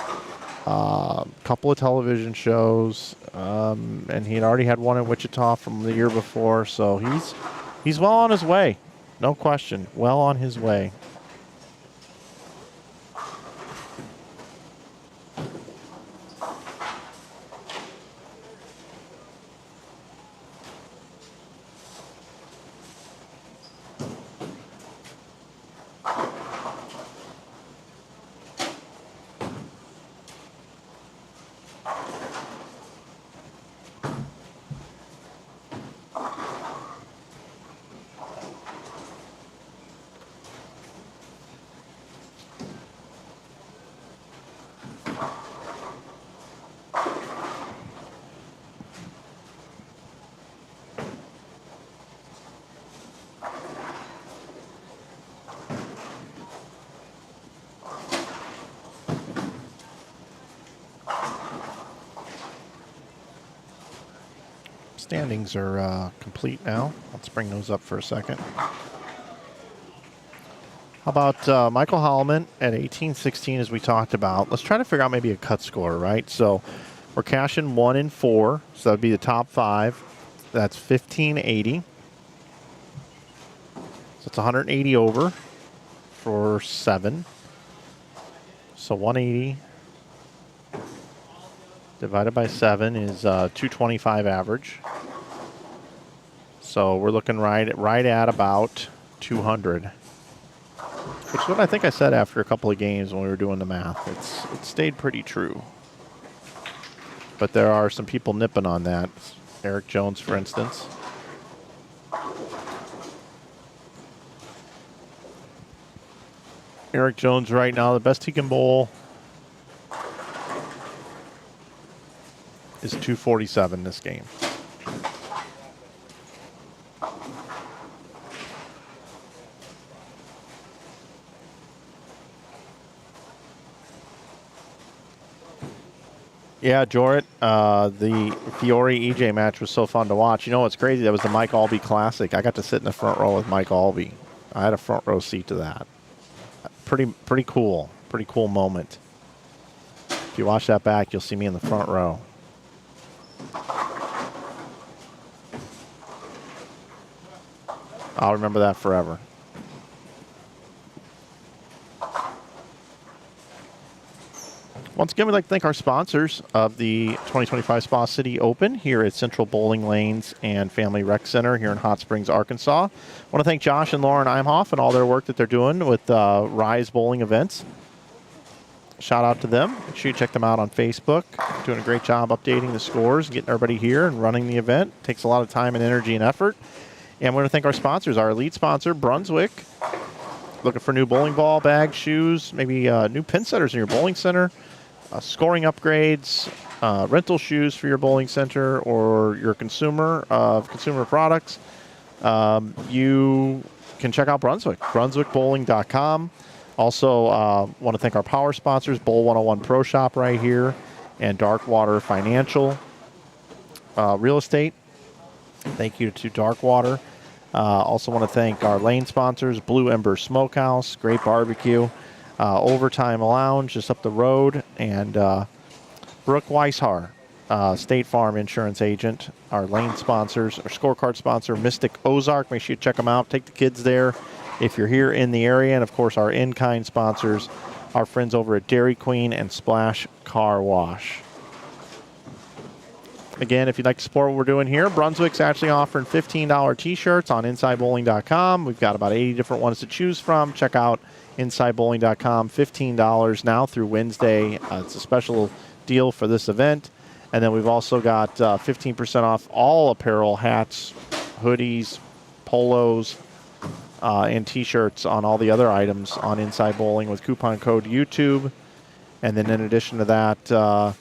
Couple of television shows, and he had already had one in Wichita from the year before, so he's well on his way, no question, well on his way. Standings are complete now. Let's bring those up for a second. How about Michael Hallman at 18-16 as we talked about? Let's try to figure out maybe a cut score, right? So we're cashing 1 and 4, so that would be the top 5. That's 1580. So it's 180 over for 7. So 180 divided by 7 is 225 average. So we're looking right at about 200. Which is what I think I said after a couple of games when we were doing the math. It stayed pretty true. But there are some people nipping on that. Eric Jones, for instance. Eric Jones right now, the best he can bowl is 247 this game. Yeah, Jorrit, the Fiore EJ match was so fun to watch. You know what's crazy? That was the Mike Albee Classic. I got to sit in the front row with Mike Albee. I had a front row seat to that. Pretty cool. Pretty cool moment. If you watch that back, you'll see me in the front row. I'll remember that forever. Once again, we'd like to thank our sponsors of the 2025 Spa City Open here at Central Bowling Lanes and Family Rec Center here in Hot Springs, Arkansas. I want to thank Josh and Lauren Imhoff and all their work that they're doing with Rise Bowling Events. Shout out to them. Make sure you check them out on Facebook. Doing a great job updating the scores and getting everybody here and running the event. Takes a lot of time and energy and effort. And I want to thank our sponsors, our lead sponsor, Brunswick. Looking for new bowling ball, bags, shoes, maybe new pin setters in your bowling center. Scoring upgrades, rental shoes for your bowling center or your consumer of consumer products, you can check out Brunswick, brunswickbowling.com. Also, want to thank our power sponsors, Bowl 101 Pro Shop right here and Darkwater Financial Real Estate. Thank you to Darkwater. Also want to thank our lane sponsors, Blue Ember Smokehouse, great barbecue. Overtime Lounge just up the road, and Brooke Weishar, State Farm Insurance Agent, our lane sponsors, our scorecard sponsor, Mystic Ozark. Make sure you check them out. Take the kids there if you're here in the area. And, of course, our in-kind sponsors, our friends over at Dairy Queen and Splash Car Wash. Again, if you'd like to support what we're doing here, Brunswick's actually offering $15 T-shirts on InsideBowling.com. We've got about 80 different ones to choose from. Check out InsideBowling.com, $15 now through Wednesday. It's a special deal for this event. And then we've also got 15% off all apparel, hats, hoodies, polos, and T-shirts on all the other items on Inside Bowling with coupon code YouTube. And then in addition to that,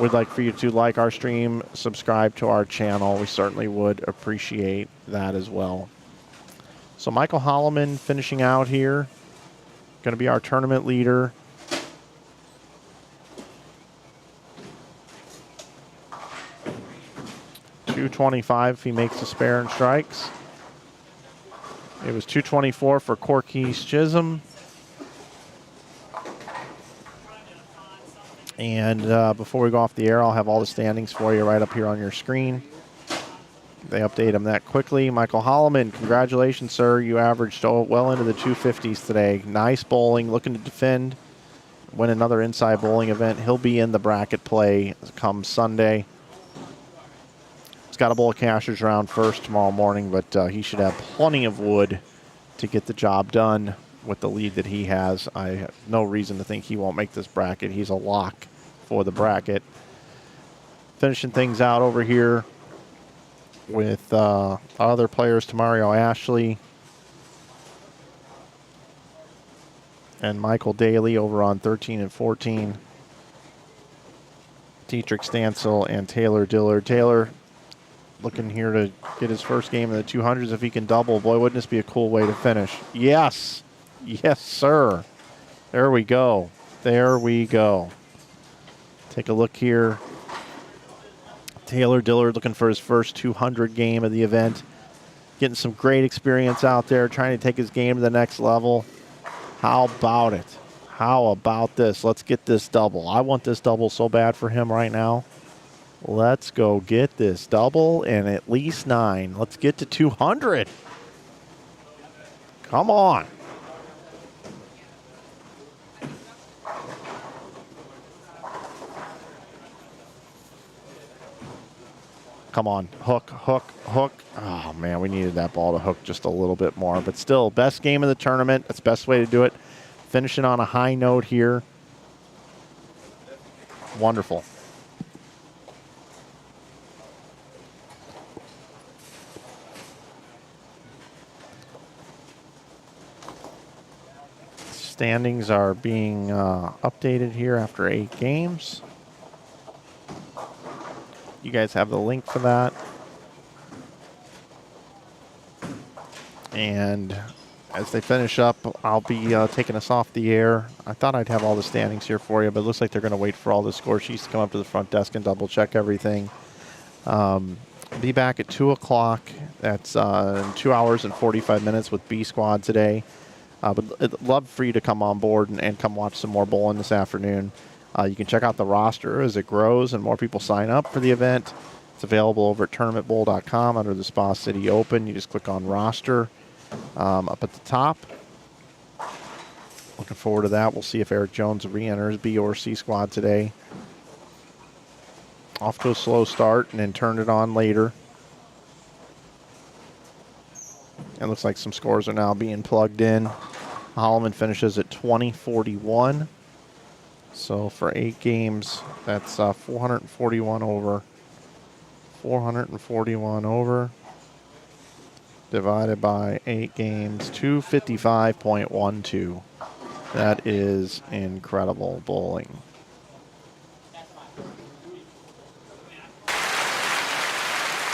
we'd like for you to like our stream, subscribe to our channel. We certainly would appreciate that as well. So Michael Holloman finishing out here. Going to be our tournament leader. $225 if he makes the spare and strikes. It was $224 for Corky Chisholm. And before we go off the air, I'll have all the standings for you right up here on your screen. They update them that quickly. Michael Holloman, congratulations, sir. You averaged well into the 250s today. Nice bowling, looking to defend, win another Inside Bowling event. He'll be in the bracket play come Sunday. He's got a bowl of cashers round first tomorrow morning, but he should have plenty of wood to get the job done with the lead that he has. I have no reason to think he won't make this bracket. He's a lock for the bracket. Finishing things out over here with other players, Tamario Ashley and Michael Daly over on 13 and 14. Dietrich Stansel and Taylor Dillard. Taylor looking here to get his first game in the 200s if he can double. Boy, wouldn't this be a cool way to finish? Yes. Yes, sir. There we go. There we go. Take a look here. Taylor Dillard looking for his first 200 game of the event. Getting some great experience out there, trying to take his game to the next level. How about it? How about this? Let's get this double. I want this double so bad for him right now. Let's go get this double and at least 9. Let's get to 200. Come on. Come on, hook, hook, hook. Oh, man, we needed that ball to hook just a little bit more. But still, best game of the tournament. That's the best way to do it. Finishing on a high note here. Wonderful. Standings are being updated here after 8 games. You guys have the link for that. And as they finish up, I'll be taking us off the air. I thought I'd have all the standings here for you, but it looks like they're going to wait for all the score sheets to come up to the front desk and double check everything. Be back at 2 o'clock. That's 2 hours and 45 minutes with B Squad today. But I'd love for you to come on board and come watch some more bowling this afternoon. You can check out the roster as it grows and more people sign up for the event. It's available over at tournamentbowl.com under the Spa City Open. You just click on roster up at the top. Looking forward to that. We'll see if Eric Jones re-enters B or C Squad today. Off to a slow start and then turned it on later. It looks like some scores are now being plugged in. Holloman finishes at 20-41. So for 8 games, that's 441 over. 441 over. Divided by 8 games, 255.12. That is incredible bowling.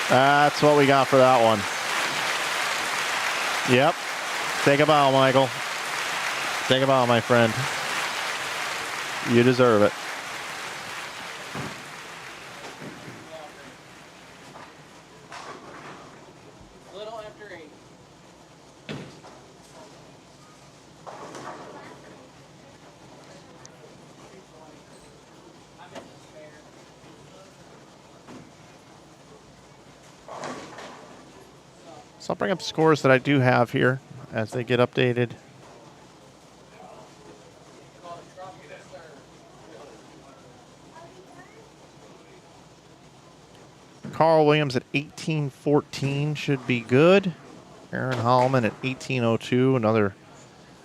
That's what we got for that one. Yep. Take a bow, Michael. Take a bow, my friend. You deserve it. Little after 8. So I'll bring up scores that I do have here as they get updated. Carl Williams at 18-14 should be good. Aaron Holloman at 18-02. Another,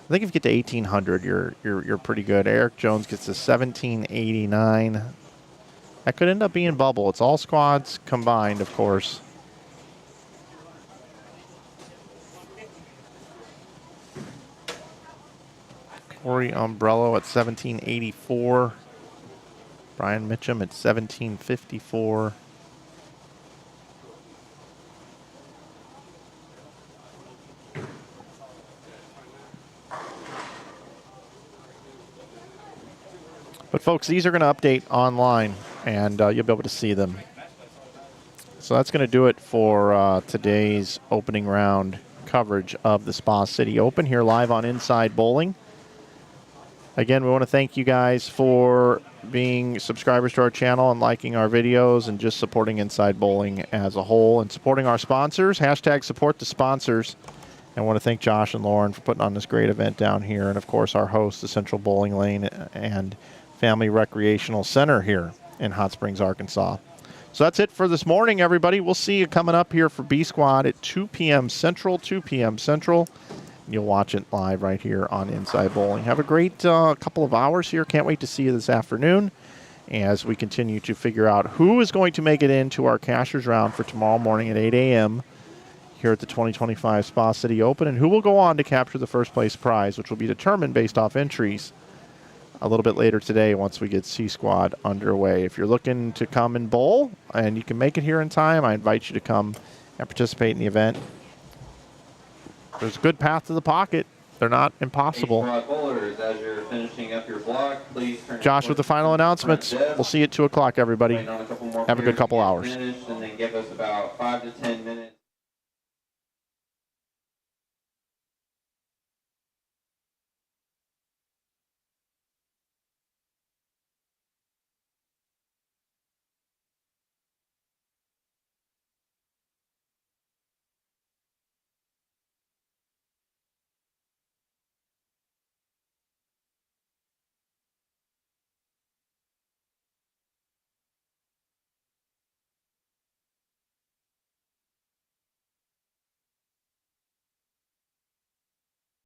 I think if you get to 1800, you're pretty good. Eric Jones gets to 1789. That could end up being bubble. It's all squads combined, of course. Corey Umbrello at 1784. Brian Mitchum at 1754. But folks, these are going to update online, and you'll be able to see them. So that's going to do it for today's opening round coverage of the Spa City Open here live on Inside Bowling. Again, we want to thank you guys for being subscribers to our channel and liking our videos and just supporting Inside Bowling as a whole and supporting our sponsors. Hashtag support the sponsors. And I want to thank Josh and Lauren for putting on this great event down here. And, of course, our host, the Central Bowling Lane and Family Recreational Center here in Hot Springs, Arkansas. So that's it for this morning, everybody. We'll see you coming up here for B Squad at 2 p.m. Central, 2 p.m. Central. You'll watch it live right here on Inside Bowling. Have a great couple of hours here. Can't wait to see you this afternoon as we continue to figure out who is going to make it into our cashier's round for tomorrow morning at 8 a.m. here at the 2025 Spa City Open, and who will go on to capture the first place prize, which will be determined based off entries a little bit later today once we get C Squad underway. If you're looking to come and bowl and you can make it here in time, I invite you to come and participate in the event. There's a good path to the pocket. They're not impossible. Bowlers, as you're finishing up your block, please turn Josh with the final announcements. We'll see you at 2 o'clock, everybody. Have a good couple hours. And then give us about 5 to 10 minutes.